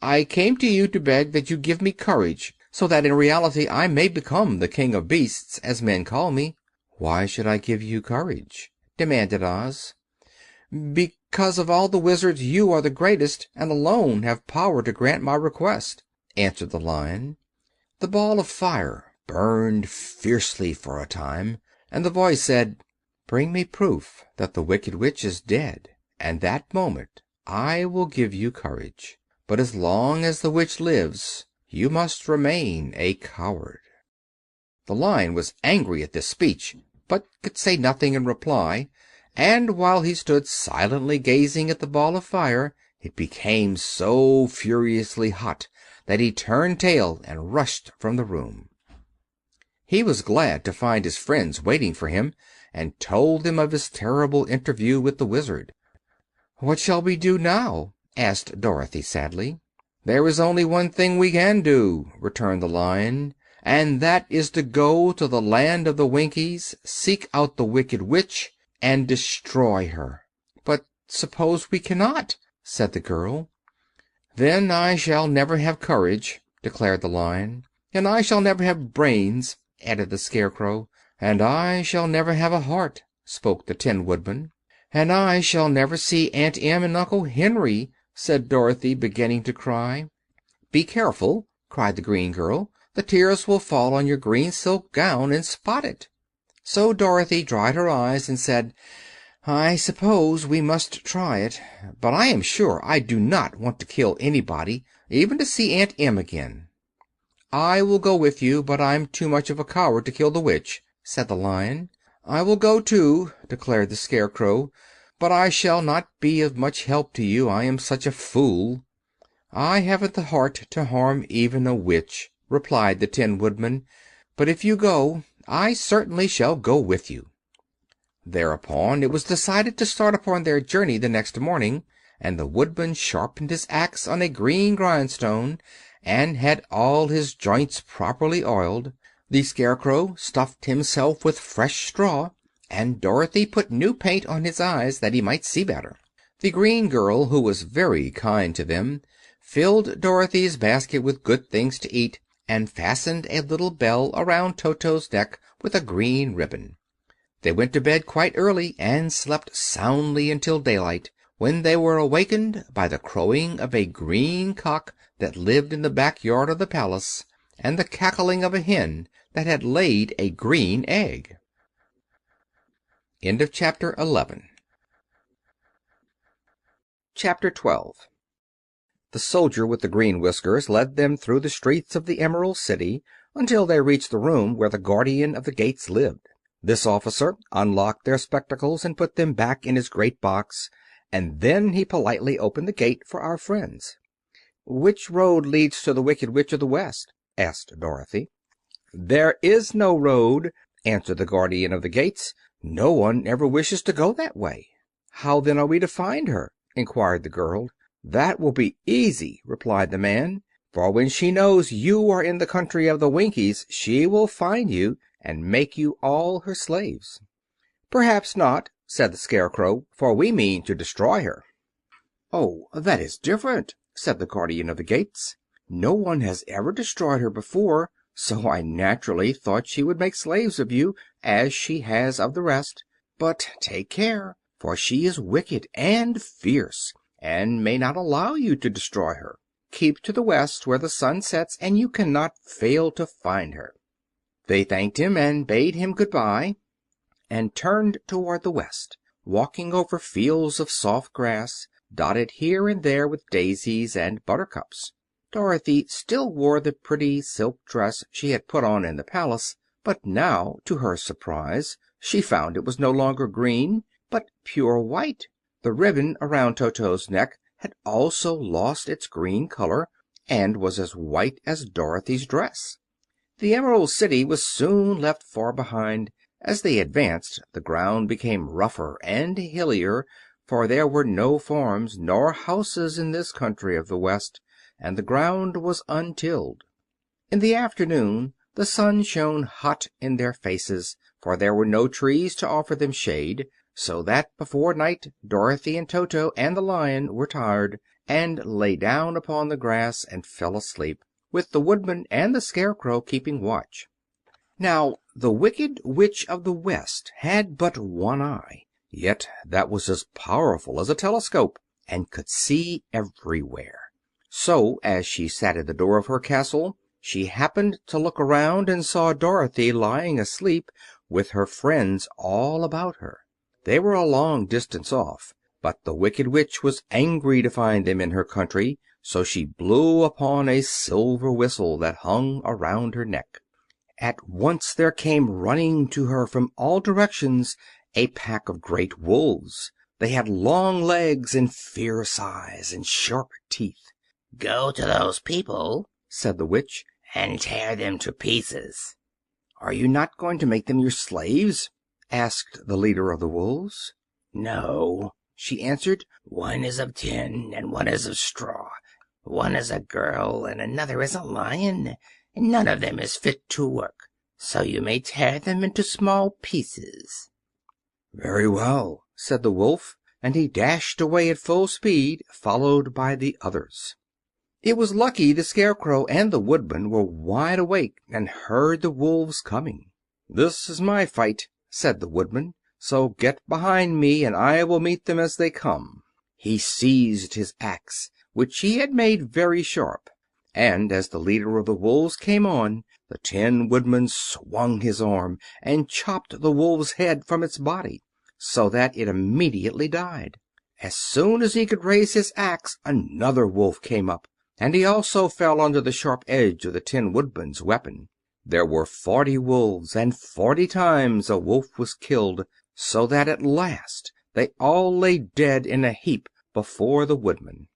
I came to you to beg that you give me courage, so that in reality I may become the King of Beasts, as men call me." "Why should I give you courage?" demanded Oz. "Because of all the wizards you are the greatest, and alone have power to grant my request," answered the Lion. The ball of fire burned fiercely for a time, and the voice said, "Bring me proof that the Wicked Witch is dead, and that moment I will give you courage. But as long as the witch lives, you must remain a coward." The Lion was angry at this speech, but could say nothing in reply, and while he stood silently gazing at the ball of fire, it became so furiously hot that he turned tail and rushed from the room. He was glad to find his friends waiting for him, and told them of his terrible interview with the Wizard. "What shall we do now?" asked Dorothy sadly. "There is only one thing we can do," returned the Lion, "and that is to go to the land of the Winkies, seek out the Wicked Witch, and destroy her." "But suppose we cannot?" said the girl. "Then I shall never have courage," declared the Lion. "And I shall never have brains," added the Scarecrow. "And I shall never have a heart," spoke the Tin Woodman. "And I shall never see Aunt Em and Uncle Henry," said Dorothy, beginning to cry. "Be careful!" cried the green girl. "The tears will fall on your green silk gown and spot it." So Dorothy dried her eyes and said, "I suppose we must try it. But I am sure I do not want to kill anybody, even to see Aunt Em again." "I will go with you, but I'm too much of a coward to kill the witch," said the Lion. "I will go, too," declared the Scarecrow, "but I shall not be of much help to you. I am such a fool." "I haven't the heart to harm even a witch," replied the Tin Woodman. "But if you go, I certainly shall go with you." Thereupon it was decided to start upon their journey the next morning, and the Woodman sharpened his axe on a green grindstone and had all his joints properly oiled. The Scarecrow stuffed himself with fresh straw, and Dorothy put new paint on his eyes that he might see better. The green girl, who was very kind to them, filled Dorothy's basket with good things to eat, and fastened a little bell around Toto's neck with a green ribbon. They went to bed quite early and slept soundly until daylight, when they were awakened by the crowing of a green cock that lived in the backyard of the palace, and the cackling of a hen that had laid a green egg. End of Chapter 11. Chapter 12. The soldier with the green whiskers led them through the streets of the Emerald City until they reached the room where the guardian of the gates lived. This officer unlocked their spectacles and put them back in his great box, and then he politely opened the gate for our friends. "Which road leads to the Wicked Witch of the West?" asked Dorothy. "There is no road," answered the guardian of the gates. "No one ever wishes to go that way." "How then are we to find her?" inquired the girl. "That will be easy," replied the man, "for when she knows you are in the country of the Winkies she will find you and make you all her slaves." "Perhaps not," said the Scarecrow, "for we mean to destroy her." "Oh, that is different," said the guardian of the gates. "No one has ever destroyed her before, so I naturally thought she would make slaves of you, as she has of the rest. But take care, for she is wicked and fierce, and may not allow you to destroy her. Keep to the west, where the sun sets, and you cannot fail to find her." They thanked him and bade him good-bye, and turned toward the west, walking over fields of soft grass, dotted here and there with daisies and buttercups. Dorothy still wore the pretty silk dress she had put on in the palace, but now, to her surprise, she found it was no longer green, but pure white. The ribbon around Toto's neck had also lost its green color, and was as white as Dorothy's dress. The Emerald City was soon left far behind. As they advanced, the ground became rougher and hillier, for there were no farms nor houses in this country of the West, and the ground was untilled. In the afternoon the sun shone hot in their faces, for there were no trees to offer them shade, so that before night Dorothy and Toto and the Lion were tired, and lay down upon the grass and fell asleep, with the Woodman and the Scarecrow keeping watch. Now, the Wicked Witch of the West had but one eye. yet that was as powerful as a telescope, and could see everywhere. So, as she sat at the door of her castle, she happened to look around and saw Dorothy lying asleep with her friends all about her. They were a long distance off, but the Wicked Witch was angry to find them in her country, so she blew upon a silver whistle that hung around her neck. At once there came running to her from all directions a pack of great wolves. They had long legs and fierce eyes and sharp teeth. "Go to those people," said the witch, "and tear them to pieces." "Are you not going to make them your slaves?" asked the leader of the wolves. "No," she answered. "One is of tin and one is of straw. One is a girl and another is a lion, and none of them is fit to work. So you may tear them into small pieces." "Very well," said the wolf, and he dashed away at full speed, followed by the others. It was lucky the Scarecrow and the Woodman were wide awake and heard the wolves coming. "This is my fight," said the Woodman, "so get behind me and I will meet them as they come." He seized his axe, which he had made very sharp, and as the leader of the wolves came on, the Tin Woodman swung his arm and chopped the wolf's head from its body, so that it immediately died. As soon as he could raise his axe, another wolf came up, and he also fell under the sharp edge of the Tin Woodman's weapon. There were 40 wolves, and 40 times a wolf was killed, so that at last they all lay dead in a heap before the Woodman.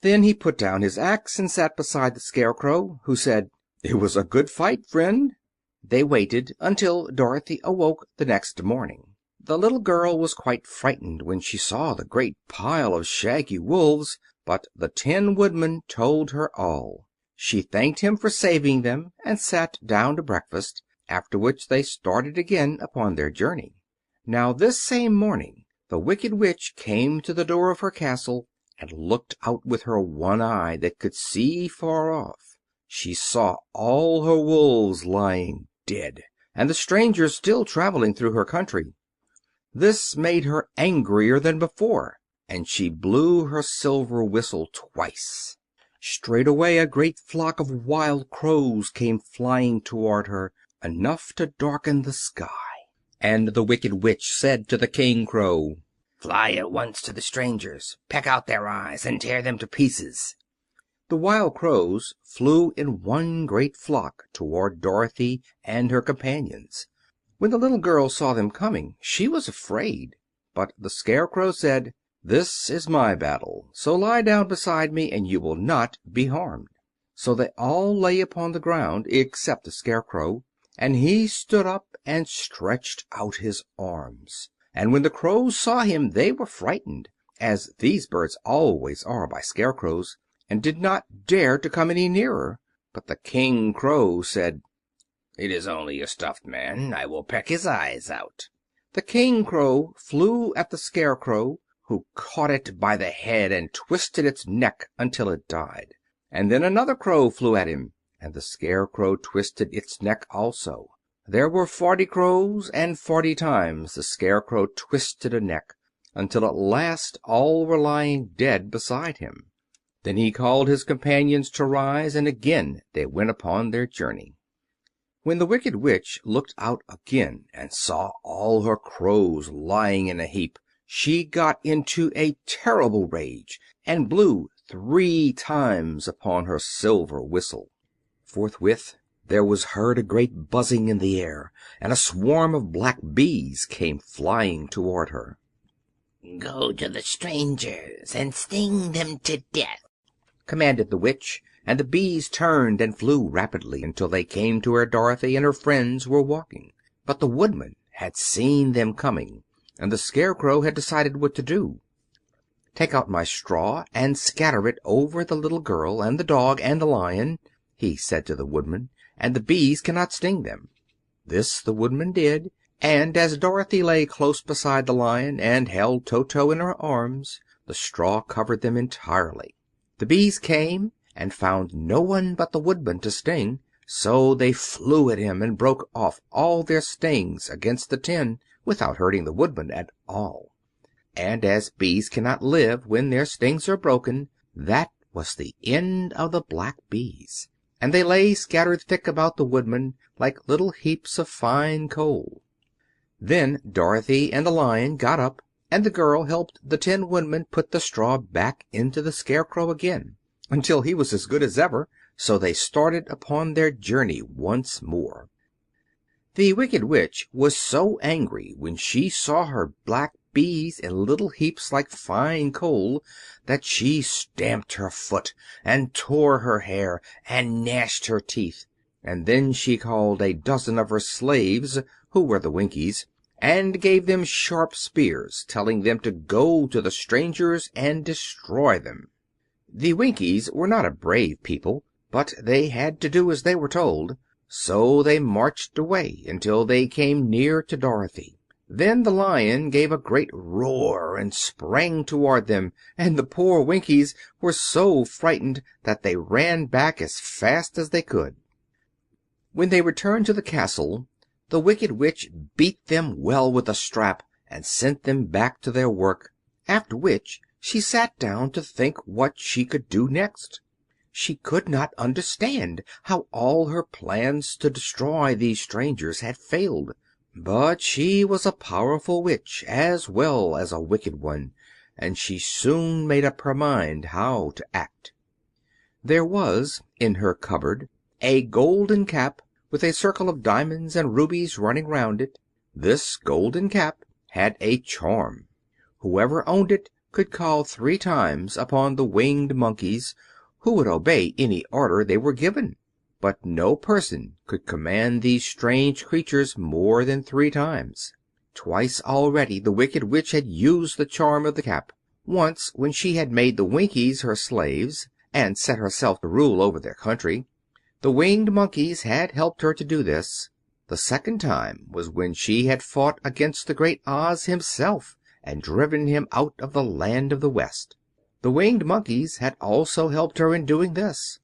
Then he put down his axe and sat beside the Scarecrow, who said, "It was a good fight, friend." They waited until Dorothy awoke the next morning. The little girl was quite frightened when she saw the great pile of shaggy wolves, but the Tin Woodman told her all. She thanked him for saving them and sat down to breakfast, after which they started again upon their journey. Now this same morning the Wicked Witch came to the door of her castle and looked out with her one eye that could see far off. She saw all her wolves lying dead, and the strangers still traveling through her country. This made her angrier than before, and she blew her silver whistle twice. Straightway a great flock of wild crows came flying toward her, enough to darken the sky. And the Wicked Witch said to the King Crow, "Fly at once to the strangers, peck out their eyes, and tear them to pieces." The wild crows flew in one great flock toward Dorothy and her companions. When the little girl saw them coming, she was afraid, but the Scarecrow said, "This is my battle, so lie down beside me and you will not be harmed." So they all lay upon the ground except the Scarecrow, and he stood up and stretched out his arms. And when the crows saw him they were frightened, as these birds always are by scarecrows, and did not dare to come any nearer. But the King Crow said, "It is only a stuffed man. I will peck his eyes out." The King Crow flew at the Scarecrow, who caught it by the head and twisted its neck until it died. And then another crow flew at him, and the Scarecrow twisted its neck also. There were 40 crows, and 40 times the Scarecrow twisted a neck, until at last all were lying dead beside him. Then he called his companions to rise, and again they went upon their journey. When the Wicked Witch looked out again and saw all her crows lying in a heap, she got into a terrible rage and blew 3 times upon her silver whistle. Forthwith there was heard a great buzzing in the air, and a swarm of black bees came flying toward her. "Go to the strangers and sting them to death," commanded the witch, and the bees turned and flew rapidly until they came to where Dorothy and her friends were walking. But the Woodman had seen them coming, and the Scarecrow had decided what to do. "Take out my straw and scatter it over the little girl and the dog and the lion," he said to the Woodman, "and the bees cannot sting them." This the Woodman did, and as Dorothy lay close beside the lion and held Toto in her arms, the straw covered them entirely. The bees came and found no one but the Woodman to sting, so they flew at him and broke off all their stings against the tin, without hurting the Woodman at all. And as bees cannot live when their stings are broken, that was the end of the black bees, and they lay scattered thick about the Woodman like little heaps of fine coal. Then Dorothy and the Lion got up, and the girl helped the Tin Woodman put the straw back into the Scarecrow again, until he was as good as ever. So they started upon their journey once more. The Wicked Witch was so angry when she saw her black bees in little heaps like fine coal that she stamped her foot and tore her hair and gnashed her teeth, and then she called a dozen of her slaves, who were the Winkies, and gave them sharp spears, telling them to go to the strangers and destroy them. The Winkies were not a brave people, but they had to do as they were told, so they marched away until they came near to Dorothy. Then the Lion gave a great roar and sprang toward them, and the poor Winkies were so frightened that they ran back as fast as they could. When they returned to the castle, the Wicked Witch beat them well with a strap and sent them back to their work, after which she sat down to think what she could do next. She could not understand how all her plans to destroy these strangers had failed. But she was a powerful witch as well as a wicked one, and she soon made up her mind how to act. There was in her cupboard a golden cap with a circle of diamonds and rubies running round it. This golden cap had a charm. Whoever owned it could call 3 times upon the winged monkeys, who would obey any order they were given. But no person could command these strange creatures more than 3 times. Twice already the Wicked Witch had used the charm of the cap. Once when she had made the Winkies her slaves, and set herself to rule over their country. The winged monkeys had helped her to do this. The second time was when she had fought against the great Oz himself, and driven him out of the land of the West. The winged monkeys had also helped her in doing this.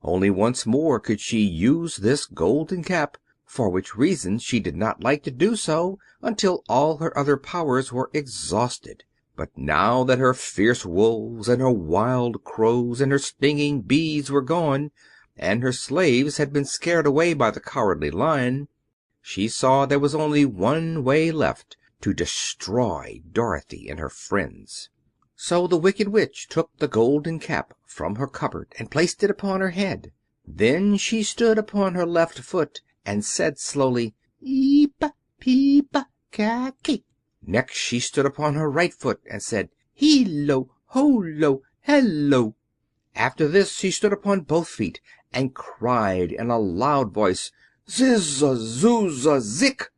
Only once more could she use this golden cap, for which reason she did not like to do so until all her other powers were exhausted. But now that her fierce wolves and her wild crows and her stinging bees were gone, and her slaves had been scared away by the cowardly Lion, she saw there was only one way left to destroy Dorothy and her friends. So the Wicked Witch took the golden cap from her cupboard and placed it upon her head. Then she stood upon her left foot and said slowly, "Eep, peep, kaki." Next she stood upon her right foot and said, "Hilo, holo, hello." After this she stood upon both feet and cried in a loud voice, "Zizza, zooza, zik."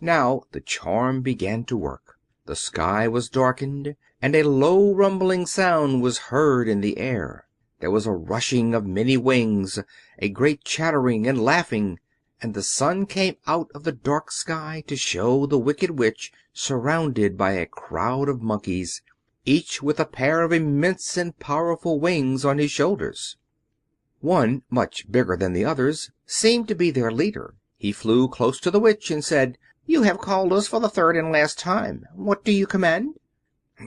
Now the charm began to work. The sky was darkened, and a low rumbling sound was heard in the air. There was a rushing of many wings, a great chattering and laughing, and the sun came out of the dark sky to show the Wicked Witch surrounded by a crowd of monkeys, each with a pair of immense and powerful wings on his shoulders. One, much bigger than the others, seemed to be their leader. He flew close to the witch and said, "You have called us for the 3rd and last time. What do you command?"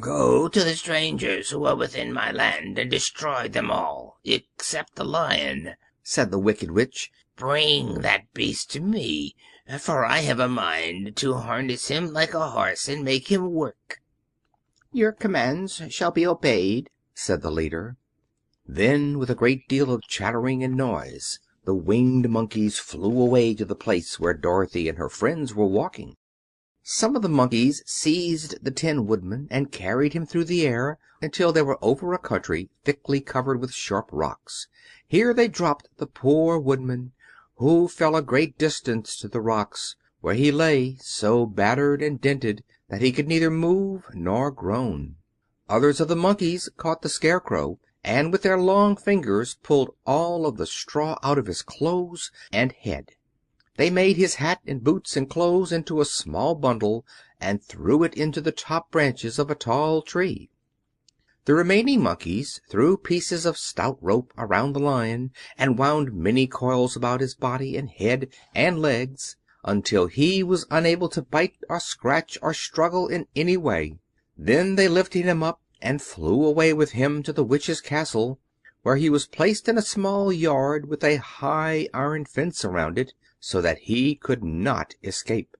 "Go to the strangers who are within my land and destroy them all, except the Lion," said the Wicked Witch. "Bring that beast to me, for I have a mind to harness him like a horse and make him work." "Your commands shall be obeyed," said the leader. Then, with a great deal of chattering and noise, the winged monkeys flew away to the place where Dorothy and her friends were walking. Some of the monkeys seized the Tin Woodman and carried him through the air until they were over a country thickly covered with sharp rocks. Here they dropped the poor Woodman, who fell a great distance to the rocks, where he lay so battered and dented that he could neither move nor groan. Others of the monkeys caught the Scarecrow, and with their long fingers pulled all of the straw out of his clothes and head. They made his hat and boots and clothes into a small bundle and threw it into the top branches of a tall tree. The remaining monkeys threw pieces of stout rope around the Lion and wound many coils about his body and head and legs. until he was unable to bite or scratch or struggle in any way. Then they lifted him up and flew away with him to the witch's castle, where he was placed in a small yard with a high iron fence around it, so that he could not escape.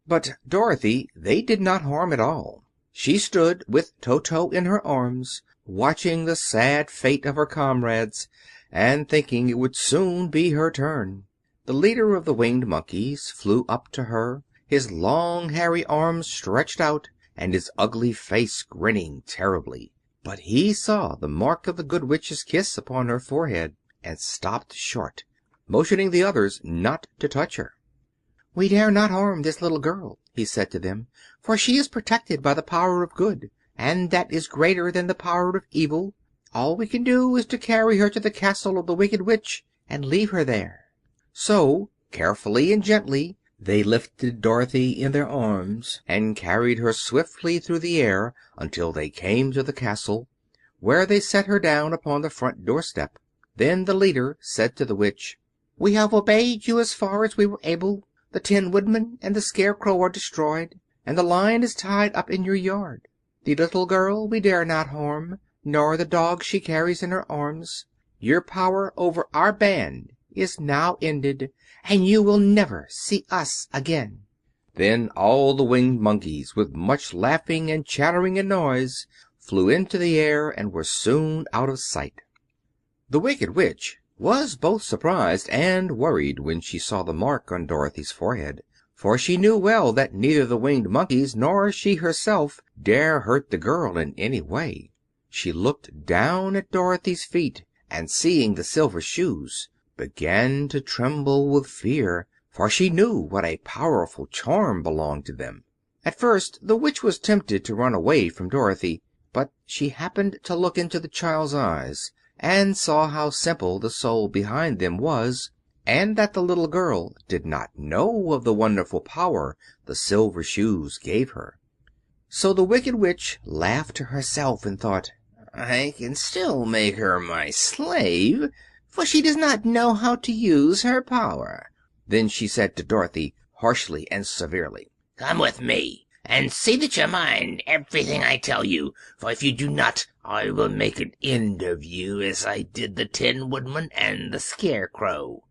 But Dorothy they did not harm at all. She stood with Toto in her arms, watching the sad fate of her comrades, and thinking it would soon be her turn. The leader of the winged monkeys flew up to her, his long hairy arms stretched out, and his ugly face grinning terribly. But he saw the mark of the good witch's kiss upon her forehead, and stopped short, motioning the others not to touch her. "We dare not harm this little girl," he said to them, "for she is protected by the power of good, and that is greater than the power of evil. All we can do is to carry her to the castle of the wicked witch and leave her there." So, carefully and gently, they lifted Dorothy in their arms and carried her swiftly through the air until they came to the castle, where they set her down upon the front doorstep. Then the leader said to the witch, "We have obeyed you as far as we were able. The Tin Woodman and the Scarecrow are destroyed, and the Lion is tied up in your yard. The little girl we dare not harm, nor the dog she carries in her arms. Your power over our band is now ended, and you will never see us again." Then all the winged monkeys, with much laughing and chattering and noise, flew into the air and were soon out of sight. The Wicked Witch was both surprised and worried when she saw the mark on Dorothy's forehead, for she knew well that neither the winged monkeys nor she herself dare hurt the girl in any way. She looked down at Dorothy's feet, and seeing the silver shoes, began to tremble with fear, for she knew what a powerful charm belonged to them. At first the witch was tempted to run away from Dorothy, but she happened to look into the child's eyes, and saw how simple the soul behind them was, and that the little girl did not know of the wonderful power the silver shoes gave her. So the Wicked Witch laughed to herself and thought, "I can still make her my slave, for she does not know how to use her power." Then she said to Dorothy, harshly and severely, "Come with me, and see that you mind everything I tell you, for if you do not, I will make an end of you as I did the Tin Woodman and the Scarecrow."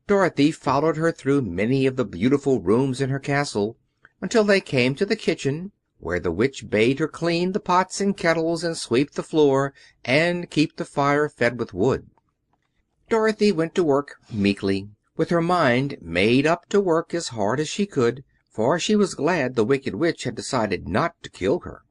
Dorothy followed her through many of the beautiful rooms in her castle, until they came to the kitchen, where the witch bade her clean the pots and kettles and sweep the floor and keep the fire fed with wood. Dorothy went to work meekly, with her mind made up to work as hard as she could, for she was glad the Wicked Witch had decided not to kill her.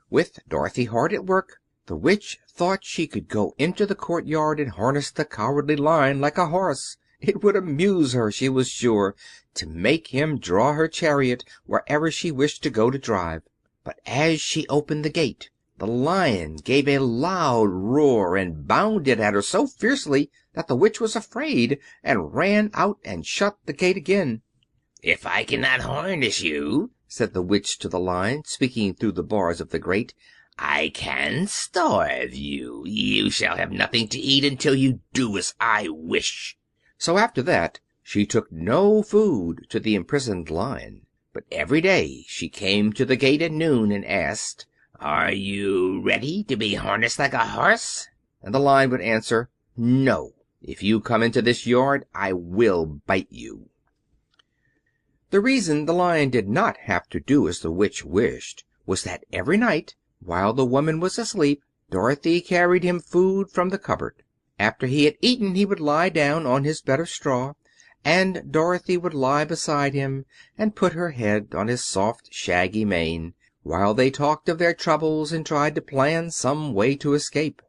With Dorothy hard at work, the witch thought she could go into the courtyard and harness the Cowardly Lion like a horse. It would amuse her, she was sure, to make him draw her chariot wherever she wished to go to drive. But as she opened the gate, the Lion gave a loud roar and bounded at her so fiercely that the witch was afraid, and ran out and shut the gate again. "If I cannot harness you," said the witch to the Lion, speaking through the bars of the grate, "I can starve you. You shall have nothing to eat until you do as I wish." So after that she took no food to the imprisoned Lion, but every day she came to the gate at noon and asked, "Are you ready to be harnessed like a horse?" And the Lion would answer, "No. If you come into this yard, I will bite you." The reason the Lion did not have to do as the witch wished was that every night, while the woman was asleep, Dorothy carried him food from the cupboard. After he had eaten he would lie down on his bed of straw, and Dorothy would lie beside him and put her head on his soft, shaggy mane, while they talked of their troubles and tried to plan some way to escape.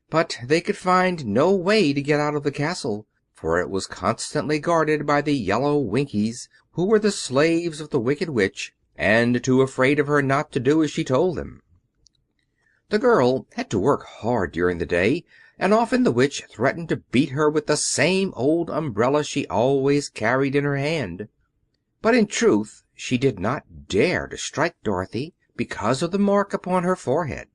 But they could find no way to get out of the castle, for it was constantly guarded by the yellow Winkies, who were the slaves of the Wicked Witch, and too afraid of her not to do as she told them. The girl had to work hard during the day, and often the witch threatened to beat her with the same old umbrella she always carried in her hand. But in truth she did not dare to strike Dorothy because of the mark upon her forehead.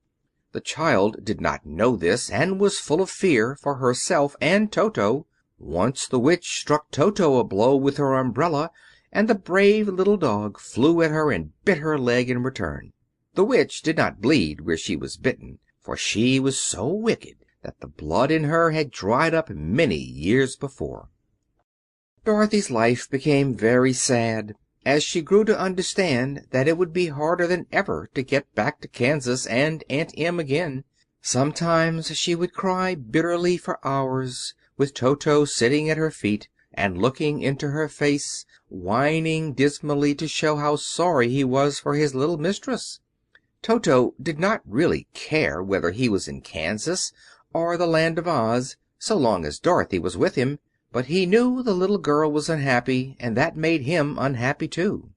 The child did not know this, and was full of fear for herself and Toto, Once the witch struck Toto a blow with her umbrella, and the brave little dog flew at her and bit her leg in return. The witch did not bleed where she was bitten, for she was so wicked that the blood in her had dried up many years before. Dorothy's life became very sad, as she grew to understand that it would be harder than ever to get back to Kansas and Aunt Em again. Sometimes she would cry bitterly for hours, with Toto sitting at her feet and looking into her face, whining dismally to show how sorry he was for his little mistress. Toto did not really care whether he was in Kansas or the Land of Oz, so long as Dorothy was with him, but he knew the little girl was unhappy, and that made him unhappy too.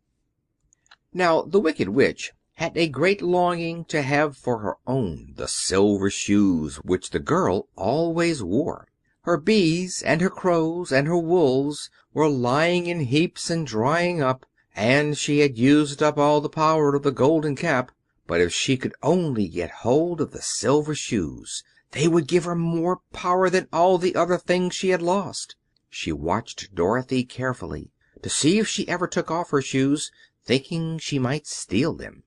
Now the Wicked Witch had a great longing to have for her own the silver shoes which the girl always wore. Her bees and her crows and her wools were lying in heaps and drying up, and she had used up all the power of the golden cap. But if she could only get hold of the silver shoes, they would give her more power than all the other things she had lost. She watched Dorothy carefully to see if she ever took off her shoes, thinking she might steal them.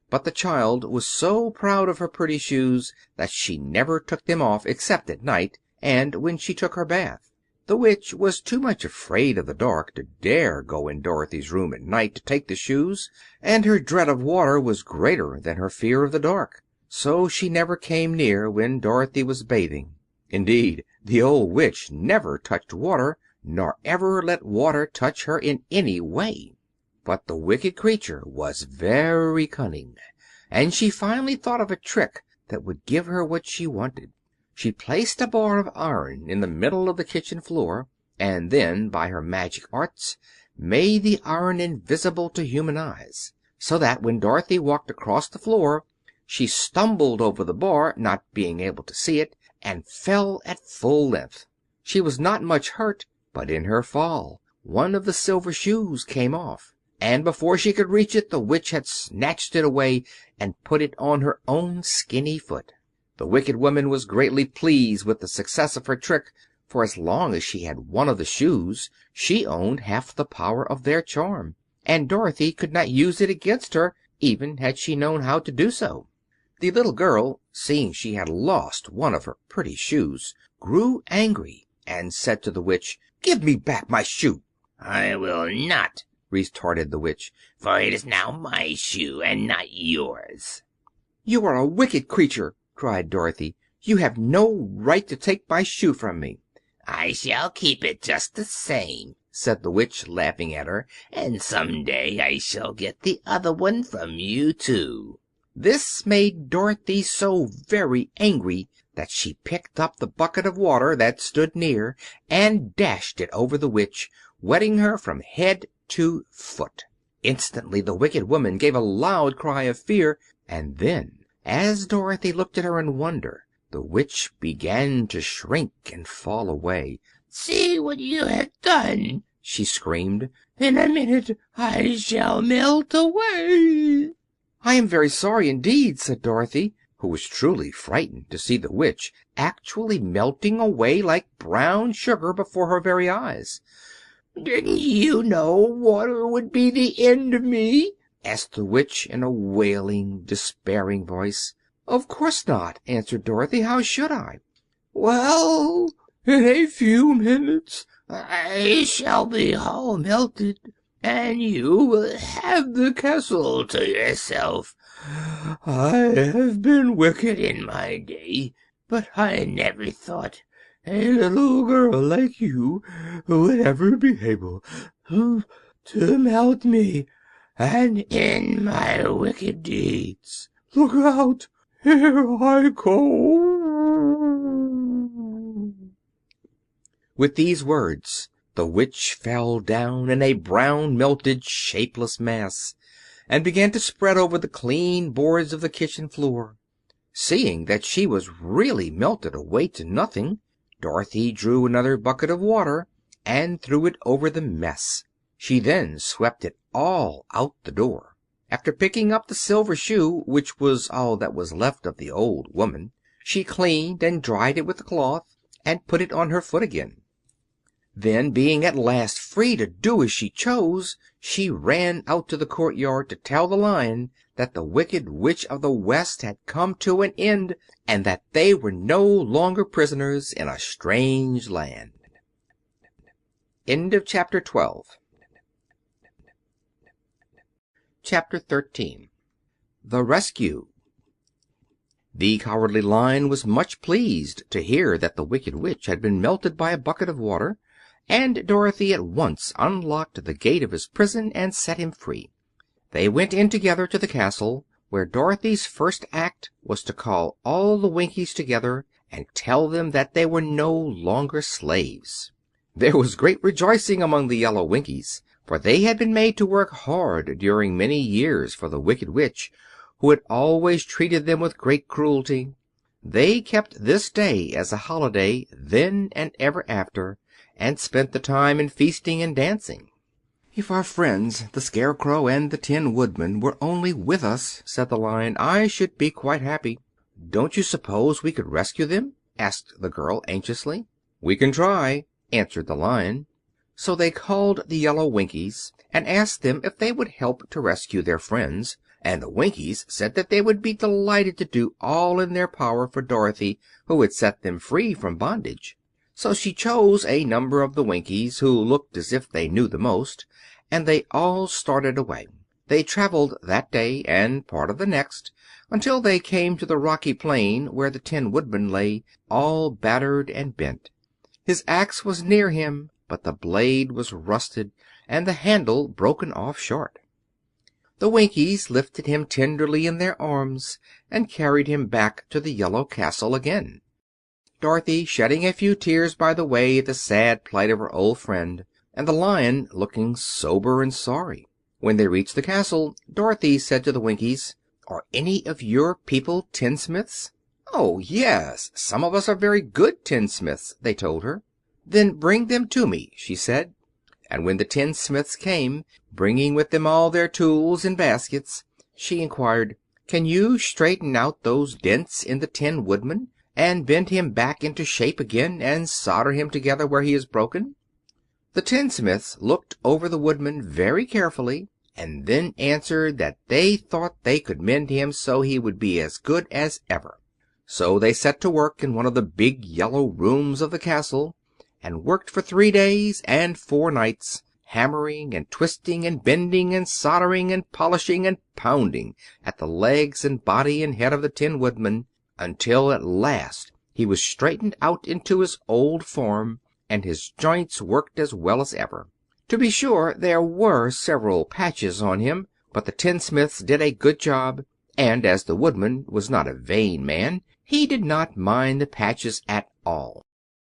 But the child was so proud of her pretty shoes that she never took them off except at night, and when she took her bath. The witch was too much afraid of the dark to dare go in Dorothy's room at night to take the shoes, and her dread of water was greater than her fear of the dark. So she never came near when Dorothy was bathing. Indeed, the old witch never touched water, nor ever let water touch her in any way. But the wicked creature was very cunning, and she finally thought of a trick that would give her what she wanted. She placed a bar of iron in the middle of the kitchen floor, and then, by her magic arts, made the iron invisible to human eyes, so that when Dorothy walked across the floor she stumbled over the bar, not being able to see it, and fell at full length. She was not much hurt, but in her fall one of the silver shoes came off, and before she could reach it the witch had snatched it away and put it on her own skinny foot. The wicked woman was greatly pleased with the success of her trick, for as long as she had one of the shoes she owned half the power of their charm, and Dorothy could not use it against her, even had she known how to do so. The little girl, seeing she had lost one of her pretty shoes, grew angry and said to the witch, "Give me back my shoe." "I will not," retorted the witch, "for it is now my shoe and not yours." "You are a wicked creature," cried Dorothy. "You have no right to take my shoe from me." "I shall keep it just the same," said the witch, laughing at her, "and some day I shall get the other one from you too." This made Dorothy so very angry that she picked up the bucket of water that stood near and dashed it over the witch, wetting her from head to foot. Instantly the wicked woman gave a loud cry of fear, and then, as Dorothy looked at her in wonder, the witch began to shrink and fall away. "See what you have done!" she screamed. "In a minute I shall melt away." "I am very sorry indeed," said Dorothy, who was truly frightened to see the witch actually melting away like brown sugar before her very eyes. "Didn't you know water would be the end of me?" asked the witch in a wailing, despairing voice. "Of course not," answered Dorothy. "How should I?" "Well, in a few minutes I shall be all melted, and you will have the castle to yourself. I have been wicked in my day, but I never thought a little girl like you would ever be able to melt me and end my wicked deeds. Look out! Here I go!" With these words the witch fell down in a brown, melted, shapeless mass, and began to spread over the clean boards of the kitchen floor. Seeing that she was really melted away to nothing, Dorothy drew another bucket of water and threw it over the mess. She then swept it all out the door. After picking up the silver shoe, which was all that was left of the old woman, she cleaned and dried it with a cloth and put it on her foot again. Then, being at last free to do as she chose, she ran out to the courtyard to tell the Lion that the Wicked Witch of the West had come to an end, and that they were no longer prisoners in a strange land. End of chapter 12. Chapter 13. The Rescue. The Cowardly Lion was much pleased to hear that the Wicked Witch had been melted by a bucket of water, and Dorothy at once unlocked the gate of his prison and set him free. They went in together to the castle, where Dorothy's first act was to call all the Winkies together and tell them that they were no longer slaves. There was great rejoicing among the yellow Winkies, for they had been made to work hard during many years for the Wicked Witch, who had always treated them with great cruelty. They kept this day as a holiday then and ever after, and spent the time in feasting and dancing. "If our friends, the Scarecrow and the Tin Woodman, were only with us," said the Lion, "I should be quite happy." "Don't you suppose we could rescue them?" asked the girl anxiously. "We can try," answered the Lion. So they called the yellow Winkies and asked them if they would help to rescue their friends, and the Winkies said that they would be delighted to do all in their power for Dorothy, who had set them free from bondage. So she chose a number of the Winkies who looked as if they knew the most, and they all started away. They traveled that day and part of the next until they came to the rocky plain where the Tin Woodman lay, all battered and bent. His axe was near him, but the blade was rusted and the handle broken off short. The Winkies lifted him tenderly in their arms and carried him back to the yellow castle again, Dorothy shedding a few tears by the way at the sad plight of her old friend, and the Lion looking sober and sorry. When they reached the castle, Dorothy said to the Winkies, "Are any of your people tinsmiths?" "Oh, yes, some of us are very good tinsmiths," they told her. "Then bring them to me," she said. And when the tinsmiths came, bringing with them all their tools and baskets, she inquired, "Can you straighten out those dents in the Tin Woodman, and bend him back into shape again, and solder him together where he is broken?" The tinsmiths looked over the Woodman very carefully, and then answered that they thought they could mend him so he would be as good as ever. So they set to work in one of the big yellow rooms of the castle, and worked for 3 days and 4 nights, hammering and twisting and bending and soldering and polishing and pounding at the legs and body and head of the Tin Woodman, until at last he was straightened out into his old form, and his joints worked as well as ever. To be sure, there were several patches on him, but the tinsmiths did a good job, and as the Woodman was not a vain man, he did not mind the patches at all.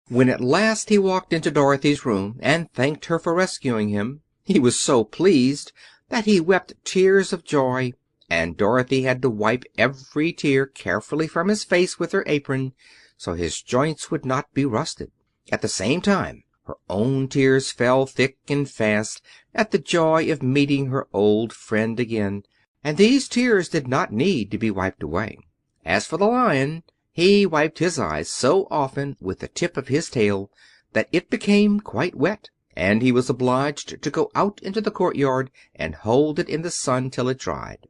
When at last he walked into Dorothy's room and thanked her for rescuing him, he was so pleased that he wept tears of joy, and Dorothy had to wipe every tear carefully from his face with her apron, so his joints would not be rusted. At the same time, her own tears fell thick and fast at the joy of meeting her old friend again, and these tears did not need to be wiped away. As for the Lion, he wiped his eyes so often with the tip of his tail that it became quite wet, and he was obliged to go out into the courtyard and hold it in the sun till it dried.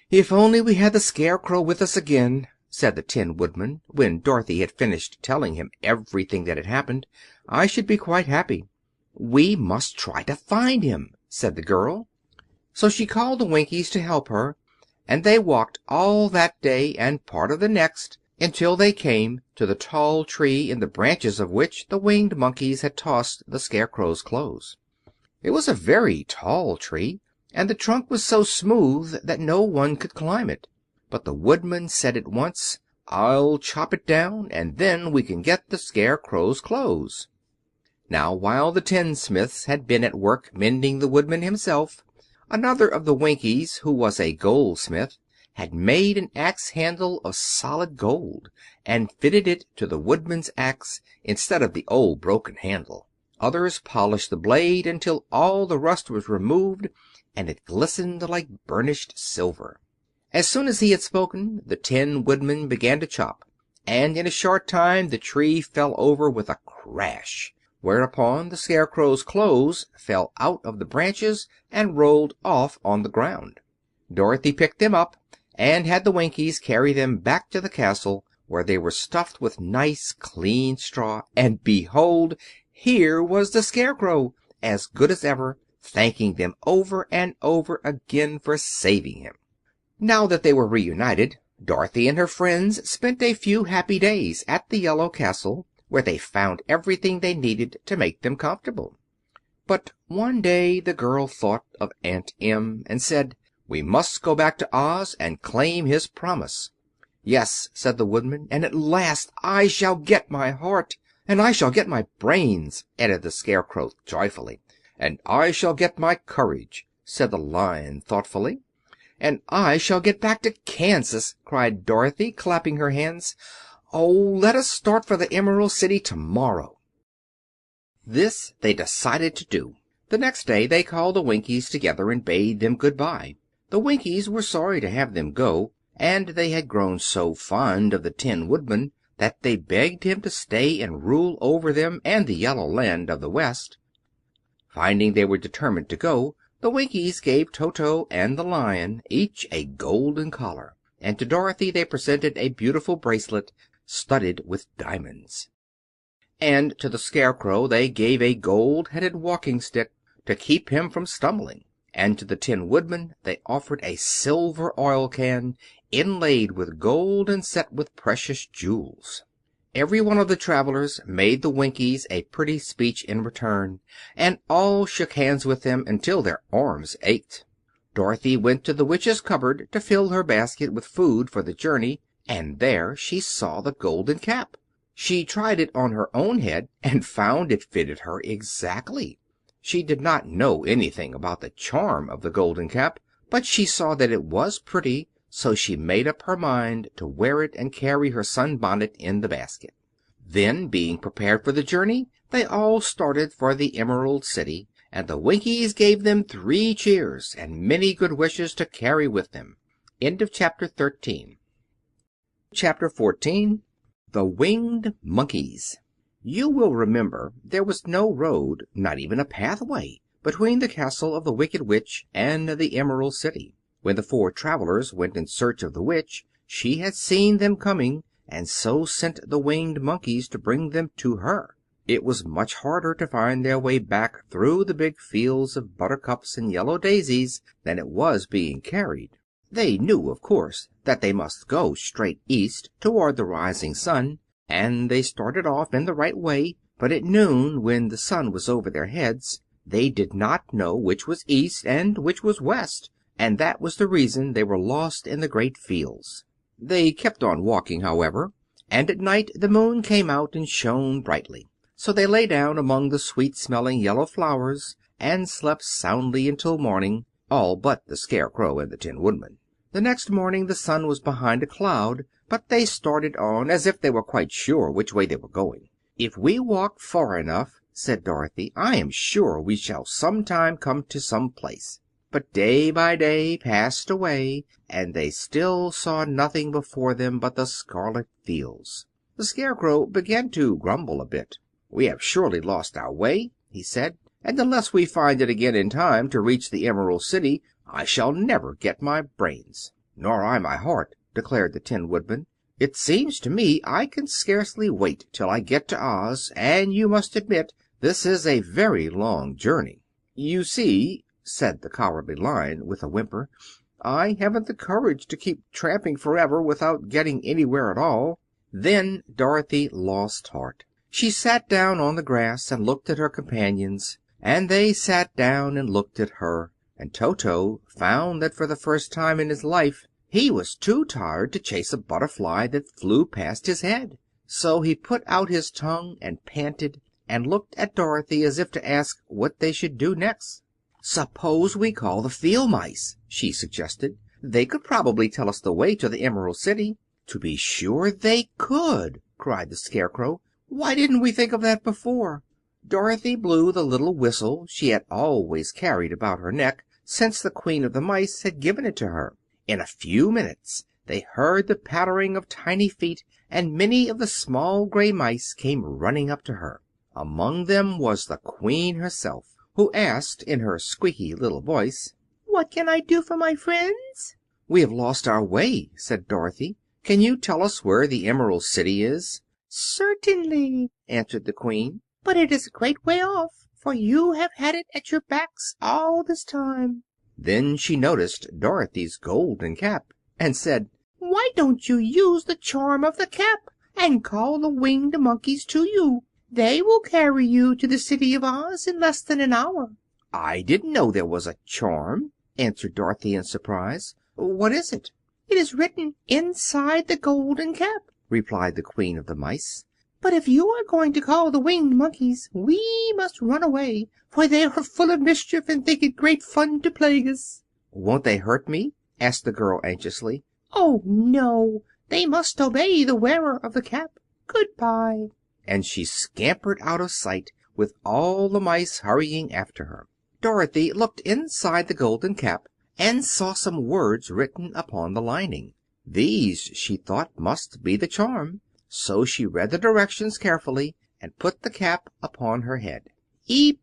"If only we had the Scarecrow with us again," said the Tin Woodman, when Dorothy had finished telling him everything that had happened, "I should be quite happy." "We must try to find him," said the girl. So she called the Winkies to help her, and they walked all that day and part of the next until they came to the tall tree in the branches of which the Winged Monkeys had tossed the Scarecrow's clothes. It was a very tall tree, and the trunk was so smooth that no one could climb it. But the Woodman said at once, "I'll chop it down, and then we can get the Scarecrow's clothes." Now, while the tinsmiths had been at work mending the Woodman himself, another of the Winkies, who was a goldsmith, had made an axe handle of solid gold, and fitted it to the Woodman's axe instead of the old broken handle. Others polished the blade until all the rust was removed, and it glistened like burnished silver. As soon as he had spoken, the Tin Woodman began to chop, and in a short time the tree fell over with a crash, whereupon the Scarecrow's clothes fell out of the branches and rolled off on the ground. Dorothy picked them up and had the Winkies carry them back to the castle, where they were stuffed with nice clean straw, and behold, here was the Scarecrow, as good as ever, thanking them over and over again for saving him. Now that they were reunited, Dorothy and her friends spent a few happy days at the Yellow Castle, where they found everything they needed to make them comfortable. But one day the girl thought of Aunt Em and said, "We must go back to Oz and claim his promise." "Yes," said the Woodman, "and at last I shall get my heart." "And I shall get my brains," added the Scarecrow joyfully. "And I shall get my courage," said the Lion thoughtfully. "And I shall get back to Kansas," cried Dorothy, clapping her hands. "Oh, let us start for the Emerald City tomorrow." This they decided to do. The next day they called the Winkies together and bade them good-bye. The Winkies were sorry to have them go, and they had grown so fond of the Tin Woodman that they begged him to stay and rule over them and the Yellow Land of the West. Finding they were determined to go, the Winkies gave Toto and the Lion each a golden collar, and to Dorothy they presented a beautiful bracelet studded with diamonds. And to the Scarecrow they gave a gold-headed walking stick to keep him from stumbling, and to the Tin Woodman they offered a silver oil can inlaid with gold and set with precious jewels. Every one of the travelers made the Winkies a pretty speech in return, and all shook hands with them until their arms ached. Dorothy went to the witch's cupboard to fill her basket with food for the journey, and there she saw the golden cap. She tried it on her own head and found it fitted her exactly. She did not know anything about the charm of the golden cap, but she saw that it was pretty, so she made up her mind to wear it and carry her sunbonnet in the basket. Then, being prepared for the journey, they all started for the Emerald City, and the Winkies gave them 3 cheers and many good wishes to carry with them. End of Chapter 13. Chapter 14. The Winged Monkeys. You will remember there was no road, not even a pathway, between the castle of the Wicked Witch and the Emerald City. When the 4 travelers went in search of the witch, she had seen them coming, and so sent the Winged Monkeys to bring them to her. It was much harder to find their way back through the big fields of buttercups and yellow daisies than it was being carried. They knew, of course, that they must go straight east toward the rising sun, and they started off in the right way, but at noon, when the sun was over their heads, they did not know which was east and which was west, and that was the reason they were lost in the great fields. They kept on walking, however, and at night the moon came out and shone brightly. So they lay down among the sweet-smelling yellow flowers and slept soundly until morning, all but the Scarecrow and the Tin Woodman. The next morning the sun was behind a cloud, but they started on as if they were quite sure which way they were going. "If we walk far enough," said Dorothy, "I am sure we shall sometime come to some place." But day by day passed away, and they still saw nothing before them but the scarlet fields. The Scarecrow began to grumble a bit. "We have surely lost our way," he said, "and unless we find it again in time to reach the Emerald City, I shall never get my brains." "Nor I my heart," declared the Tin Woodman. "It seems to me I can scarcely wait till I get to Oz, and you must admit this is a very long journey." "You see," said the Cowardly Lion with a whimper, "I haven't the courage to keep tramping forever without getting anywhere at all." Then Dorothy lost heart. She sat down on the grass and looked at her companions, and they sat down and looked at her, and Toto found that for the first time in his life he was too tired to chase a butterfly that flew past his head. So he put out his tongue and panted, and looked at Dorothy as if to ask what they should do next. "Suppose we call the field mice," she suggested. "They could probably tell us the way to the Emerald City." "To be sure they could!" cried the Scarecrow. "Why didn't we think of that before?" Dorothy blew the little whistle she had always carried about her neck since the Queen of the Mice had given it to her. In a few minutes they heard the pattering of tiny feet, and many of the small gray mice came running up to her. Among them was the Queen herself, who asked in her squeaky little voice, "What can I do for my friends?" "We have lost our way," said Dorothy. "Can you tell us where the Emerald City is?" "Certainly," answered the Queen, "but it is a great way off, for you have had it at your backs all this time." Then she noticed Dorothy's golden cap, and said, "Why don't you use the charm of the cap, and call the winged monkeys to you? They will carry you to the City of Oz in less than an hour." "I didn't know there was a charm," answered Dorothy in surprise. "What is it?" "It is written inside the golden cap," replied the Queen of the Mice. "But if you are going to call the winged monkeys, we must run away, for they are full of mischief and think it great fun to plague us." "Won't they hurt me?" asked the girl anxiously. "Oh, no. They must obey the wearer of the cap. Goodbye." And she scampered out of sight, with all the mice hurrying after her. Dorothy looked inside the golden cap and saw some words written upon the lining. These, she thought, must be the charm, so she read the directions carefully and put the cap upon her head. "Eep,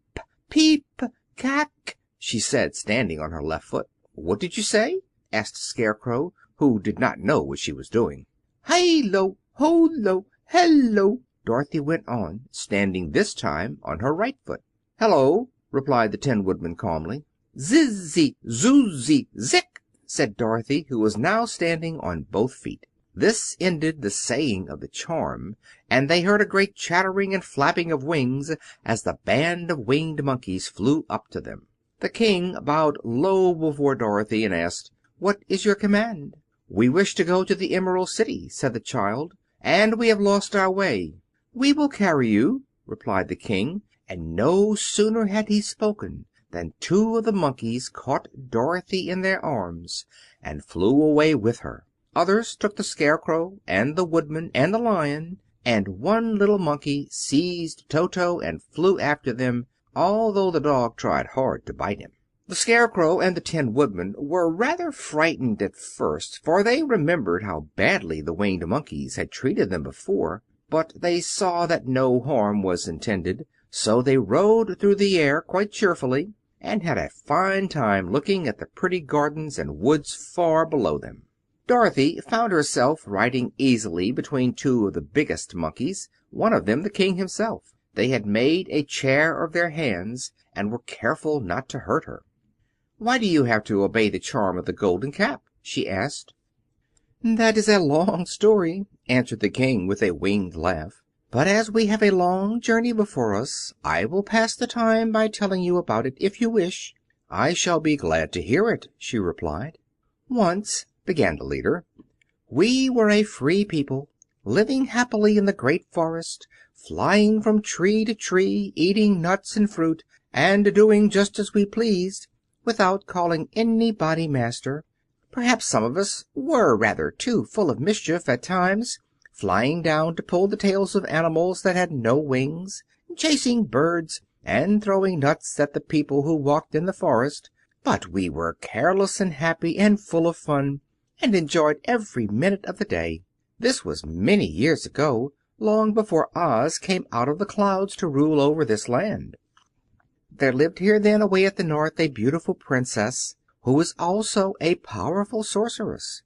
peep, cack," she said, standing on her left foot. "What did you say?" asked the Scarecrow, who did not know what she was doing. "Hi-lo, ho-lo, hello," Dorothy went on, standing this time on her right foot. "Hello," replied the Tin Woodman calmly. "Zizzy, zoozy, zick," said Dorothy, who was now standing on both feet. This ended the saying of the charm, and they heard a great chattering and flapping of wings as the band of winged monkeys flew up to them. The King bowed low before Dorothy and asked, "What is your command?" "We wish to go to the Emerald City," said the child, "and we have lost our way." "We will carry you," replied the King, and no sooner had he spoken than two of the monkeys caught Dorothy in their arms and flew away with her. Others took the Scarecrow and the Woodman and the Lion, and one little monkey seized Toto and flew after them, although the dog tried hard to bite him. The Scarecrow and the Tin Woodman were rather frightened at first, for they remembered how badly the Winged Monkeys had treated them before, but they saw that no harm was intended, so they rode through the air quite cheerfully, and had a fine time looking at the pretty gardens and woods far below them. Dorothy found herself riding easily between two of the biggest monkeys, one of them the King himself. They had made a chair of their hands, and were careful not to hurt her. "Why do you have to obey the charm of the golden cap?" she asked. "That is a long story," answered the King with a winged laugh. "But as we have a long journey before us, I will pass the time by telling you about it, if you wish." "I shall be glad to hear it," she replied. "Once," began the leader, "we were a free people, living happily in the great forest, flying from tree to tree, eating nuts and fruit, and doing just as we pleased, without calling anybody master. Perhaps some of us were rather too full of mischief at times, flying down to pull the tails of animals that had no wings, chasing birds, and throwing nuts at the people who walked in the forest. But we were careless and happy and full of fun, and enjoyed every minute of the day. This was many years ago, long before Oz came out of the clouds to rule over this land. There lived here then, away at the north, a beautiful princess, who was also a powerful sorceress.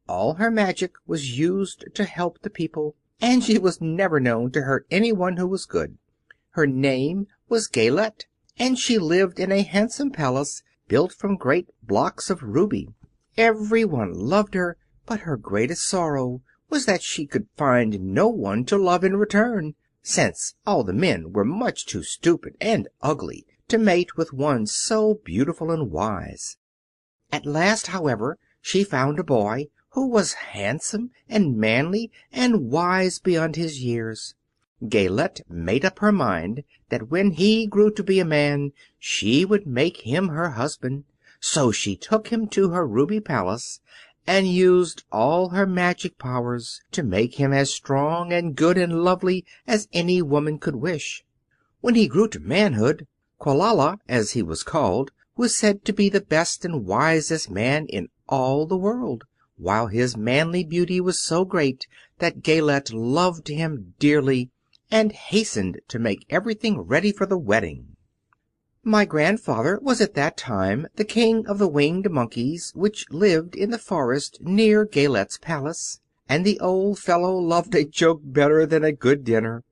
All her magic was used to help the people, and she was never known to hurt anyone who was good. Her name was Galette, and she lived in a handsome palace built from great blocks of ruby. Everyone loved her, but her greatest sorrow was that she could find no one to love in return, since all the men were much too stupid and ugly to mate with one so beautiful and wise. At last, however, she found a boy who was handsome and manly and wise beyond his years. Galette made up her mind that when he grew to be a man she would make him her husband. So she took him to her ruby palace and used all her magic powers to make him as strong and good and lovely as any woman could wish. When he grew to manhood, Quilala, as he was called, was said to be the best and wisest man in all the world, while his manly beauty was so great that Galette loved him dearly, and hastened to make everything ready for the wedding. My grandfather was at that time the king of the winged monkeys, which lived in the forest near Galette's palace, and the old fellow loved a joke better than a good dinner.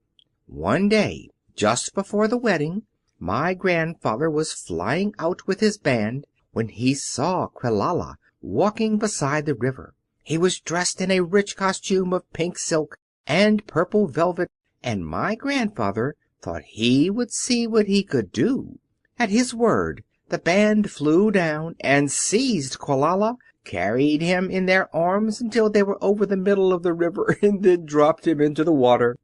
One day, just before the wedding, my grandfather was flying out with his band when he saw Quelala walking beside the river. He was dressed in a rich costume of pink silk and purple velvet, and my grandfather thought he would see what he could do. At his word, the band flew down and seized Quelala, carried him in their arms until they were over the middle of the river, and then dropped him into the water.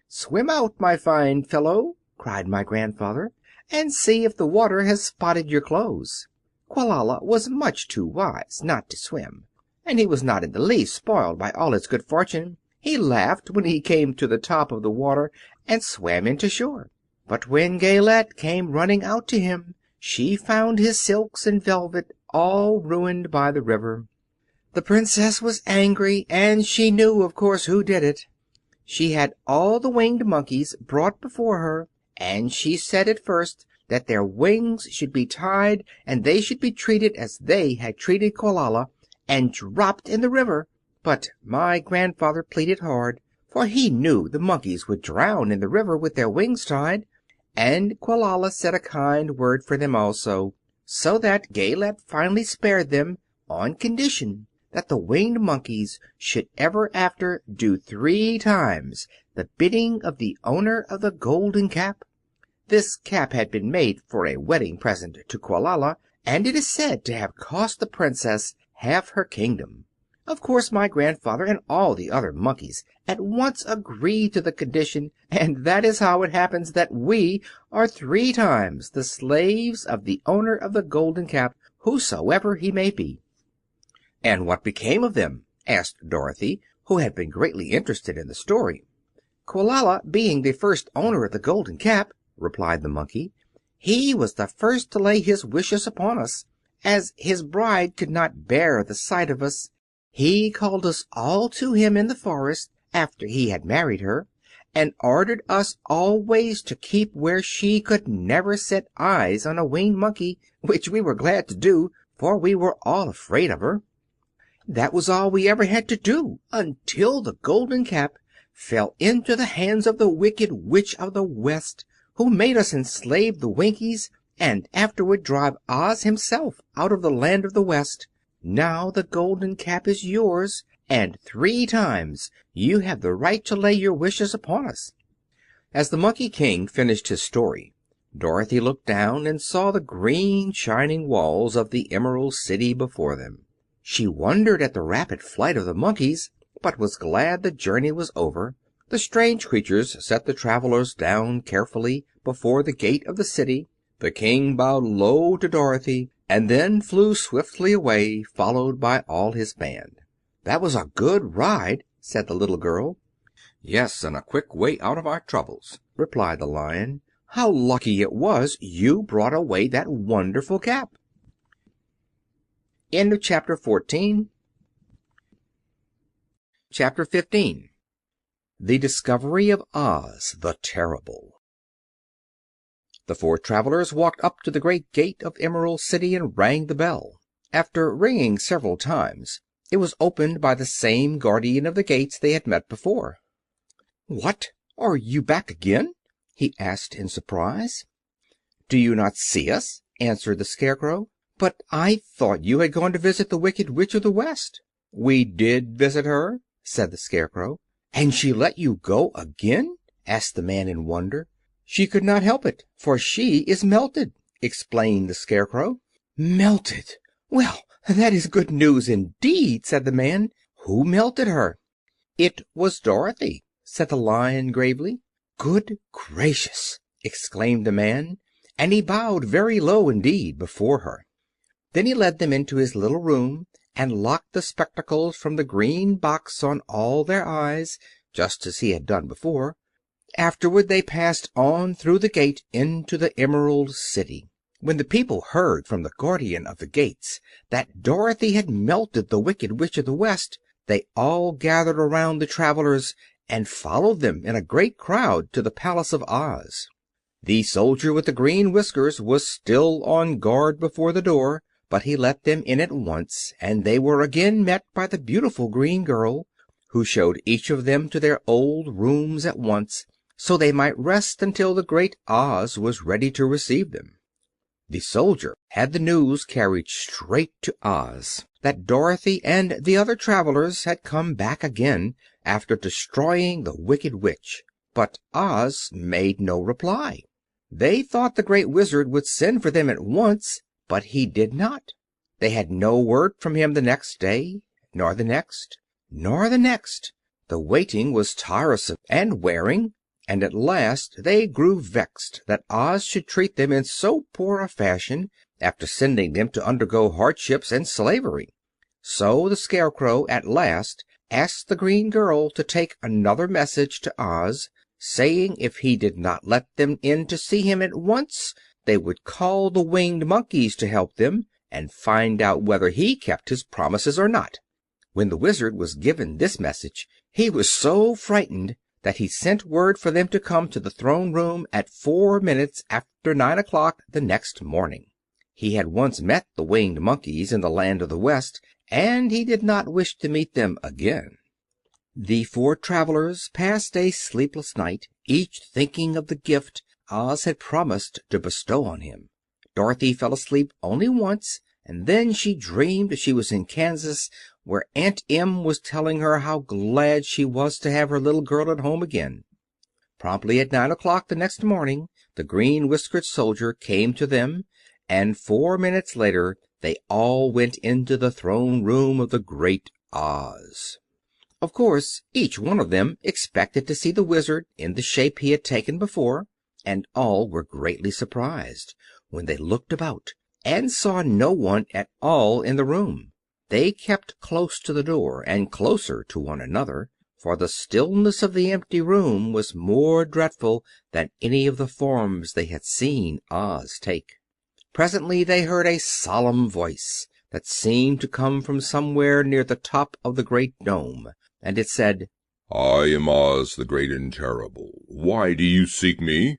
"Swim out, my fine fellow," cried my grandfather, "and see if the water has spotted your clothes." Quelala was much too wise not to swim, and he was not in the least spoiled by all his good fortune. He laughed when he came to the top of the water and swam into shore. But when Galette came running out to him, she found his silks and velvet all ruined by the river. The princess was angry, and she knew, of course, who did it. She had all the winged monkeys brought before her, and she said at first that their wings should be tied and they should be treated as they had treated Quelala, and dropped in the river. But my grandfather pleaded hard, for he knew the monkeys would drown in the river with their wings tied, and Quelala said a kind word for them also, so that Galette finally spared them, on condition that the winged monkeys should ever after do 3 times the bidding of the owner of the golden cap. This cap had been made for a wedding present to Quelala, and it is said to have cost the princess half her kingdom. Of course my grandfather and all the other monkeys at once agreed to the condition, and that is how it happens that we are 3 times the slaves of the owner of the golden cap, whosoever he may be. "And what became of them?" asked Dorothy, who had been greatly interested in the story. "Quelala being the first owner of the golden cap," replied the monkey, "he was the first to lay his wishes upon us. As his bride could not bear the sight of us, he called us all to him in the forest after he had married her, and ordered us always to keep where she could never set eyes on a winged monkey, which we were glad to do, for we were all afraid of her. That was all we ever had to do until the golden cap fell into the hands of the wicked Witch of the West, who made us enslave the Winkies and afterward drive Oz himself out of the land of the West. Now the golden cap is yours, and 3 times you have the right to lay your wishes upon us." As the Monkey King finished his story, Dorothy looked down and saw the green shining walls of the Emerald City before them. She wondered at the rapid flight of the monkeys, but was glad the journey was over. The strange creatures set the travelers down carefully before the gate of the city. The king bowed low to Dorothy, and then flew swiftly away, followed by all his band. "That was a good ride," said the little girl. "Yes, and a quick way out of our troubles," replied the Lion. "How lucky it was you brought away that wonderful cap." End of chapter 14. Chapter 15. The Discovery of Oz the Terrible. The 4 travelers walked up to the great gate of Emerald City and rang the bell. After ringing several times, it was opened by the same guardian of the gates they had met before. "What? Are you back again?" he asked in surprise. "Do you not see us?" answered the Scarecrow. "But I thought you had gone to visit the Wicked Witch of the West." "We did visit her," said the Scarecrow. "And she let you go again?" asked the man in wonder. "She could not help it, for she is melted," explained the Scarecrow. "Melted? Well, that is good news indeed," said the man. "Who melted her?" "It was Dorothy," said the Lion gravely. "Good gracious!" exclaimed the man, and he bowed very low indeed before her. Then he led them into his little room and locked the spectacles from the green box on all their eyes, just as he had done before. Afterward they passed on through the gate into the Emerald City. When the people heard from the guardian of the gates that Dorothy had melted the Wicked Witch of the West, they all gathered around the travelers and followed them in a great crowd to the palace of Oz. The soldier with the green whiskers was still on guard before the door, but he let them in at once, and they were again met by the beautiful green girl, who showed each of them to their old rooms at once, so they might rest until the great Oz was ready to receive them. The soldier had the news carried straight to Oz that Dorothy and the other travelers had come back again after destroying the Wicked Witch, but Oz made no reply. They thought the Great Wizard would send for them at once, but he did not. They had no word from him the next day, nor the next, nor the next. The waiting was tiresome and wearing, and at last they grew vexed that Oz should treat them in so poor a fashion after sending them to undergo hardships and slavery. So the Scarecrow at last asked the green girl to take another message to Oz, saying if he did not let them in to see him at once, they would call the winged monkeys to help them, and find out whether he kept his promises or not. When the Wizard was given this message, he was so frightened that he sent word for them to come to the throne room at 4 minutes after 9 o'clock the next morning. He had once met the winged monkeys in the land of the West, and he did not wish to meet them again. The 4 travelers passed a sleepless night, each thinking of the gift Oz had promised to bestow on him. Dorothy fell asleep only once, and then she dreamed she was in Kansas, where Aunt Em was telling her how glad she was to have her little girl at home again. Promptly at 9 o'clock the next morning, the green-whiskered soldier came to them, and 4 minutes later they all went into the throne room of the great Oz. Of course, each one of them expected to see the Wizard in the shape he had taken before, and all were greatly surprised when they looked about and saw no one at all in the room. They kept close to the door and closer to one another, for the stillness of the empty room was more dreadful than any of the forms they had seen Oz take. Presently they heard a solemn voice that seemed to come from somewhere near the top of the great dome, and it said, "I am Oz, the Great and Terrible. Why do you seek me?"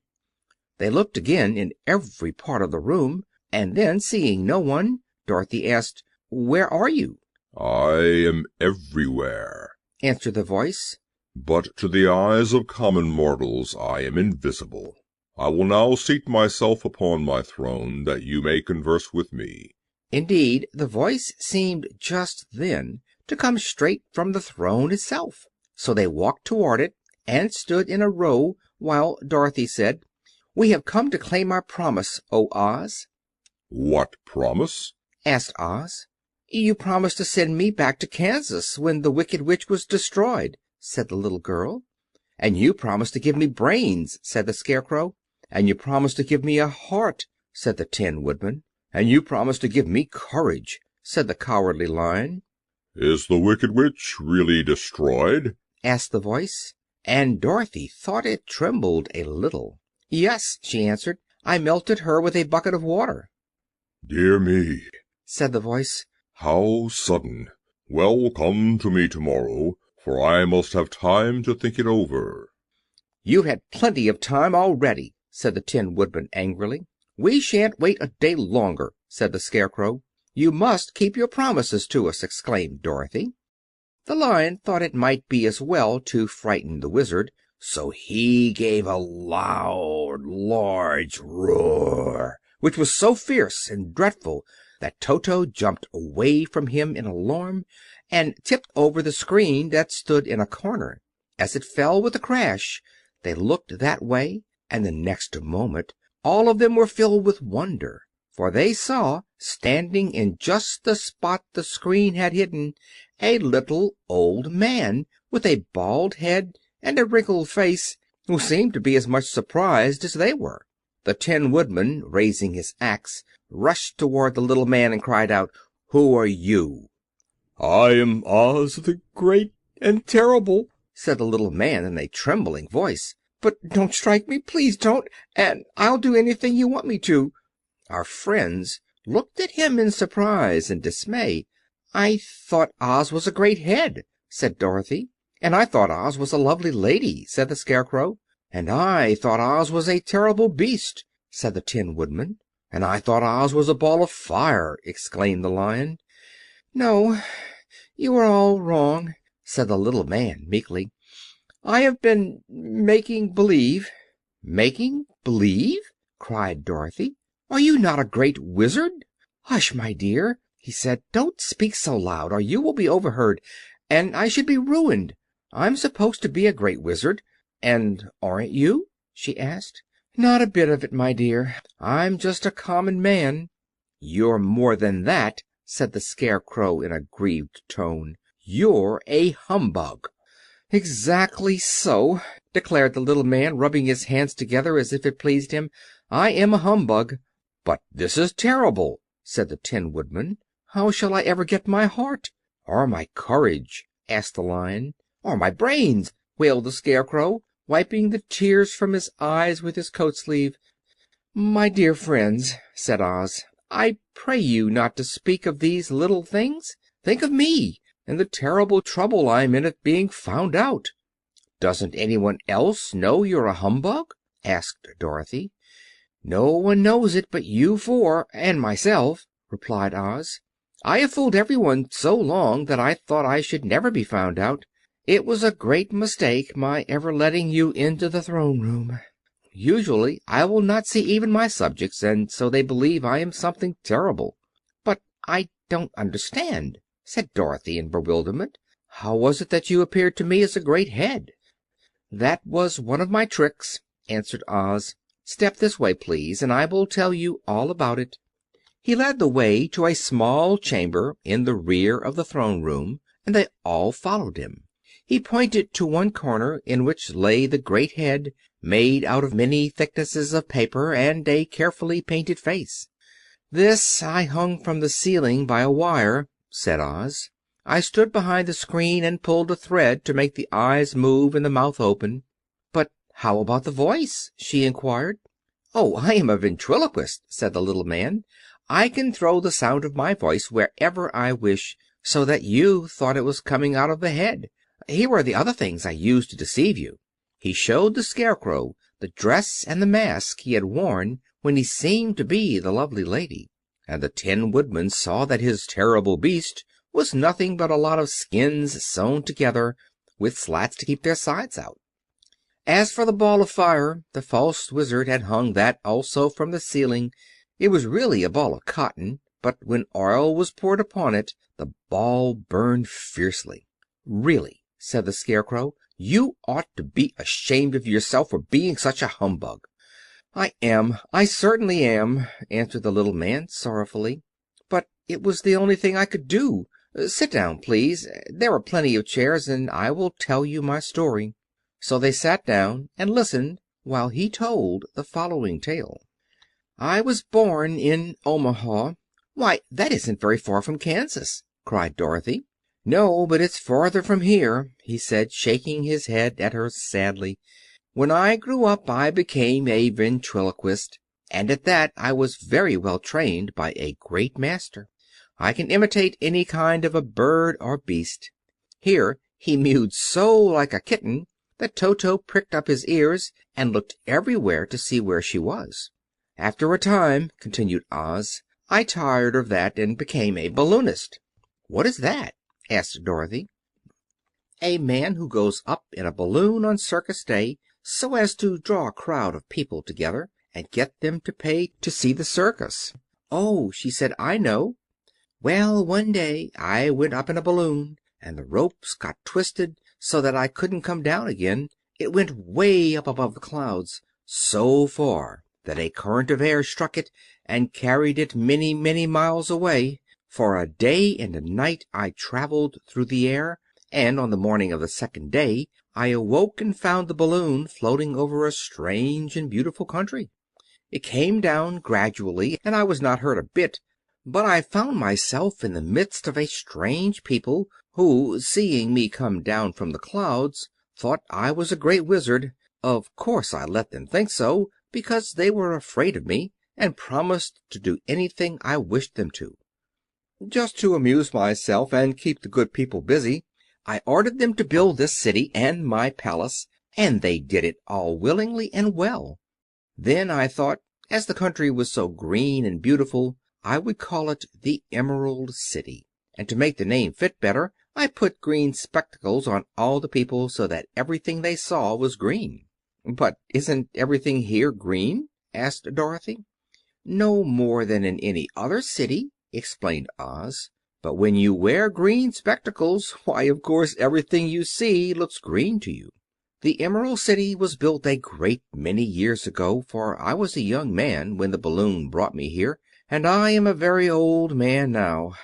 They looked again in every part of the room, and then, seeing no one, Dorothy asked, "Where are you?" "I am everywhere," answered the voice, "but to the eyes of common mortals I am invisible. I will now seat myself upon my throne, that you may converse with me." Indeed, the voice seemed just then to come straight from the throne itself. So they walked toward it and stood in a row while Dorothy said, "We have come to claim our promise, O Oz." "What promise?" asked Oz. "You promised to send me back to Kansas when the Wicked Witch was destroyed," said the little girl. "And you promised to give me brains," said the Scarecrow. "And you promised to give me a heart," said the Tin Woodman. "And you promised to give me courage," said the Cowardly Lion. "Is the Wicked Witch really destroyed?" asked the voice, and Dorothy thought it trembled a little. "Yes," she answered. "I melted her with a bucket of water." "Dear me," said the voice. "how sudden! Well, come to me tomorrow, for I must have time to think it over." "You've had plenty of time already," said the Tin Woodman angrily. "We shan't wait a day longer," said the Scarecrow. "You must keep your promises to us," exclaimed Dorothy. The Lion thought it might be as well to frighten the Wizard, so he gave a loud, large roar, which was so fierce and dreadful that Toto jumped away from him in alarm and tipped over the screen that stood in a corner. As it fell with a crash, they looked that way, and the next moment all of them were filled with wonder, for they saw, standing in just the spot the screen had hidden, a little old man with a bald head and a wrinkled face, who seemed to be as much surprised as they were. The Tin Woodman, raising his axe, rushed toward the little man and cried out, "Who are you?" "I am Oz, the Great and Terrible," said the little man in a trembling voice. "But don't strike me, please don't, and I'll do anything you want me to." Our friends looked at him in surprise and dismay. "I thought Oz was a great head," said Dorothy. "And I thought Oz was a lovely lady," said the Scarecrow. "And I thought Oz was a terrible beast," said the Tin Woodman. "And I thought Oz was a ball of fire," exclaimed the Lion. "No, you are all wrong," said the little man meekly. "I have been making believe." "Making believe!" cried Dorothy. "Are you not a great wizard?" "Hush, my dear," he said. "Don't speak so loud, or you will be overheard, and I should be ruined. I'm supposed to be a great wizard." "And aren't you?" she asked. "Not a bit of it, my dear. I'm just a common man." "You're more than that," said the Scarecrow in a grieved tone. "You're a humbug." "Exactly so," declared the little man, rubbing his hands together as if it pleased him. "I am a humbug." "But this is terrible," said the Tin Woodman. "How shall I ever get my heart?" "Or my courage?" asked the Lion. "Or my brains?" wailed the Scarecrow, wiping the tears from his eyes with his coat sleeve. "My dear friends," said Oz, "I pray you not to speak of these little things. Think of me, and the terrible trouble I'm in at being found out." "Doesn't anyone else know you're a humbug?" asked Dorothy. "No one knows it but you four, and myself," replied Oz. "I have fooled everyone so long that I thought I should never be found out. It was a great mistake, my ever letting you into the throne room. Usually I will not see even my subjects, and so they believe I am something terrible." "But I don't understand," said Dorothy in bewilderment. "How was it that you appeared to me as a great head?" "That was one of my tricks," answered Oz. "Step this way, please, and I will tell you all about it." He led the way to a small chamber in the rear of the throne room, and they all followed him. He pointed to one corner, in which lay the great head, made out of many thicknesses of paper, and a carefully painted face. "This I hung from the ceiling by a wire," said Oz. "I stood behind the screen and pulled a thread to make the eyes move and the mouth open." "But how about the voice?" she inquired. "Oh, I am a ventriloquist," said the little man. "I can throw the sound of my voice wherever I wish, so that you thought it was coming out of the head. Here are the other things I used to deceive you." He showed the Scarecrow the dress and the mask he had worn when he seemed to be the lovely lady, and the Tin Woodman saw that his terrible beast was nothing but a lot of skins sewn together, with slats to keep their sides out. As for the ball of fire, the false wizard had hung that also from the ceiling. It was really a ball of cotton, but when oil was poured upon it, the ball burned fiercely. "Really," said the Scarecrow, "you ought to be ashamed of yourself for being such a humbug." I certainly am," answered the little man sorrowfully. "But it was the only thing I could do. Sit down, please. There are plenty of chairs, and I will tell you my story." So they sat down and listened while he told the following tale. "I was born in Omaha." "Why, that isn't very far from Kansas," cried Dorothy. "No, but it's farther from here," he said, shaking his head at her sadly. "When I grew up I became a ventriloquist, and at that I was very well trained by a great master. I can imitate any kind of a bird or beast." Here he mewed so like a kitten that Toto pricked up his ears and looked everywhere to see where she was. "After a time," continued Oz, "I tired of that and became a balloonist." "What is that?" asked Dorothy. "A man who goes up in a balloon on circus day, so as to draw a crowd of people together and get them to pay to see the circus." "Oh," she said, "I know. Well, one day I went up in a balloon, and the ropes got twisted so that I couldn't come down again. It went way up above the clouds, so far that a current of air struck it and carried it many, many miles away. For a day and a night I traveled through the air, and on the morning of the second day I awoke and found the balloon floating over a strange and beautiful country. It came down gradually, and I was not hurt a bit, but I found myself in the midst of a strange people who, seeing me come down from the clouds, thought I was a great wizard. Of course I let them think so, because they were afraid of me, and promised to do anything I wished them to. Just to amuse myself and keep the good people busy, I ordered them to build this city and my palace, and they did it all willingly and well. Then I thought, as the country was so green and beautiful, I would call it the Emerald City. And to make the name fit better, I put green spectacles on all the people so that everything they saw was green." "But isn't everything here green?" asked Dorothy. "No more than in any other city," explained Oz. "But when you wear green spectacles, why, of course, everything you see looks green to you. The Emerald City was built a great many years ago, for I was a young man when the balloon brought me here, and I am a very old man now.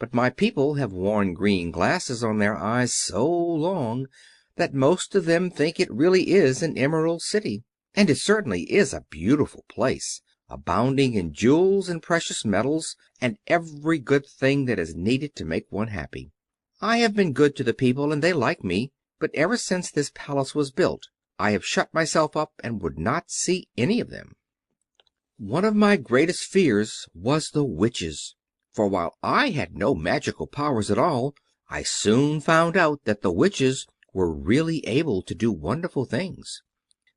But my people have worn green glasses on their eyes so long that most of them think it really is an Emerald City. And it certainly is a beautiful place, abounding in jewels and precious metals, and every good thing that is needed to make one happy. I have been good to the people, and they like me, but ever since this palace was built I have shut myself up and would not see any of them. One of my greatest fears was the witches, for while I had no magical powers at all, I soon found out that the witches were really able to do wonderful things.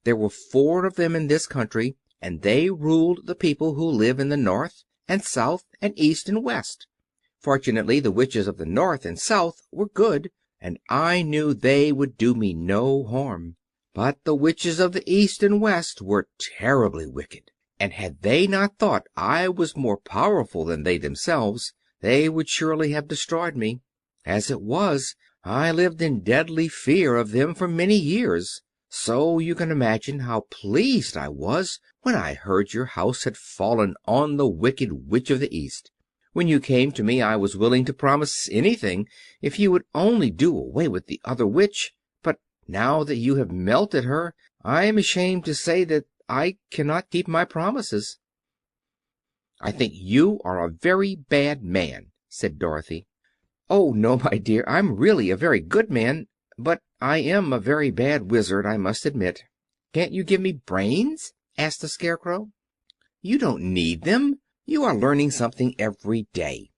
There were 4 of them in this country, and they ruled the people who live in the north and south and east and west. Fortunately, the witches of the north and south were good, and I knew they would do me no harm. But the witches of the east and west were terribly wicked, and had they not thought I was more powerful than they themselves, they would surely have destroyed me. As it was, I lived in deadly fear of them for many years. So you can imagine how pleased I was when I heard your house had fallen on the Wicked Witch of the East. When you came to me I was willing to promise anything if you would only do away with the other witch, but now that you have melted her, I am ashamed to say that I cannot keep my promises." "I think you are a very bad man," said Dorothy. "Oh, no, my dear, I'm really a very good man, but I am a very bad wizard, I must admit." "Can't you give me brains?" asked the Scarecrow. "You don't need them. You are learning something every day.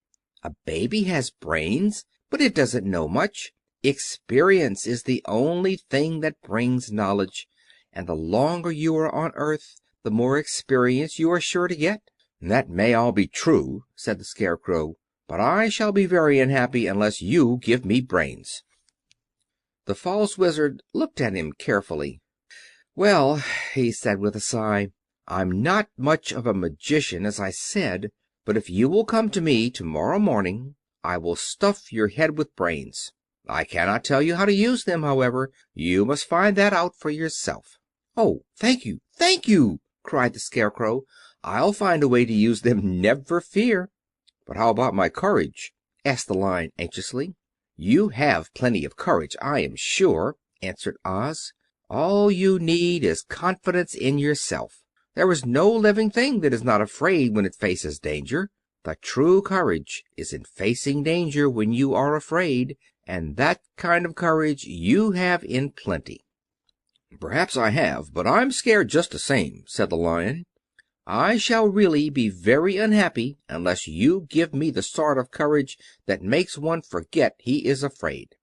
A baby has brains, but it doesn't know much. Experience is the only thing that brings knowledge, and the longer you are on earth, the more experience you are sure to get." "That may all be true," said the Scarecrow, "but I shall be very unhappy unless you give me brains." The false Wizard looked at him carefully. "Well," he said with a sigh, "I'm not much of a magician, as I said, but if you will come to me tomorrow morning I will stuff your head with brains. I cannot tell you how to use them, however. You must find that out for yourself." "Oh, thank you, thank you!" cried the Scarecrow. "I'll find a way to use them, never fear." "But how about my courage?" asked the Lion anxiously. "You have plenty of courage, I am sure," answered Oz. "All you need is confidence in yourself. There is no living thing that is not afraid when it faces danger. The true courage is in facing danger when you are afraid, and that kind of courage you have in plenty." "Perhaps I have, but I'm scared just the same," said the Lion. "I shall really be very unhappy unless you give me the sort of courage that makes one forget he is afraid."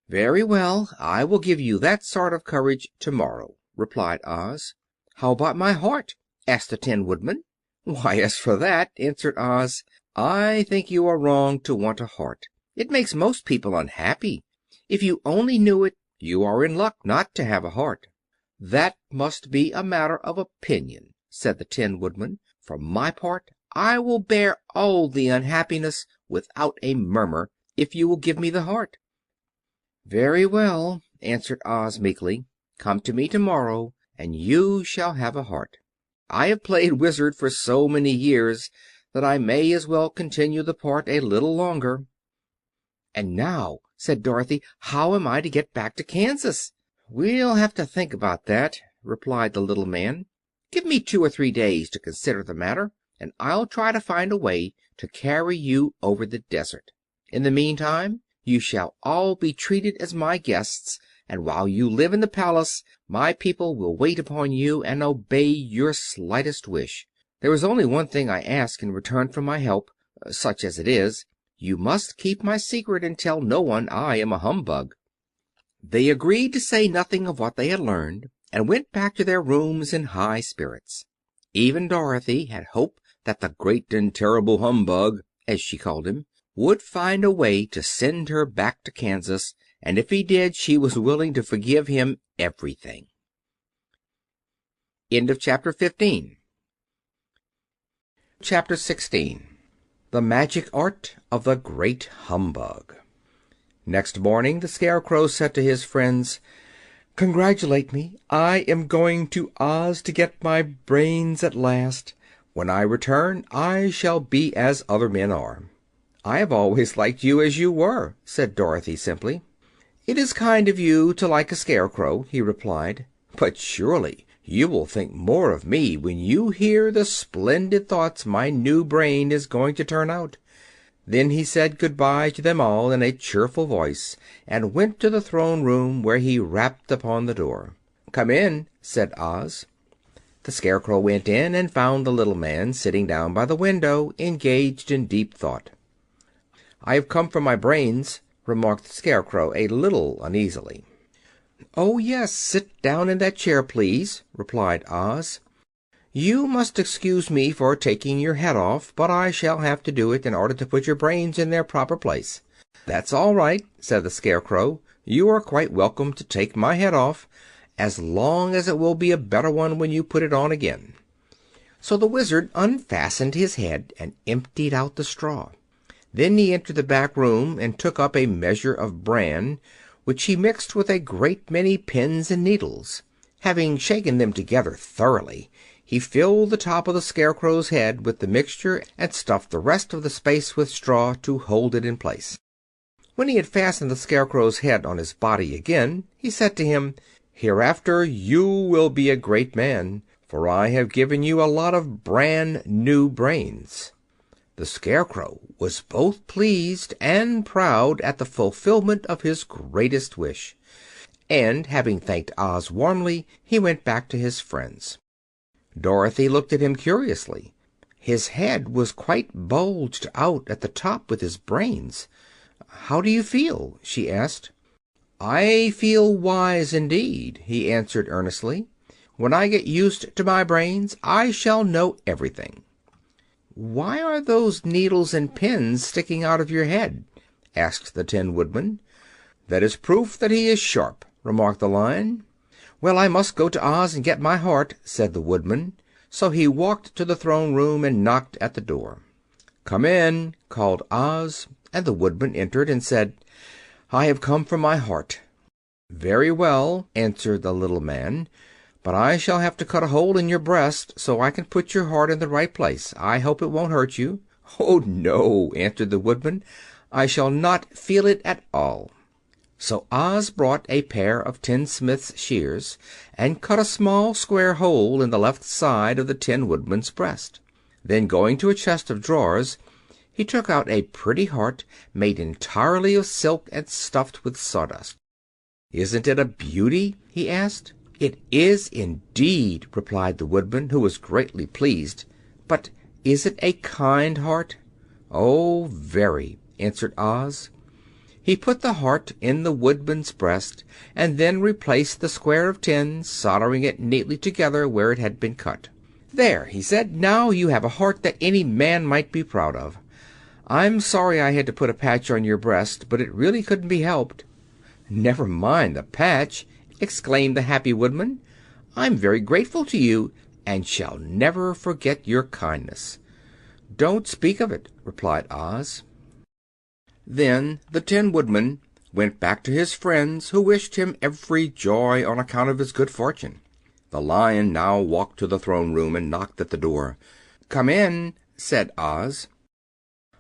"Very well, I will give you that sort of courage tomorrow," replied Oz. "How about my heart?" asked the Tin Woodman. "Why, as for that," answered Oz, "I think you are wrong to want a heart. It makes most people unhappy. If you only knew it, you are in luck not to have a heart." "That must be a matter of opinion," said the Tin Woodman. "For my part, I will bear all the unhappiness without a murmur, if you will give me the heart." "Very well," answered Oz meekly. "Come to me tomorrow, and you shall have a heart. I have played wizard for so many years that I may as well continue the part a little longer." "And now," said Dorothy, "how am I to get back to Kansas?" "We'll have to think about that," replied the little man. "Give me 2 or 3 days to consider the matter, and I'll try to find a way to carry you over the desert. In the meantime, you shall all be treated as my guests, and while you live in the palace my people will wait upon you and obey your slightest wish. There is only one thing I ask in return for my help, such as it is. You must keep my secret and tell no one I am a humbug." They agreed to say nothing of what they had learned, and went back to their rooms in high spirits. Even Dorothy had hope that the great and terrible humbug, as she called him, would find a way to send her back to Kansas, and if he did, she was willing to forgive him everything. End of chapter 15. Chapter 16. The Magic Art of the Great Humbug. Next morning the Scarecrow said to his friends, "Congratulate me. I am going to Oz to get my brains at last. When I return I shall be as other men are." "I have always liked you as you were," said Dorothy simply. "It is kind of you to like a Scarecrow," he replied, "but surely you will think more of me when you hear the splendid thoughts my new brain is going to turn out." Then he said good-bye to them all in a cheerful voice, and went to the throne room, where he rapped upon the door. "Come in," said Oz. The Scarecrow went in and found the little man sitting down by the window, engaged in deep thought. "I have come for my brains," remarked the Scarecrow a little uneasily. "Oh, yes, sit down in that chair, please," replied Oz. "You must excuse me for taking your head off, but I shall have to do it in order to put your brains in their proper place." "That's all right," said the Scarecrow. "You are quite welcome to take my head off, as long as it will be a better one when you put it on again." So the Wizard unfastened his head and emptied out the straw. Then he entered the back room and took up a measure of bran, which he mixed with a great many pins and needles. Having shaken them together thoroughly, he filled the top of the Scarecrow's head with the mixture and stuffed the rest of the space with straw to hold it in place. When he had fastened the Scarecrow's head on his body again, he said to him, "Hereafter you will be a great man, for I have given you a lot of brand new brains." The Scarecrow was both pleased and proud at the fulfillment of his greatest wish, and having thanked Oz warmly, he went back to his friends. Dorothy looked at him curiously. His head was quite bulged out at the top with his brains. "How do you feel?" she asked. "I feel wise indeed," he answered earnestly. "When I get used to my brains I shall know everything." "Why are those needles and pins sticking out of your head?" asked the Tin Woodman. "That is proof that he is sharp," remarked the Lion. "Well, I must go to Oz and get my heart," said the Woodman. So he walked to the throne room and knocked at the door. "Come in," called Oz, and the Woodman entered and said, "I have come for my heart." "Very well," answered the little man, "but I shall have to cut a hole in your breast so I can put your heart in the right place. I hope it won't hurt you." "Oh, no," answered the Woodman, "I shall not feel it at all." So Oz brought a pair of tinsmith's shears and cut a small square hole in the left side of the Tin Woodman's breast. Then, going to a chest of drawers, he took out a pretty heart made entirely of silk and stuffed with sawdust. "Isn't it a beauty?" he asked. "It is indeed," replied the Woodman, who was greatly pleased. "But is it a kind heart?" "Oh, very," answered Oz. He put the heart in the Woodman's breast, and then replaced the square of tin, soldering it neatly together where it had been cut. "There," he said, "now you have a heart that any man might be proud of. I'm sorry I had to put a patch on your breast, but it really couldn't be helped." "Never mind the patch," exclaimed the happy Woodman. "I'm very grateful to you, and shall never forget your kindness." "Don't speak of it," replied Oz. Then the Tin Woodman went back to his friends, who wished him every joy on account of his good fortune. The Lion now walked to the throne room and knocked at the door. "Come in," said Oz.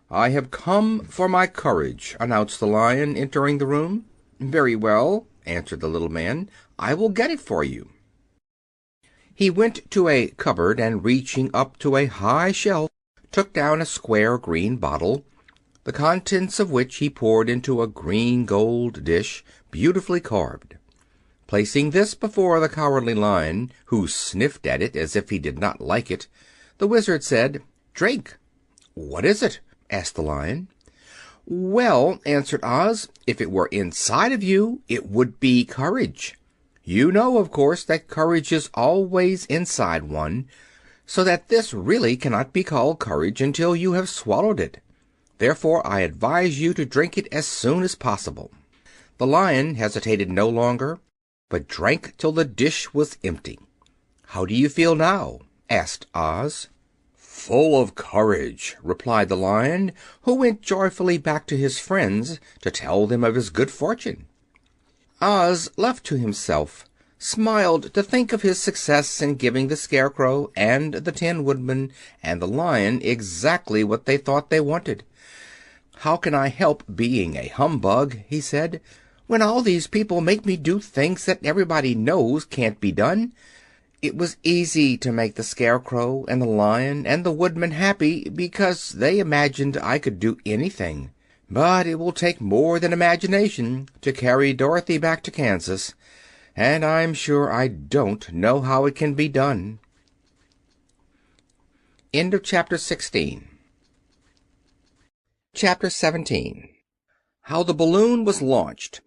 "I have come for my courage," announced the Lion, entering the room. "Very well," answered the little man. "I will get it for you." He went to a cupboard and, reaching up to a high shelf, took down a square green bottle, the contents of which he poured into a green gold dish, beautifully carved. Placing this before the Cowardly Lion, who sniffed at it as if he did not like it, the Wizard said, "Drink." "What is it?" asked the Lion. "Well," answered Oz, "if it were inside of you, it would be courage. You know, of course, that courage is always inside one, so that this really cannot be called courage until you have swallowed it. Therefore I advise you to drink it as soon as possible." The Lion hesitated no longer, but drank till the dish was empty. "How do you feel now?" asked Oz. "Full of courage," replied the Lion, who went joyfully back to his friends to tell them of his good fortune. Oz, left to himself, smiled to think of his success in giving the Scarecrow and the Tin Woodman and the Lion exactly what they thought they wanted. "How can I help being a humbug," he said, "when all these people make me do things that everybody knows can't be done? It was easy to make the Scarecrow and the Lion and the Woodman happy because they imagined I could do anything. But it will take more than imagination to carry Dorothy back to Kansas, and I'm sure I don't know how it can be done." End of Chapter 16. Chapter 17. How the Balloon Was Launched.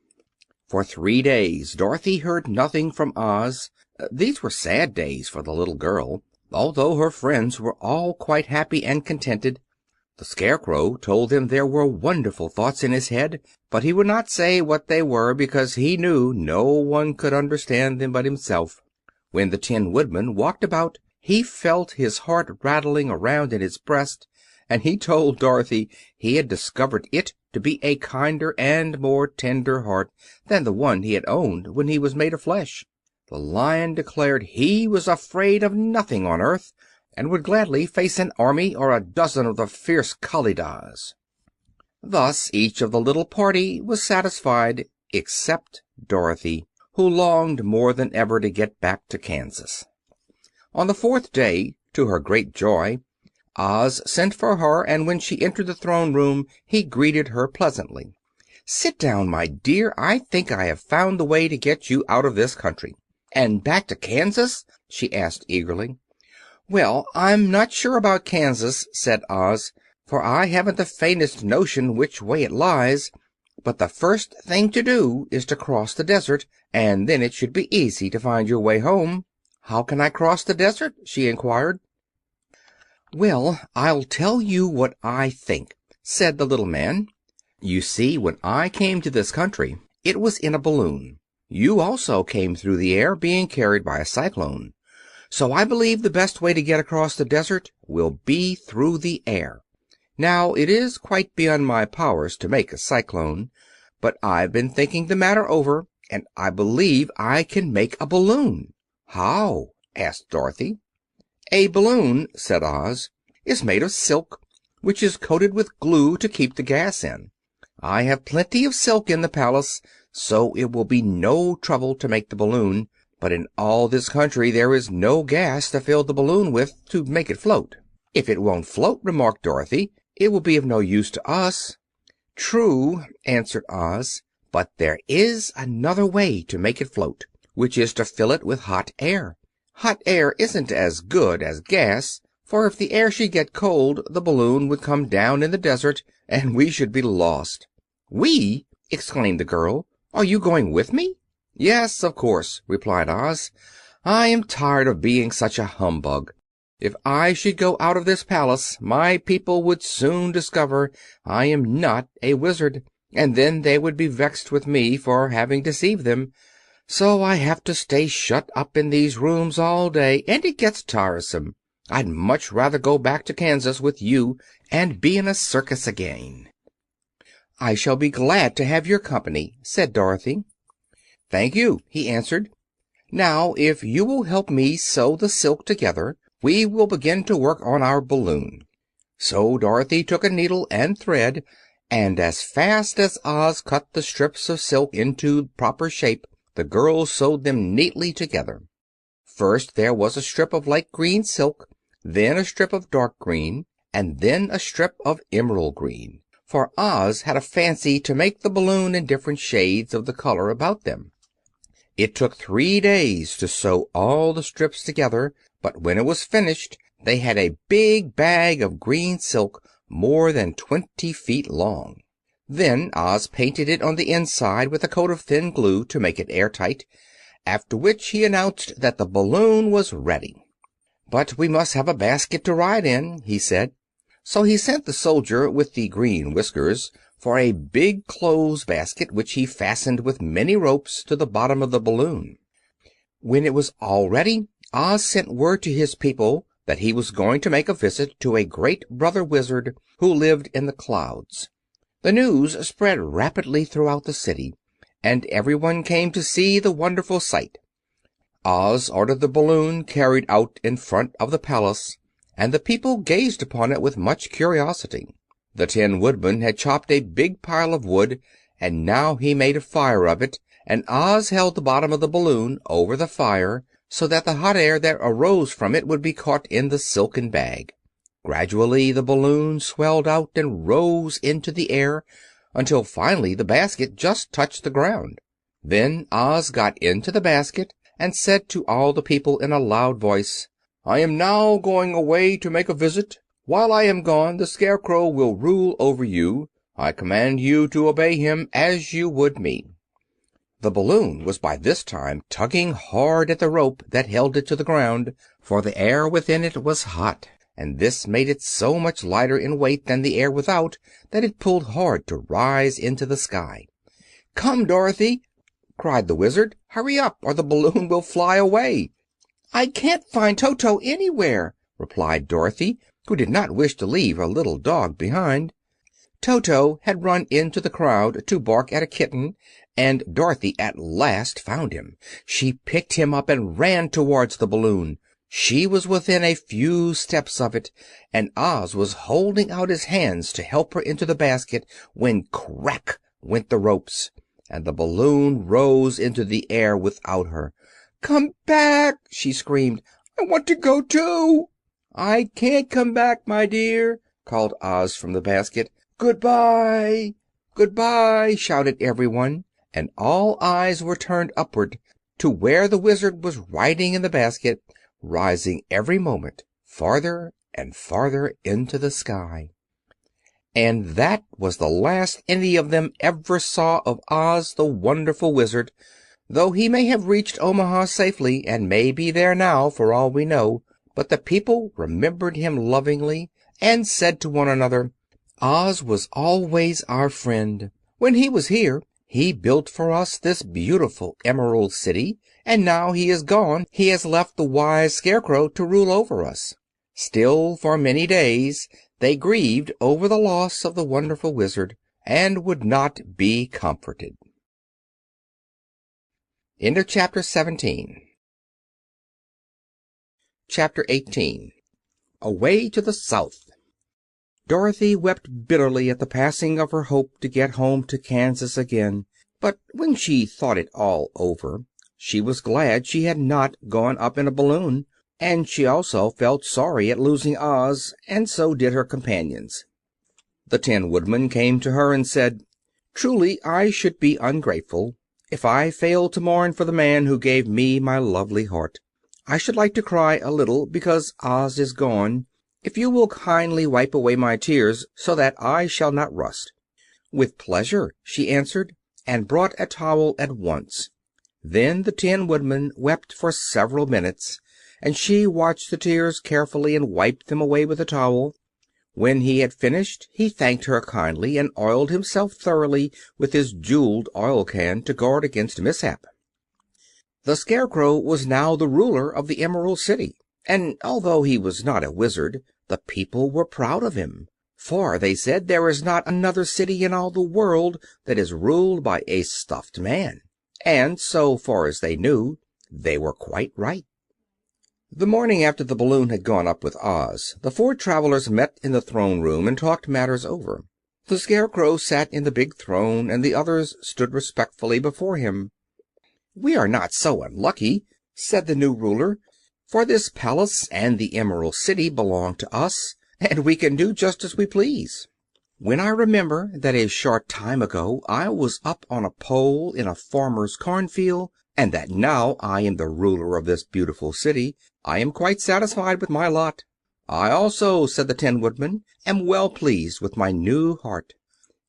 For 3 days Dorothy heard nothing from Oz. These were sad days for the little girl, although her friends were all quite happy and contented. The Scarecrow told them there were wonderful thoughts in his head, but he would not say what they were because he knew no one could understand them but himself. When the Tin Woodman walked about, he felt his heart rattling around in his breast, and he told Dorothy he had discovered it to be a kinder and more tender heart than the one he had owned when he was made of flesh. The Lion declared he was afraid of nothing on earth, and would gladly face an army or a dozen of the fierce Kalidahs. Thus each of the little party was satisfied except Dorothy, who longed more than ever to get back to Kansas. On the 4th day, to her great joy, Oz sent for her, and when she entered the throne room he greeted her pleasantly. "Sit down, my dear. I think I have found the way to get you out of this country." "And back to Kansas?" she asked eagerly. "Well, I'm not sure about Kansas," said Oz, "for I haven't the faintest notion which way it lies. But the first thing to do is to cross the desert, and then it should be easy to find your way home." "How can I cross the desert?" she inquired. "Well, I'll tell you what I think," said the little man. "You see, when I came to this country, it was in a balloon. You also came through the air, being carried by a cyclone. So I believe the best way to get across the desert will be through the air. Now, it is quite beyond my powers to make a cyclone, but I've been thinking the matter over, and I believe I can make a balloon." "How?" asked Dorothy. "A balloon," said Oz, "is made of silk, which is coated with glue to keep the gas in. I have plenty of silk in the palace, so it will be no trouble to make the balloon. But in all this country there is no gas to fill the balloon with to make it float." "If it won't float," remarked Dorothy, "it will be of no use to us." "True," answered Oz, "but there is another way to make it float, which is to fill it with hot air. Hot air isn't as good as gas, for if the air should get cold the balloon would come down in the desert, and we should be lost." "We!" exclaimed the girl. "Are you going with me?" "Yes, of course," replied Oz. "I am tired of being such a humbug. If I should go out of this palace my people would soon discover I am not a wizard, and then they would be vexed with me for having deceived them. So I have to stay shut up in these rooms all day, and it gets tiresome. I'd much rather go back to Kansas with you and be in a circus again." "I shall be glad to have your company," said Dorothy. "Thank you," he answered. "Now, if you will help me sew the silk together, we will begin to work on our balloon." So Dorothy took a needle and thread, and as fast as Oz cut the strips of silk into proper shape, the girls sewed them neatly together. First there was a strip of light green silk, then a strip of dark green, and then a strip of emerald green, for Oz had a fancy to make the balloon in different shades of the color about them. It took 3 days to sew all the strips together, but when it was finished they had a big bag of green silk more than 20 feet long. Then Oz painted it on the inside with a coat of thin glue to make it airtight, after which he announced that the balloon was ready. "But we must have a basket to ride in," he said. So he sent the soldier with the green whiskers for a big clothes basket, which he fastened with many ropes to the bottom of the balloon. When it was all ready, Oz sent word to his people that he was going to make a visit to a great brother wizard who lived in the clouds. The news spread rapidly throughout the city, and everyone came to see the wonderful sight. Oz ordered the balloon carried out in front of the palace, and the people gazed upon it with much curiosity. The Tin Woodman had chopped a big pile of wood, and now he made a fire of it, and Oz held the bottom of the balloon over the fire so that the hot air that arose from it would be caught in the silken bag. Gradually the balloon swelled out and rose into the air until finally the basket just touched the ground. Then Oz got into the basket and said to all the people in a loud voice, "I am now going away to make a visit. While I am gone, the Scarecrow will rule over you. I command you to obey him as you would me." The balloon was by this time tugging hard at the rope that held it to the ground, for the air within it was hot, and this made it so much lighter in weight than the air without that it pulled hard to rise into the sky. "Come, Dorothy!" cried the Wizard. "Hurry up, or the balloon will fly away." "I can't find Toto anywhere," replied Dorothy, who did not wish to leave her little dog behind. Toto had run into the crowd to bark at a kitten, and Dorothy at last found him. She picked him up and ran towards the balloon. She was within a few steps of it, and Oz was holding out his hands to help her into the basket when crack went the ropes, and the balloon rose into the air without her. "Come back!" she screamed. "I want to go too." "I can't come back, my dear," called Oz from the basket. "Goodbye!" "Goodbye!" shouted everyone, and all eyes were turned upward to where the Wizard was riding in the basket, rising every moment farther and farther into the sky. And that was the last any of them ever saw of Oz the Wonderful Wizard, though he may have reached Omaha safely and may be there now for all we know. But the people remembered him lovingly and said to one another, "Oz was always our friend. When he was here, he built for us this beautiful Emerald City, and now he is gone he has left the wise Scarecrow to rule over us." Still, for many days they grieved over the loss of the wonderful Wizard, and would not be comforted. End of Chapter 17. Chapter 18. Away to the South. Dorothy wept bitterly at the passing of her hope to get home to Kansas again, but when she thought it all over, she was glad she had not gone up in a balloon, and she also felt sorry at losing Oz, and so did her companions. The Tin Woodman came to her and said, "Truly I should be ungrateful if I failed to mourn for the man who gave me my lovely heart. I should like to cry a little because Oz is gone, if you will kindly wipe away my tears so that I shall not rust." "With pleasure," she answered, and brought a towel at once. Then the Tin Woodman wept for several minutes, and she watched the tears carefully and wiped them away with the towel. When he had finished, he thanked her kindly and oiled himself thoroughly with his jeweled oil can to guard against mishap. The Scarecrow was now the ruler of the Emerald City, and although he was not a wizard, the people were proud of him. For, they said, there is not another city in all the world that is ruled by a stuffed man. And, so far as they knew, they were quite right. The morning after the balloon had gone up with Oz, the four travelers met in the throne room and talked matters over. The Scarecrow sat in the big throne, and the others stood respectfully before him. "We are not so unlucky," said the new ruler, "for this palace and the Emerald City belong to us, and we can do just as we please. When I remember that a short time ago I was up on a pole in a farmer's cornfield, and that now I am the ruler of this beautiful city, I am quite satisfied with my lot." "I also," said the Tin Woodman, "am well pleased with my new heart."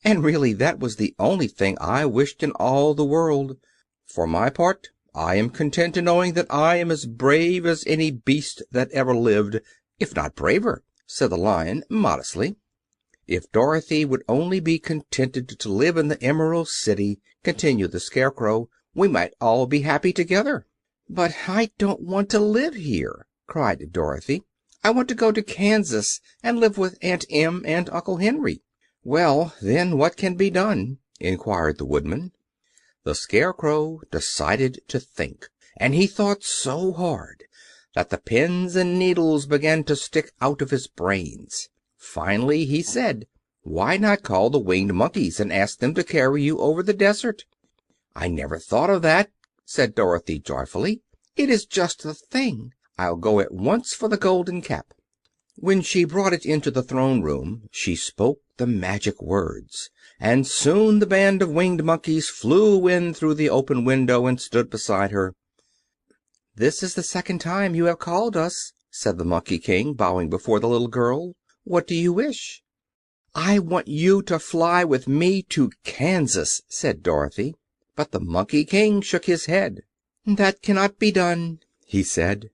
and really that was the only thing I wished in all the world. For my part, I am content in knowing that I am as brave as any beast that ever lived, if not braver," said the Lion modestly. "If Dorothy would only be contented to live in the Emerald City," continued the Scarecrow, "we might all be happy together." "But I don't want to live here," cried Dorothy. "I want to go to Kansas and live with Aunt Em and Uncle Henry." "Well, then, what can be done?" inquired the Woodman. The Scarecrow decided to think, and he thought so hard that the pins and needles began to stick out of his brains. Finally he said, "Why not call the Winged Monkeys and ask them to carry you over the desert?" "I never thought of that," said Dorothy joyfully. "It is just the thing. I'll go at once for the golden cap." When she brought it into the throne room she spoke the magic words, and soon the band of Winged Monkeys flew in through the open window and stood beside her. "This is the second time you have called us," said the Monkey King, bowing before the little girl. "What do you wish?" "I want you to fly with me to Kansas," said Dorothy. But the Monkey King shook his head. "That cannot be done," he said.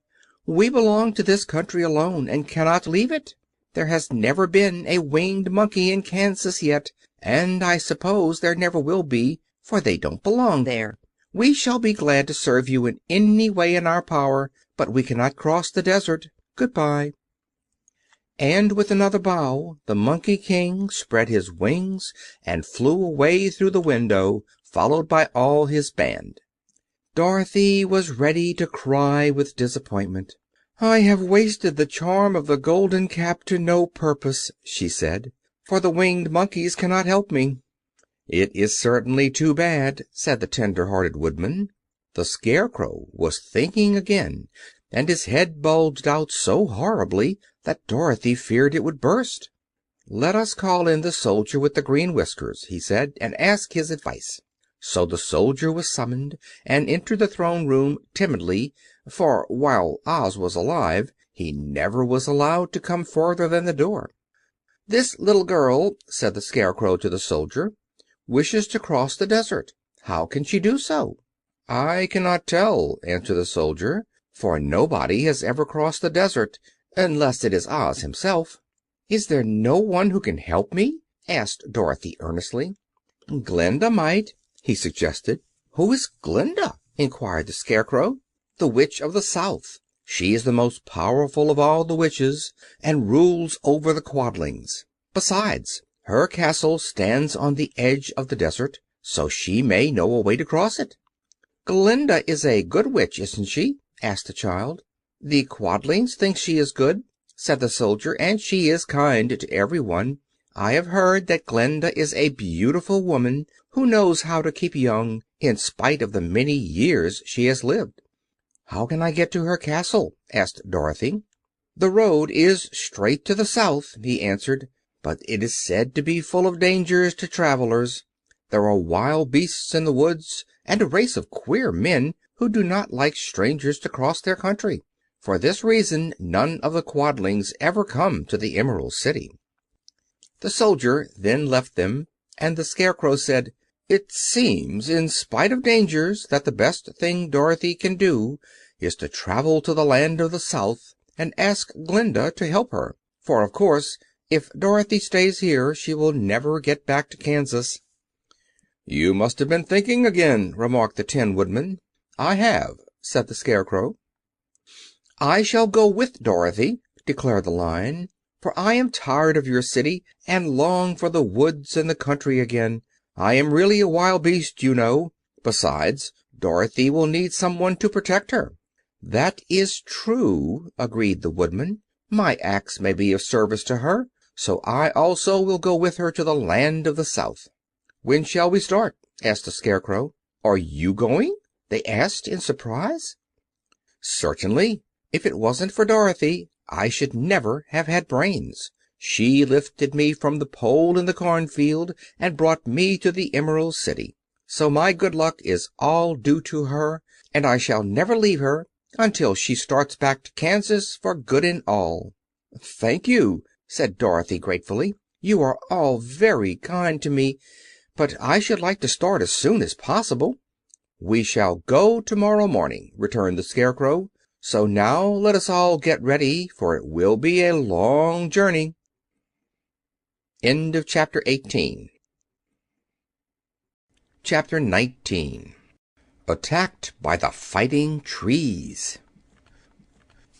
"We belong to this country alone, and cannot leave it. There has never been a winged monkey in Kansas yet, and I suppose there never will be, for they don't belong there. We shall be glad to serve you in any way in our power, but we cannot cross the desert. Goodbye." And with another bow the Monkey King spread his wings and flew away through the window, followed by all his band. Dorothy was ready to cry with disappointment. "I have wasted the charm of the golden cap to no purpose," she said, "for the Winged Monkeys cannot help me." "It is certainly too bad," said the tender-hearted Woodman. The Scarecrow was thinking again, and his head bulged out so horribly that Dorothy feared it would burst. "Let us call in the soldier with the green whiskers," he said, "and ask his advice." So the soldier was summoned, and entered the throne room timidly, for while Oz was alive he never was allowed to come farther than the door. "This little girl," said the Scarecrow to the soldier, "wishes to cross the desert. How can she do so?" "I cannot tell," answered the soldier, "for nobody has ever crossed the desert, unless it is Oz himself." "Is there no one who can help me?" asked Dorothy earnestly. "Glinda might," he suggested. "Who is Glinda?" inquired the Scarecrow. "The Witch of the South. She is the most powerful of all the witches, and rules over the Quadlings. Besides, her castle stands on the edge of the desert, so she may know a way to cross it." "Glinda is a good witch, isn't she?" asked the child. "The Quadlings think she is good," said the soldier, "and she is kind to everyone. I have heard that Glinda is a beautiful woman who knows how to keep young in spite of the many years she has lived." "How can I get to her castle?" asked Dorothy. "The road is straight to the south," he answered, "but it is said to be full of dangers to travelers. There are wild beasts in the woods, and a race of queer men who do not like strangers to cross their country. For this reason none of the Quadlings ever come to the Emerald City." The soldier then left them, and the Scarecrow said, "It seems, in spite of dangers, that the best thing Dorothy can do is to travel to the land of the South and ask Glinda to help her. For, of course, if Dorothy stays here she will never get back to Kansas." "You must have been thinking again," remarked the Tin Woodman. "I have," said the Scarecrow. "I shall go with Dorothy," declared the Lion, "for I am tired of your city and long for the woods and the country again. I am really a wild beast, you know. Besides, Dorothy will need someone to protect her." "That is true," agreed the Woodman. "My axe may be of service to her, so I also will go with her to the land of the South." "When shall we start?" asked the Scarecrow. "Are you going?" they asked in surprise. "Certainly. If it wasn't for Dorothy, I should never have had brains. She lifted me from the pole in the cornfield and brought me to the Emerald City. So my good luck is all due to her, and I shall never leave her until she starts back to Kansas for good and all." "Thank you," said Dorothy gratefully. You are all very kind to me, but I should like to start as soon as possible." "We shall go tomorrow morning," returned the Scarecrow. "So now let us all get ready, for it will be a long journey." End of chapter 18. Chapter 19. Attacked by the Fighting Trees.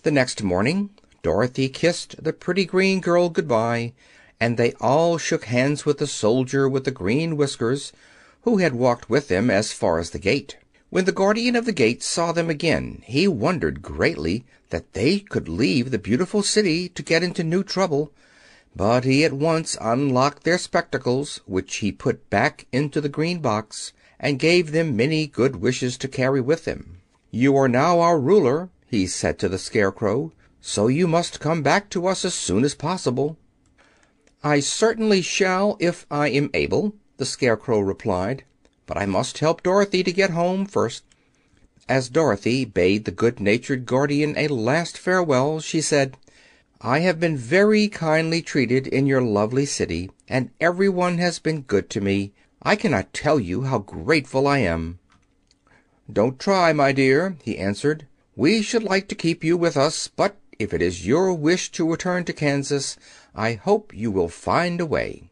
The next morning Dorothy kissed the pretty green girl good-bye, and they all shook hands with the soldier with the green whiskers, who had walked with them as far as the gate. When the guardian of the gate saw them again, he wondered greatly that they could leave the beautiful city to get into new trouble, but he at once unlocked their spectacles, which he put back into the green box, and gave them many good wishes to carry with them. "You are now our ruler," he said to the Scarecrow, "so you must come back to us as soon as possible." "I certainly shall if I am able," the Scarecrow replied, "but I must help Dorothy to get home first." As Dorothy bade the good-natured guardian a last farewell, she said, "I have been very kindly treated in your lovely city, and everyone has been good to me. I cannot tell you how grateful I am." "Don't try, my dear," he answered. "We should like to keep you with us, but if it is your wish to return to Kansas, I hope you will find a way."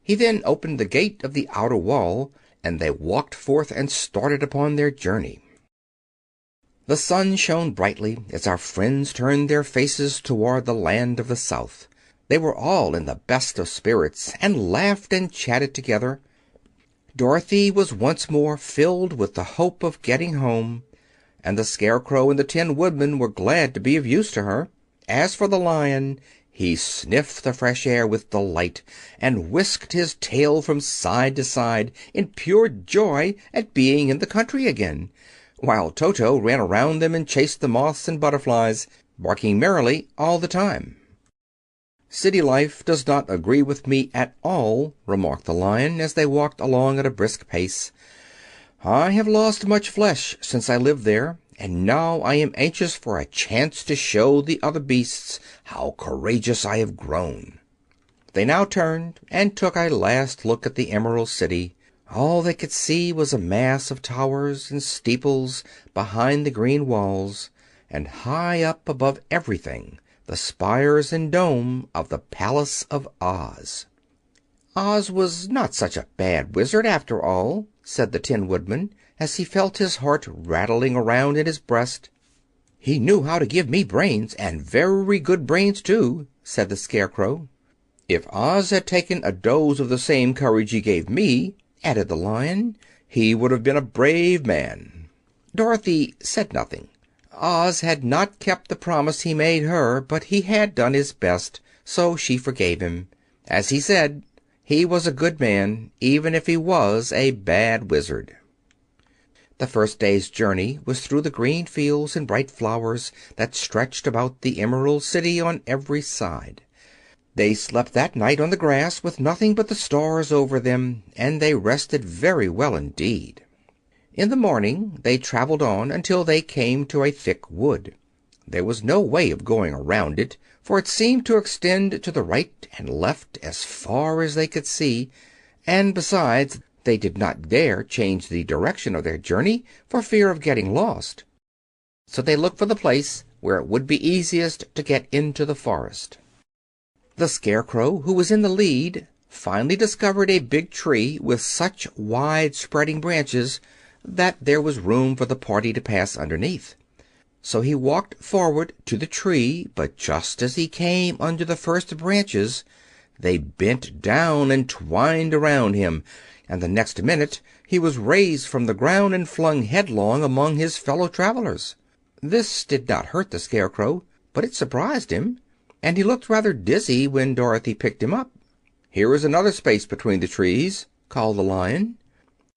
He then opened the gate of the outer wall, and they walked forth and started upon their journey. The sun shone brightly as our friends turned their faces toward the land of the South. They were all in the best of spirits, and laughed and chatted together. Dorothy was once more filled with the hope of getting home, and the Scarecrow and the Tin Woodman were glad to be of use to her. As for the Lion, he sniffed the fresh air with delight, and whisked his tail from side to side in pure joy at being in the country again, while Toto ran around them and chased the moths and butterflies, barking merrily all the time. "City life does not agree with me at all," remarked the Lion, as they walked along at a brisk pace. "I have lost much flesh since I lived there, and now I am anxious for a chance to show the other beasts how courageous I have grown." They now turned and took a last look at the Emerald City. All they could see was a mass of towers and steeples behind the green walls, and high up above everything the spires and dome of the Palace of Oz. "Oz was not such a bad wizard, after all," said the Tin Woodman, as he felt his heart rattling around in his breast. "He knew how to give me brains, and very good brains, too," said the Scarecrow. "If Oz had taken a dose of the same courage he gave me," added the Lion, "he would have been a brave man." Dorothy said nothing. Oz had not kept the promise he made her, but he had done his best, so she forgave him. As he said, he was a good man, even if he was a bad wizard. The first day's journey was through the green fields and bright flowers that stretched about the Emerald City on every side. They slept that night on the grass with nothing but the stars over them, and they rested very well indeed. In the morning they traveled on until they came to a thick wood. There was no way of going around it, for it seemed to extend to the right and left as far as they could see, and besides, they did not dare change the direction of their journey for fear of getting lost. So they looked for the place where it would be easiest to get into the forest. The Scarecrow, who was in the lead, finally discovered a big tree with such wide-spreading branches that there was room for the party to pass underneath. So he walked forward to the tree, but just as he came under the first branches, they bent down and twined around him, and the next minute he was raised from the ground and flung headlong among his fellow travelers. This did not hurt the Scarecrow, but it surprised him, and he looked rather dizzy when Dorothy picked him up. "Here is another space between the trees," called the Lion.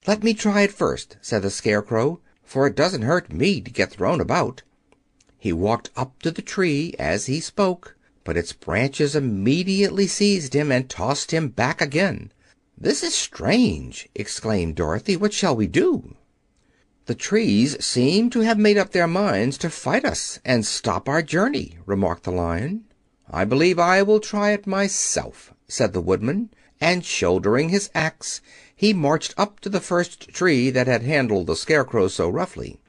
"Let me try it first," said the Scarecrow, "for it doesn't hurt me to get thrown about." He walked up to the tree as he spoke, but its branches immediately seized him and tossed him back again. "This is strange!" exclaimed Dorothy. "What shall we do?" "The trees seem to have made up their minds to fight us and stop our journey," remarked the Lion. "I believe I will try it myself," said the Woodman, and shouldering his axe, he marched up to the first tree that had handled the Scarecrow so roughly.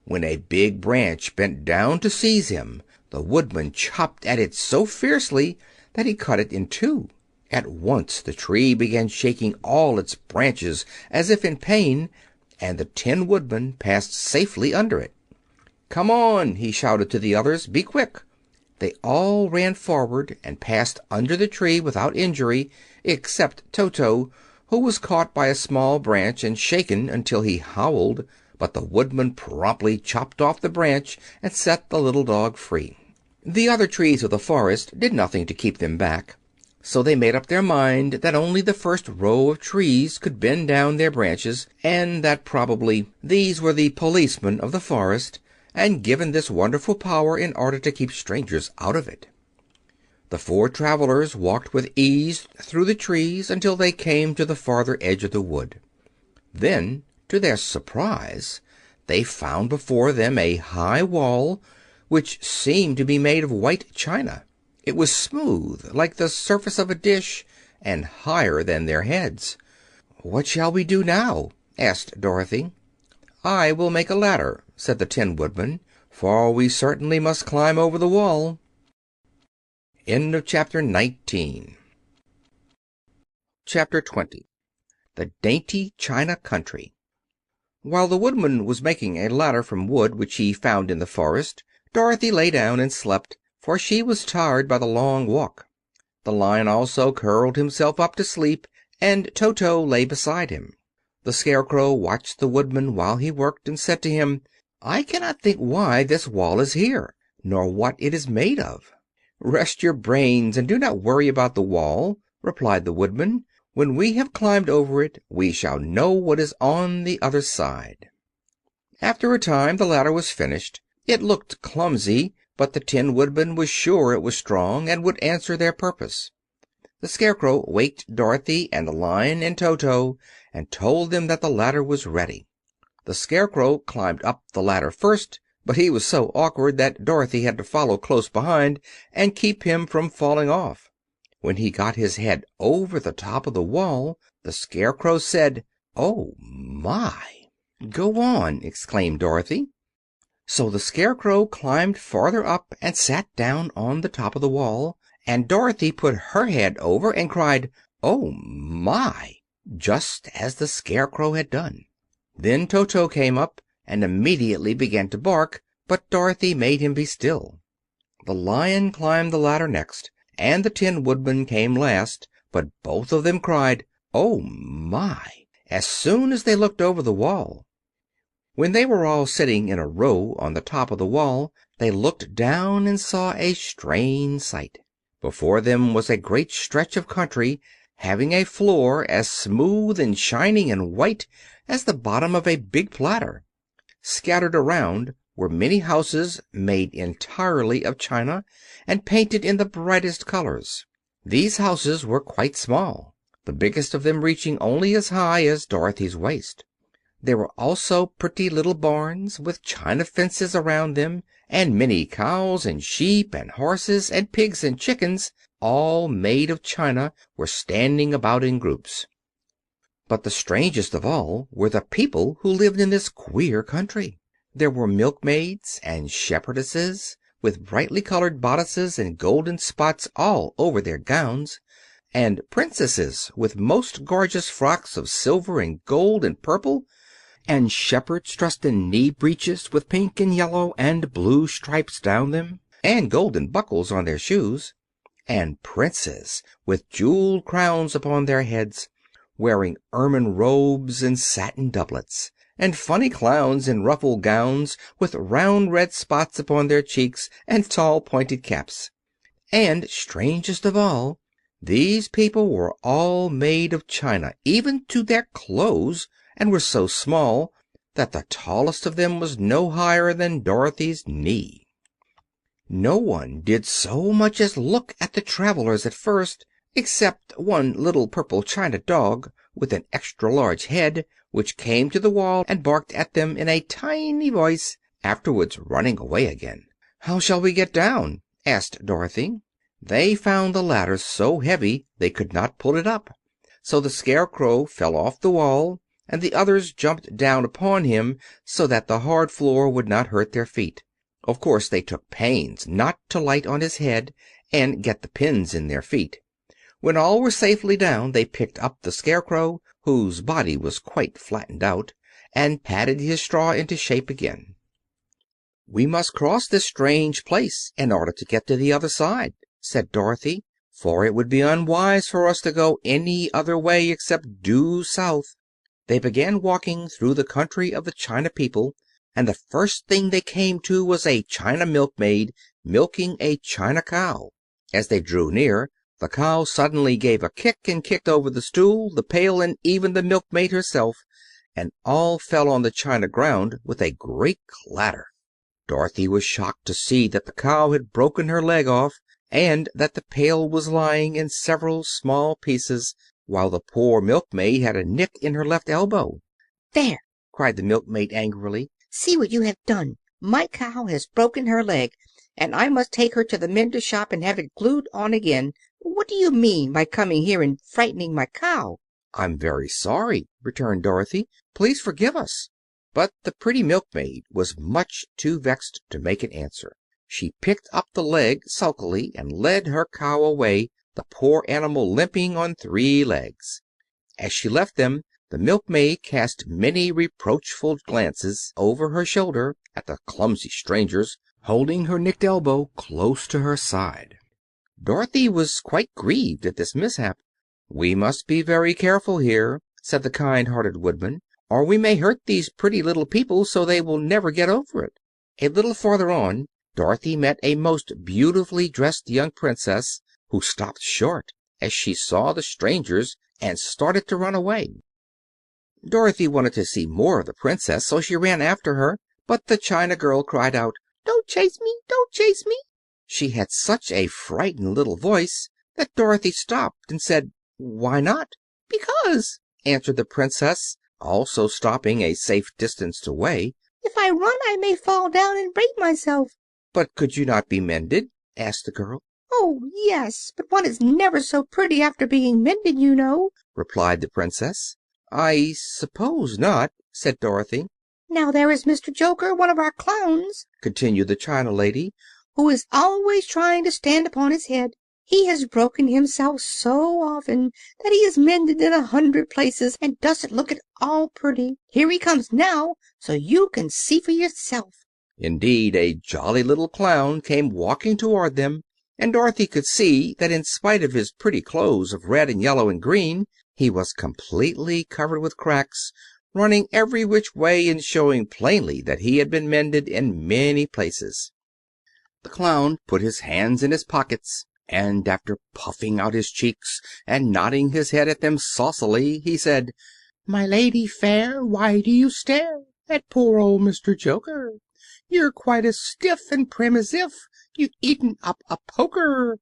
When a big branch bent down to seize him, the Woodman chopped at it so fiercely that he cut it in two. At once the tree began shaking all its branches as if in pain, and the Tin Woodman passed safely under it. "Come on!" he shouted to the others. "Be quick!" They all ran forward and passed under the tree without injury, except Toto, who was caught by a small branch and shaken until he howled, but the Woodman promptly chopped off the branch and set the little dog free. The other trees of the forest did nothing to keep them back, so they made up their mind that only the first row of trees could bend down their branches, and that probably these were the policemen of the forest, and given this wonderful power in order to keep strangers out of it. The four travelers walked with ease through the trees until they came to the farther edge of the wood. Then, to their surprise, they found before them a high wall which seemed to be made of white china. It was smooth, like the surface of a dish, and higher than their heads. "What shall we do now?" asked Dorothy. "I will make a ladder," said the Tin Woodman, "for we certainly must climb over the wall." End of chapter 19. Chapter 20. The Dainty China Country. While the Woodman was making a ladder from wood which he found in the forest, Dorothy lay down and slept, for she was tired by the long walk. The Lion also curled himself up to sleep, and Toto lay beside him. The Scarecrow watched the Woodman while he worked, and said to him, "I cannot think why this wall is here, nor what it is made of." "Rest your brains and do not worry about the wall," replied the Woodman. "When we have climbed over it, we shall know what is on the other side." After a time the ladder was finished. It looked clumsy, but the Tin Woodman was sure it was strong and would answer their purpose. The Scarecrow waked Dorothy and the Lion and Toto, and told them that the ladder was ready. The Scarecrow climbed up the ladder first, but he was so awkward that Dorothy had to follow close behind and keep him from falling off. When he got his head over the top of the wall, the Scarecrow said, "Oh, my!" "Go on!" exclaimed Dorothy. So the Scarecrow climbed farther up and sat down on the top of the wall, and Dorothy put her head over and cried, "Oh, my!" just as the Scarecrow had done. Then Toto came up and immediately began to bark, but Dorothy made him be still. The Lion climbed the ladder next, and the Tin Woodman came last, but both of them cried, "Oh, my!" as soon as they looked over the wall. When they were all sitting in a row on the top of the wall, they looked down and saw a strange sight. Before them was a great stretch of country, having a floor as smooth and shining and white as the bottom of a big platter. Scattered around were many houses made entirely of china and painted in the brightest colors. These houses were quite small, the biggest of them reaching only as high as Dorothy's waist. There were also pretty little barns with china fences around them, and many cows and sheep and horses and pigs and chickens, all made of china, were standing about in groups. But the strangest of all were the people who lived in this queer country. There were milkmaids and shepherdesses, with brightly colored bodices and golden spots all over their gowns, and princesses with most gorgeous frocks of silver and gold and purple, and shepherds dressed in knee breeches with pink and yellow and blue stripes down them, and golden buckles on their shoes, and princes with jeweled crowns upon their heads, wearing ermine robes and satin doublets, and funny clowns in ruffled gowns with round red spots upon their cheeks and tall pointed caps. And, strangest of all, these people were all made of china, even to their clothes, and were so small that the tallest of them was no higher than Dorothy's knee. No one did so much as look at the travelers at first, except one little purple china dog with an extra large head, which came to the wall and barked at them in a tiny voice, afterwards running away again. "How shall we get down?" asked Dorothy. They found the ladder so heavy they could not pull it up. So the Scarecrow fell off the wall, and the others jumped down upon him so that the hard floor would not hurt their feet. Of course they took pains not to light on his head and get the pins in their feet. When all were safely down, they picked up the Scarecrow, whose body was quite flattened out, and patted his straw into shape again. "We must cross this strange place in order to get to the other side," said Dorothy, "for it would be unwise for us to go any other way except due south." They began walking through the country of the China people, and the first thing they came to was a China milkmaid milking a China cow. As they drew near, the cow suddenly gave a kick and kicked over the stool, the pail, and even the milkmaid herself, and all fell on the china ground with a great clatter. Dorothy was shocked to see that the cow had broken her leg off, and that the pail was lying in several small pieces, while the poor milkmaid had a nick in her left elbow. "There!" cried the milkmaid angrily. "See what you have done. My cow has broken her leg, and I must take her to the mender's shop and have it glued on again. What do you mean by coming here and frightening my cow?" "I'm very sorry," returned Dorothy. "Please forgive us." But the pretty milkmaid was much too vexed to make an answer. She picked up the leg sulkily and led her cow away, the poor animal limping on 3 legs. As she left them, the milkmaid cast many reproachful glances over her shoulder at the clumsy strangers, holding her nicked elbow close to her side. Dorothy was quite grieved at this mishap. "We must be very careful here," said the kind-hearted Woodman, "or we may hurt these pretty little people so they will never get over it." A little farther on, Dorothy met a most beautifully dressed young princess, who stopped short as she saw the strangers and started to run away. Dorothy wanted to see more of the princess, so she ran after her, but the China girl cried out, "Don't chase me! Don't chase me!" She had such a frightened little voice that Dorothy stopped and said, "Why not?" "Because," answered the princess, also stopping a safe distance away, "if I run I may fall down and break myself." "But could you not be mended?" asked the girl. "Oh, yes, but one is never so pretty after being mended, you know," replied the princess. "I suppose not," said Dorothy. "Now there is Mr. Joker, one of our clowns," continued the China lady, "who is always trying to stand upon his head. He has broken himself so often that he is mended in 100 places and doesn't look at all pretty. Here he comes now, so you can see for yourself." Indeed, a jolly little clown came walking toward them, and Dorothy could see that in spite of his pretty clothes of red and yellow and green, he was completely covered with cracks, running every which way and showing plainly that he had been mended in many places. The clown put his hands in his pockets, and after puffing out his cheeks and nodding his head at them saucily, he said, "My lady fair, why do you stare at poor old Mr. Joker? You're quite as stiff and prim as if you'd eaten up a poker."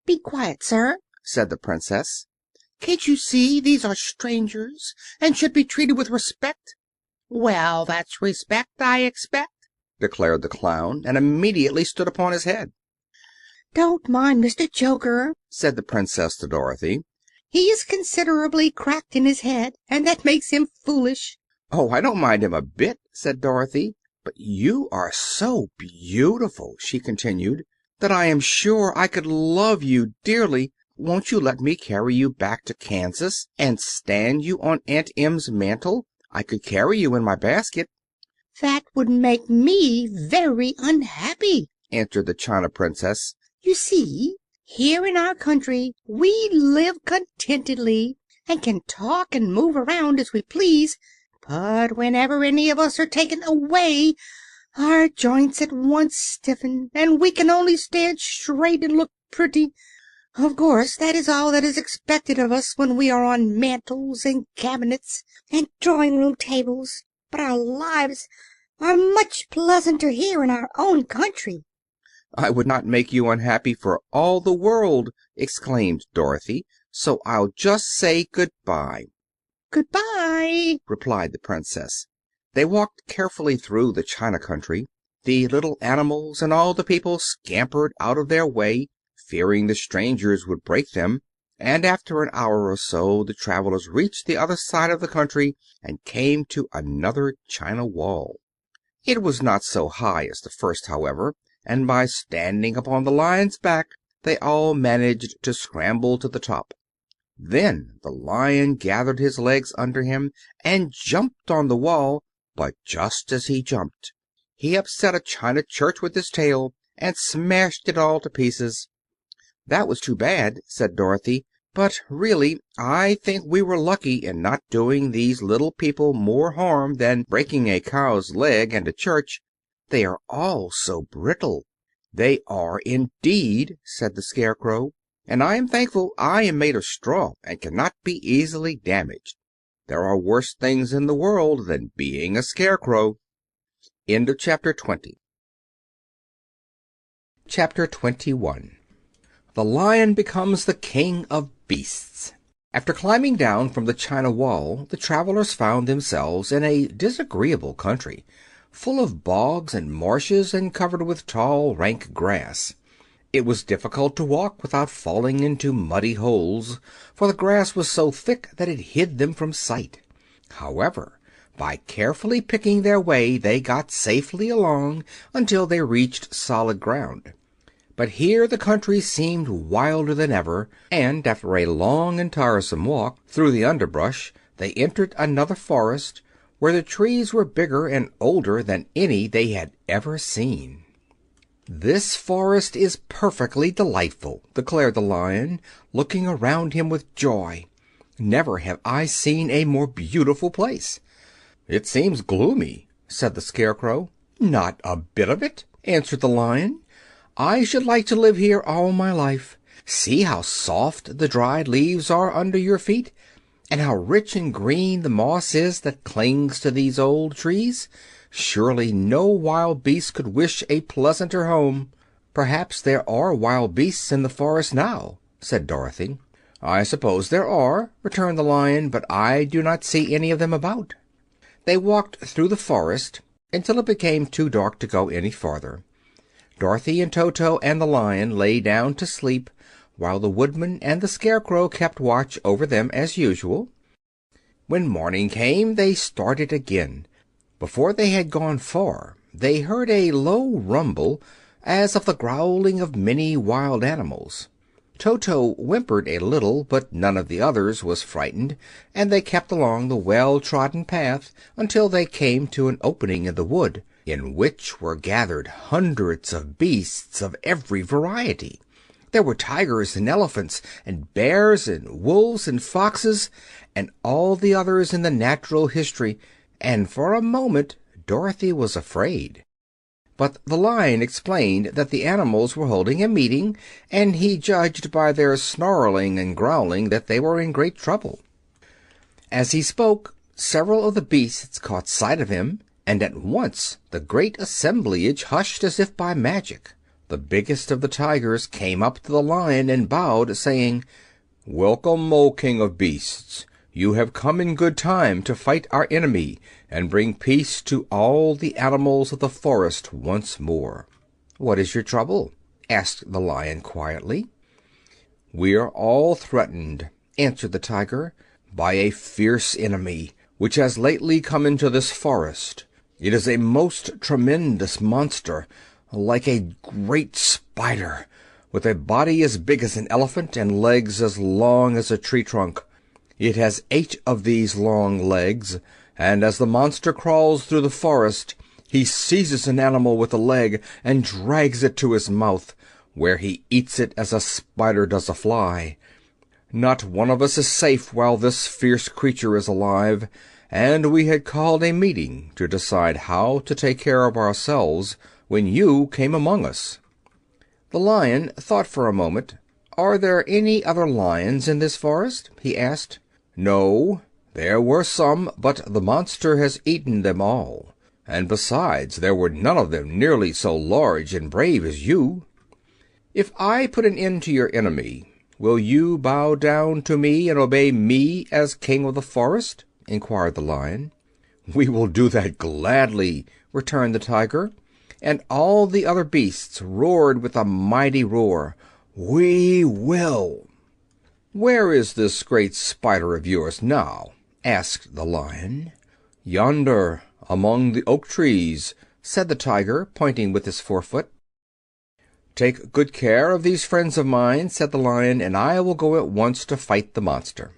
"Be quiet, sir," said the princess. "Can't you see these are strangers and should be treated with respect?" "Well, that's respect, I expect," declared the clown, and immediately stood upon his head. "Don't mind Mr. Joker," said The princess to Dorothy. "he is considerably cracked in his head, and that makes him foolish." "Oh, I don't mind him a bit," said Dorothy. "But you are so beautiful," she continued, "that I am sure I could love you dearly. Won't you let me carry you back to Kansas and stand you on Aunt Em's mantle? I could carry you in my basket." "That would make me very unhappy," answered the China Princess. "You see, here in our country we live contentedly and can talk and move around as we please, but whenever any of us are taken away, our joints at once stiffen, and we can only stand straight and look pretty. Of course, that is all that is expected of us when we are on mantels and cabinets and drawing-room tables, but our lives are much pleasanter here in our own country." "I would not make you unhappy for all the world," exclaimed Dorothy, "so I'll just say good-bye." "Goodbye," replied the Princess. They walked carefully through the China country. The little animals and all the people scampered out of their way, fearing the strangers would break them, and after an hour or so the travelers reached the other side of the country and came to another china wall. It was not so high as the first, however, and by standing upon the Lion's back they all managed to scramble to the top. Then the Lion gathered his legs under him and jumped on the wall, but just as he jumped, he upset a china church with his tail and smashed it all to pieces. "That was too bad," said Dorothy, "but really I think we were lucky in not doing these little people more harm than breaking a cow's leg and a church. They are all so brittle." "They are indeed," said the Scarecrow, "and I am thankful I am made of straw and cannot be easily damaged. There are worse things in the world than being a scarecrow." End of chapter 20. Chapter 21. The Lion becomes the King of Beasts. After climbing down from the china wall, the travelers found themselves in a disagreeable country, full of bogs and marshes and covered with tall, rank grass. It was difficult to walk without falling into muddy holes, for the grass was so thick that it hid them from sight. However, by carefully picking their way, they got safely along until they reached solid ground. But here the country seemed wilder than ever, and after a long and tiresome walk through the underbrush they entered another forest, where the trees were bigger and older than any they had ever seen. "This forest is perfectly delightful," declared the Lion, looking around him with joy. "Never have I seen a more beautiful place." "It seems gloomy," said the Scarecrow. "Not a bit of it," answered the Lion. "I should like to live here all my life. See how soft the dried leaves are under your feet, and how rich and green the moss is that clings to these old trees. Surely no wild beast could wish a pleasanter home." "Perhaps there are wild beasts in the forest now," said Dorothy. "I suppose there are," returned the Lion, "but I do not see any of them about." They walked through the forest until it became too dark to go any farther. Dorothy and Toto and the Lion lay down to sleep, while the Woodman and the Scarecrow kept watch over them as usual. When morning came, they started again. Before they had gone far, they heard a low rumble, as of the growling of many wild animals. Toto whimpered a little, but none of the others was frightened, and they kept along the well-trodden path until they came to an opening in the wood, in which were gathered hundreds of beasts of every variety. There were tigers and elephants and bears and wolves and foxes and all the others in the natural history, and for a moment Dorothy was afraid. But the Lion explained that the animals were holding a meeting, and he judged by their snarling and growling that they were in great trouble. As he spoke, several of the beasts caught sight of him, and at once the great assemblage hushed as if by magic. The biggest of the tigers came up to the Lion and bowed, saying, "Welcome, O King of Beasts. You have come in good time to fight our enemy and bring peace to all the animals of the forest once more." "What is your trouble?" asked the Lion quietly. "We are all threatened," answered the tiger, "by a fierce enemy which has lately come into this forest. It is a most tremendous monster, like a great spider, with a body as big as an elephant and legs as long as a tree trunk. It has 8 of these long legs, and as the monster crawls through the forest, he seizes an animal with a leg and drags it to his mouth, where he eats it as a spider does a fly. Not one of us is safe while this fierce creature is alive, and we had called a meeting to decide how to take care of ourselves when you came among us." The Lion thought for a moment. "Are there any other lions in this forest?" he asked. "No, there were some, but the monster has eaten them all. And besides, there were none of them nearly so large and brave as you." "If I put an end to your enemy, will you bow down to me and obey me as king of the forest?" inquired the Lion. "We will do that gladly," returned the tiger, and all the other beasts roared with a mighty roar. "We will." "Where is this great spider of yours now?" asked the Lion. "Yonder, among the oak trees," said the Tiger, pointing with his forefoot. "Take good care of these friends of mine," said the Lion, "and I will go at once to fight the monster."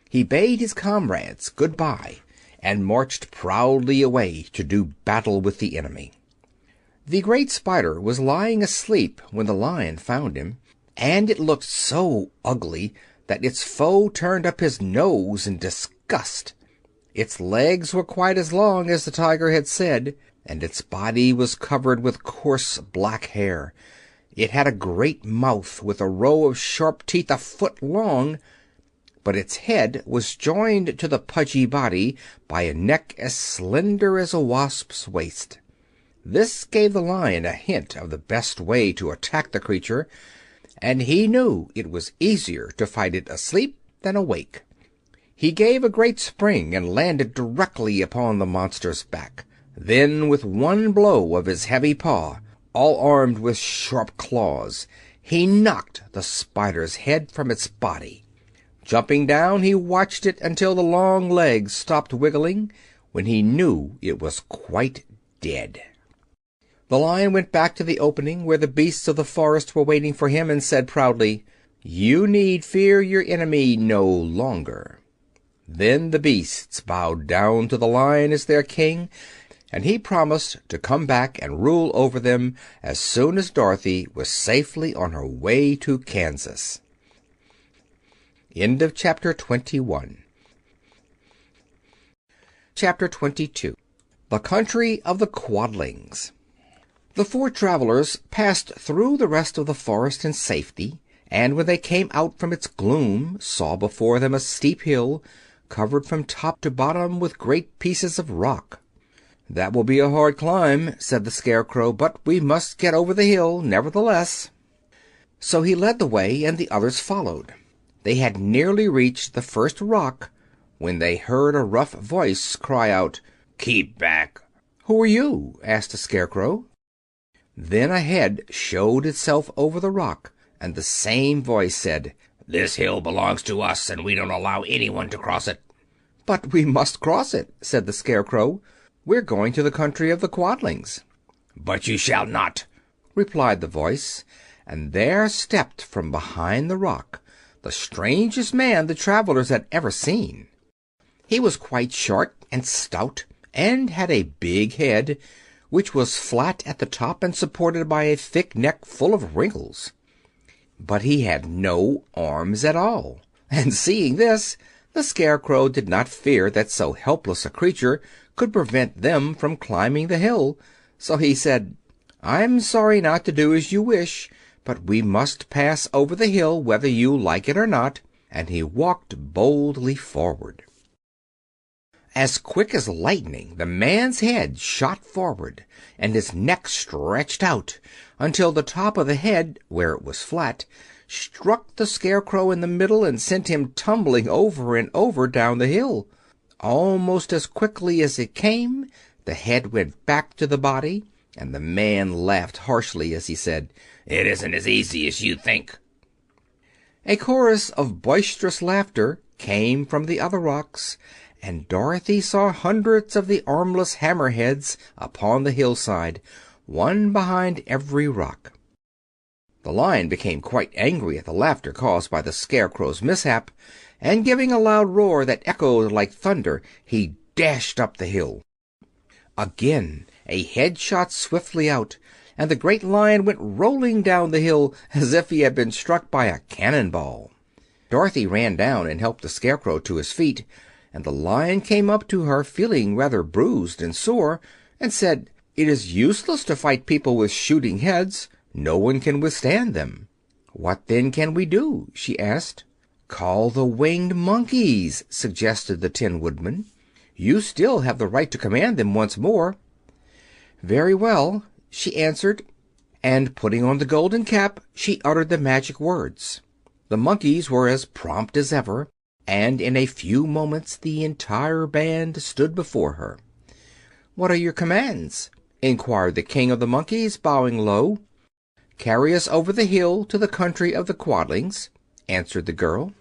He bade his comrades good-bye and marched proudly away to do battle with the enemy. The great spider was lying asleep when the Lion found him, and it looked so ugly that its foe turned up his nose in disgust. Its legs were quite as long as the Tiger had said, and its body was covered with coarse black hair. It had a great mouth with a row of sharp teeth a foot long, but its head was joined to the pudgy body by a neck as slender as a wasp's waist. This gave the Lion a hint of the best way to attack the creature, and he knew it was easier to fight it asleep than awake. He gave a great spring and landed directly upon the monster's back. Then, with one blow of his heavy paw, all armed with sharp claws, he knocked the spider's head from its body. Jumping down, he watched it until the long legs stopped wiggling, when he knew it was quite dead. The Lion went back to the opening where the beasts of the forest were waiting for him, and said proudly, "You need fear your enemy no longer." Then the beasts bowed down to the Lion as their king, and he promised to come back and rule over them as soon as Dorothy was safely on her way to Kansas. End of Chapter 21. Chapter 22. The Country of the Quadlings. The four travelers passed through the rest of the forest in safety, and when they came out from its gloom, saw before them a steep hill, covered from top to bottom with great pieces of rock. "That will be a hard climb," said the Scarecrow, "but we must get over the hill, nevertheless." So he led the way, and the others followed. They had nearly reached the first rock when they heard a rough voice cry out, "Keep back!" "Who are you?" asked the Scarecrow. Then a head showed itself over the rock, and the same voice said, "This hill belongs to us, and we don't allow anyone to cross it." "But we must cross it," said the Scarecrow. "We're going to the country of the Quadlings." "But you shall not," replied the voice, and there stepped from behind the rock the strangest man the travelers had ever seen. He was quite short and stout, and had a big head, which was flat at the top and supported by a thick neck full of wrinkles. But he had no arms at all, and seeing this, the Scarecrow did not fear that so helpless a creature could prevent them from climbing the hill, so he said, "I'm sorry not to do as you wish, but we must pass over the hill whether you like it or not," and he walked boldly forward. As quick as lightning, the man's head shot forward, and his neck stretched out until the top of the head, where it was flat, struck the Scarecrow in the middle and sent him tumbling over and over down the hill. Almost as quickly as it came, the head went back to the body, and the man laughed harshly as he said, "It isn't as easy as you think." A chorus of boisterous laughter came from the other rocks, and Dorothy saw hundreds of the armless hammerheads upon the hillside, one behind every rock. The Lion became quite angry at the laughter caused by the Scarecrow's mishap, and giving a loud roar that echoed like thunder, he dashed up the hill. Again a head shot swiftly out, and the great Lion went rolling down the hill as if he had been struck by a cannon-ball. Dorothy ran down and helped the Scarecrow to his feet, and the Lion came up to her feeling rather bruised and sore, and said, "It is useless to fight people with shooting heads. No one can withstand them." "What then can we do?" she asked. "Call the winged monkeys," suggested the Tin Woodman. "You still have the right to command them once more." "Very well," she answered, and putting on the golden cap, she uttered the magic words. The monkeys were as prompt as ever, and in a few moments the entire band stood before her. "What are your commands?" inquired the King of the Monkeys, bowing low. "Carry us over the hill to the country of the Quadlings," answered the girl.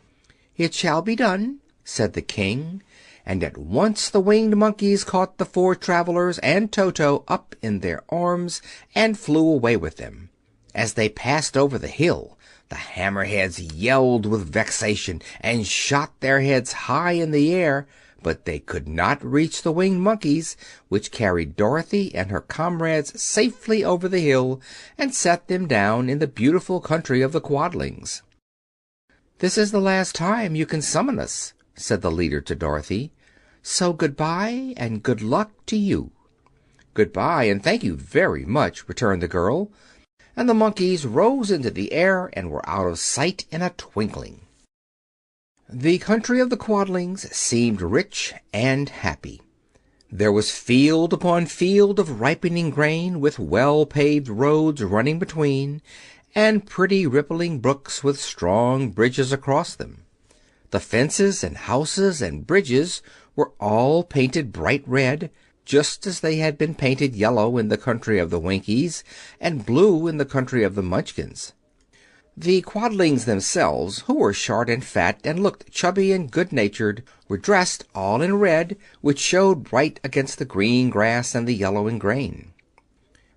"It shall be done," said the king, and at once the winged monkeys caught the four travelers and Toto up in their arms and flew away with them. As they passed over the hill, the hammerheads yelled with vexation and shot their heads high in the air, but they could not reach the winged monkeys, which carried Dorothy and her comrades safely over the hill and set them down in the beautiful country of the Quadlings. "This is the last time you can summon us," said the leader to Dorothy, "so goodbye and good luck to you." "Goodbye, and thank you very much," returned the girl, and the monkeys rose into the air and were out of sight in a twinkling. The country of the Quadlings seemed rich and happy. There was field upon field of ripening grain, with well-paved roads running between, and pretty rippling brooks with strong bridges across them. The fences and houses and bridges were all painted bright red, just as they had been painted yellow in the country of the Winkies and blue in the country of the Munchkins. The Quadlings themselves, who were short and fat and looked chubby and good-natured, were dressed all in red, which showed bright against the green grass and the yellowing grain.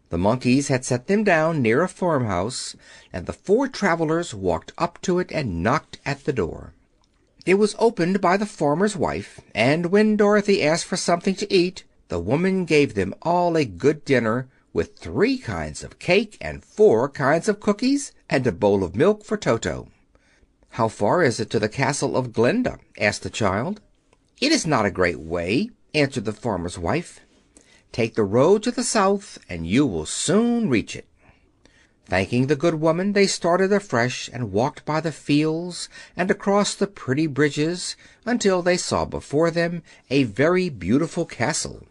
The monkeys had set them down near a farmhouse, and the four travelers walked up to it and knocked at the door. It was opened by the farmer's wife, and when Dorothy asked for something to eat, the woman gave them all a good dinner, with 3 kinds of cake and 4 kinds of cookies, and a bowl of milk for Toto. "How far is it to the castle of Glinda?" asked the child. "It is not a great way," answered the farmer's wife. "Take the road to the south, and you will soon reach it." Thanking the good woman, they started afresh and walked by the fields and across the pretty bridges until they saw before them a very beautiful castle.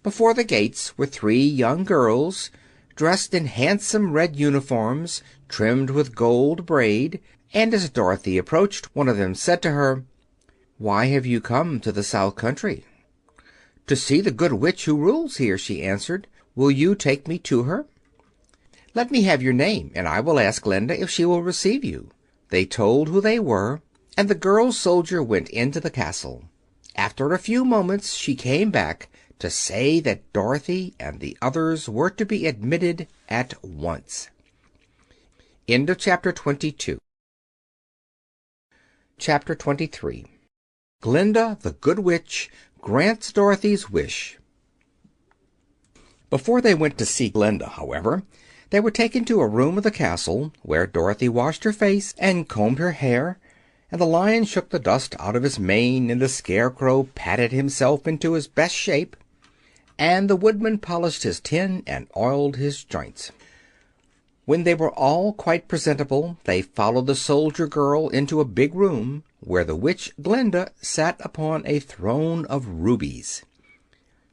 Before the gates were 3 young girls, dressed in handsome red uniforms trimmed with gold braid, and as Dorothy approached, one of them said to her, "Why have you come to the South Country?" "To see the good witch who rules here," she answered. "Will you take me to her?" "Let me have your name, and I will ask Glinda if she will receive you." They told who they were, and the girl soldier went into the castle. After a few moments she came back to say that Dorothy and the others were to be admitted at once. End of Chapter 22. Chapter 23. Glinda the Good Witch grants Dorothy's wish. Before they went to see Glinda, however, they were taken to a room of the castle, where Dorothy washed her face and combed her hair, and the Lion shook the dust out of his mane, and the Scarecrow patted himself into his best shape, and the Woodman polished his tin and oiled his joints. When they were all quite presentable, they followed the soldier girl into a big room, where the witch Glinda sat upon a throne of rubies.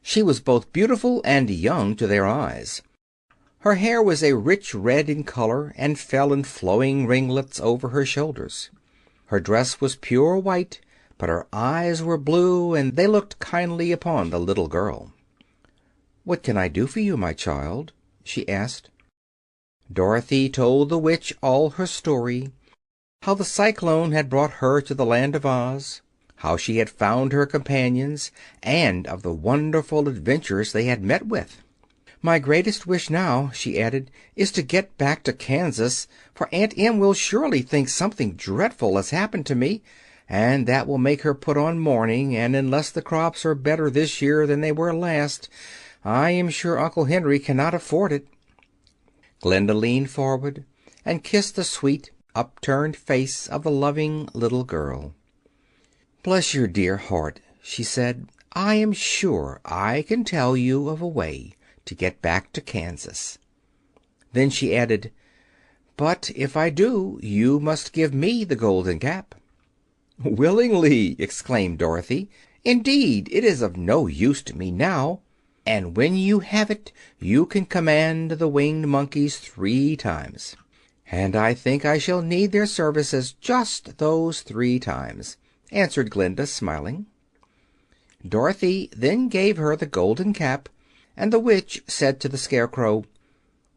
She was both beautiful and young to their eyes. Her hair was a rich red in color and fell in flowing ringlets over her shoulders. Her dress was pure white, but her eyes were blue, and they looked kindly upon the little girl. "What can I do for you, my child?" she asked. Dorothy told the witch all her story, how the cyclone had brought her to the land of Oz, how she had found her companions, and of the wonderful adventures they had met with. "My greatest wish now," she added, "is to get back to Kansas, for Aunt Em will surely think something dreadful has happened to me, and that will make her put on mourning, and unless the crops are better this year than they were last, I am sure Uncle Henry cannot afford it." Glinda leaned forward and kissed the sweet, upturned face of the loving little girl. "Bless your dear heart," she said. "I am sure I can tell you of a way to get back to Kansas." Then she added, "But if I do, you must give me the golden cap." "Willingly!" exclaimed Dorothy. "Indeed, it is of no use to me now, and when you have it you can command the winged monkeys 3 times. And I think I shall need their services just those 3 times," answered Glinda, smiling. Dorothy then gave her the golden cap, and the witch said to the Scarecrow,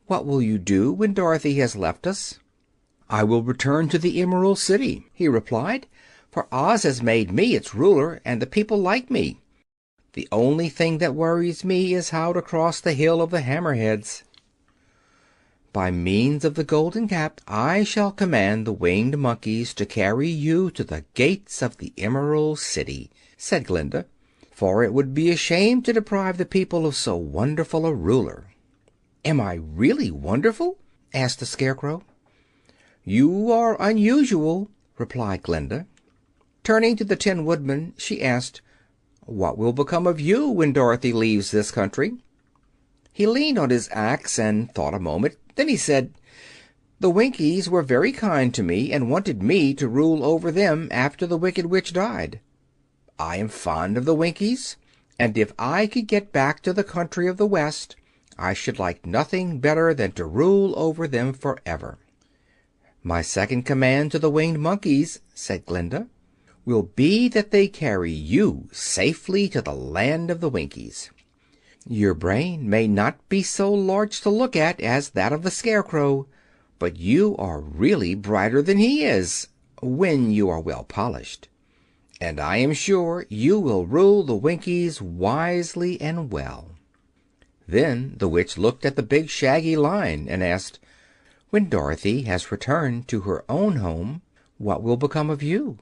What will you do when Dorothy has left us?" "I will return to the Emerald City," he replied, "for Oz has made me its ruler, and the people like me. The only thing that worries me is how to cross the Hill of the Hammerheads." "By means of the Golden Cap I shall command the winged monkeys to carry you to the gates of the Emerald City," said Glinda, "for it would be a shame to deprive the people of so wonderful a ruler." "Am I really wonderful?" asked the Scarecrow. "You are unusual," replied Glinda. Turning to the Tin Woodman, she asked, "What will become of you when Dorothy leaves this country?" He leaned on his axe and thought a moment. Then he said, "The Winkies were very kind to me and wanted me to rule over them after the Wicked Witch died. I am fond of the Winkies, and if I could get back to the country of the West, I should like nothing better than to rule over them forever." "My second command to the winged monkeys," said Glinda, "will be that they carry you safely to the land of the Winkies. Your brain may not be so large to look at as that of the Scarecrow, but you are really brighter than he is, when you are well polished. And I am sure you will rule the Winkies wisely and well." Then the Witch looked at the big shaggy Lion and asked, "When Dorothy has returned to her own home, what will become of you?"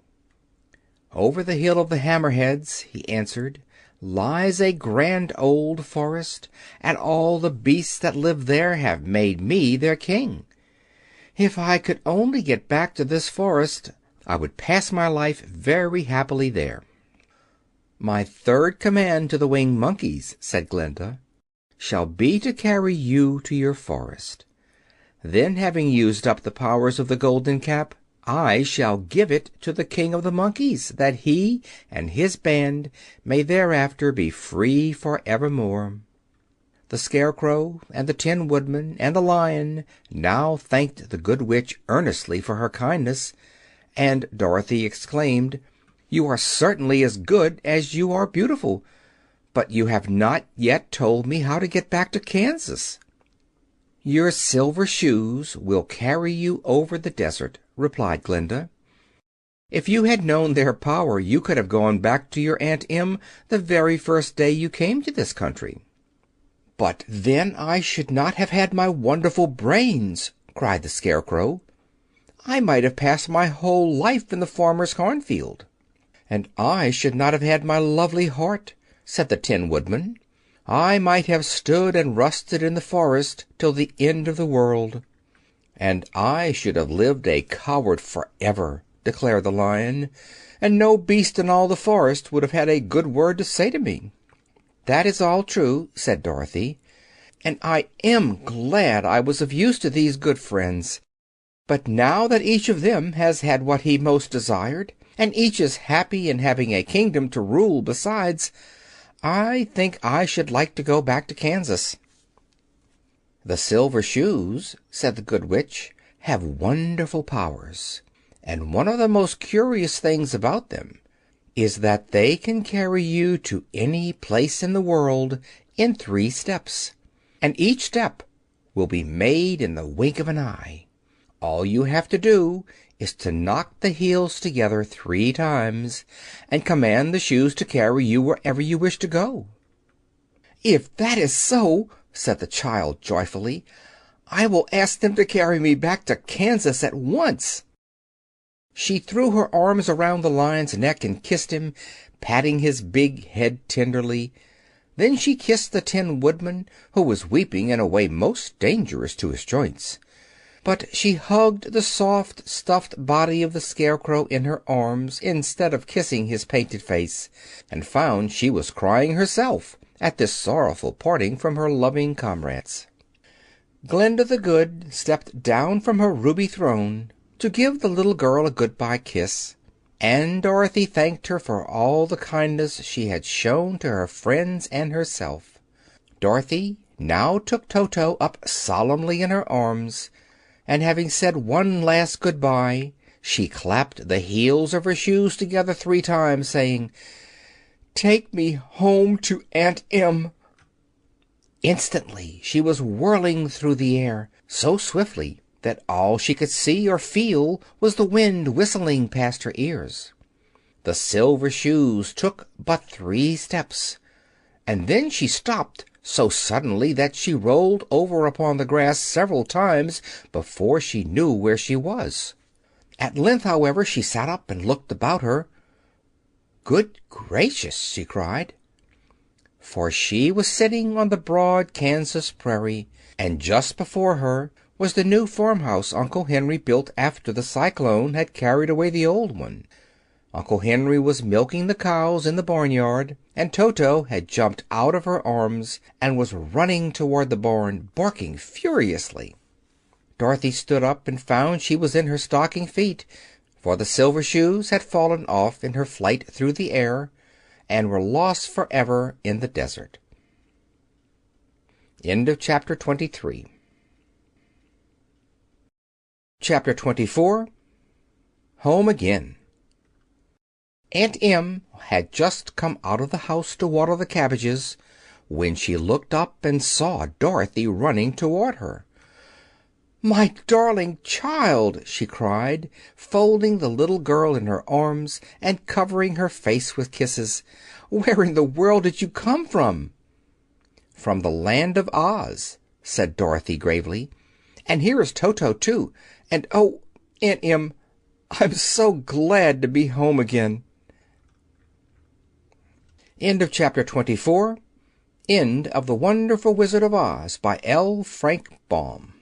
"Over the Hill of the Hammerheads," he answered, "lies a grand old forest, and all the beasts that live there have made me their king. If I could only get back to this forest, I would pass my life very happily there." "My third command to the winged monkeys," said Glinda, "shall be to carry you to your forest. Then, having used up the powers of the Golden Cap, I shall give it to the King of the Monkeys, that he and his band may thereafter be free for evermore." The Scarecrow and the Tin Woodman and the Lion now thanked the Good Witch earnestly for her kindness, and Dorothy exclaimed, "You are certainly as good as you are beautiful. But you have not yet told me how to get back to Kansas." "Your silver shoes will carry you over the desert," replied Glinda. "If you had known their power, you could have gone back to your Aunt Em the very first day you came to this country." "But then I should not have had my wonderful brains," cried the Scarecrow. "I might have passed my whole life in the farmer's cornfield." "And I should not have had my lovely heart," said the Tin Woodman. "I might have stood and rusted in the forest till the end of the world." "And I should have lived a coward forever," declared the Lion, "and no beast in all the forest would have had a good word to say to me." "That is all true," said Dorothy, "and I am glad I was of use to these good friends. But now that each of them has had what he most desired, and each is happy in having a kingdom to rule besides, I think I should like to go back to Kansas." "The silver shoes," said the Good Witch, "have wonderful powers, and one of the most curious things about them is that they can carry you to any place in the world in 3 steps, and each step will be made in the wink of an eye. All you have to do is to knock the heels together 3 times, and command the shoes to carry you wherever you wish to go." "If that is so," said the child joyfully, "I will ask them to carry me back to Kansas at once." She threw her arms around the Lion's neck and kissed him, patting his big head tenderly. Then she kissed the Tin Woodman, who was weeping in a way most dangerous to his joints. But she hugged the soft, stuffed body of the Scarecrow in her arms instead of kissing his painted face, and found she was crying herself at this sorrowful parting from her loving comrades. Glinda the Good stepped down from her ruby throne to give the little girl a good-bye kiss, and Dorothy thanked her for all the kindness she had shown to her friends and herself. Dorothy now took Toto up solemnly in her arms, and having said one last good-bye, she clapped the heels of her shoes together 3 times, saying, "Take me home to Aunt Em." Instantly she was whirling through the air, so swiftly that all she could see or feel was the wind whistling past her ears. The silver shoes took but 3 steps, and then she stopped so suddenly that she rolled over upon the grass several times before she knew where she was. At length, however, she sat up and looked about her. "Good gracious!" she cried. For she was sitting on the broad Kansas prairie, and just before her was the new farmhouse Uncle Henry built after the cyclone had carried away the old one. Uncle Henry was milking the cows in the barnyard, and Toto had jumped out of her arms and was running toward the barn, barking furiously. Dorothy stood up and found she was in her stocking feet, for the silver shoes had fallen off in her flight through the air and were lost forever in the desert. End of chapter 23. Chapter 24. Home Again. Aunt Em had just come out of the house to water the cabbages when she looked up and saw Dorothy running toward her. "My darling child!" she cried, folding the little girl in her arms and covering her face with kisses. "Where in the world did you come from?" "From the Land of Oz," said Dorothy gravely. "And here is Toto, too. And oh, Aunt Em, I'm so glad to be home again." End of chapter 24. End of The Wonderful Wizard of Oz by L. Frank Baum.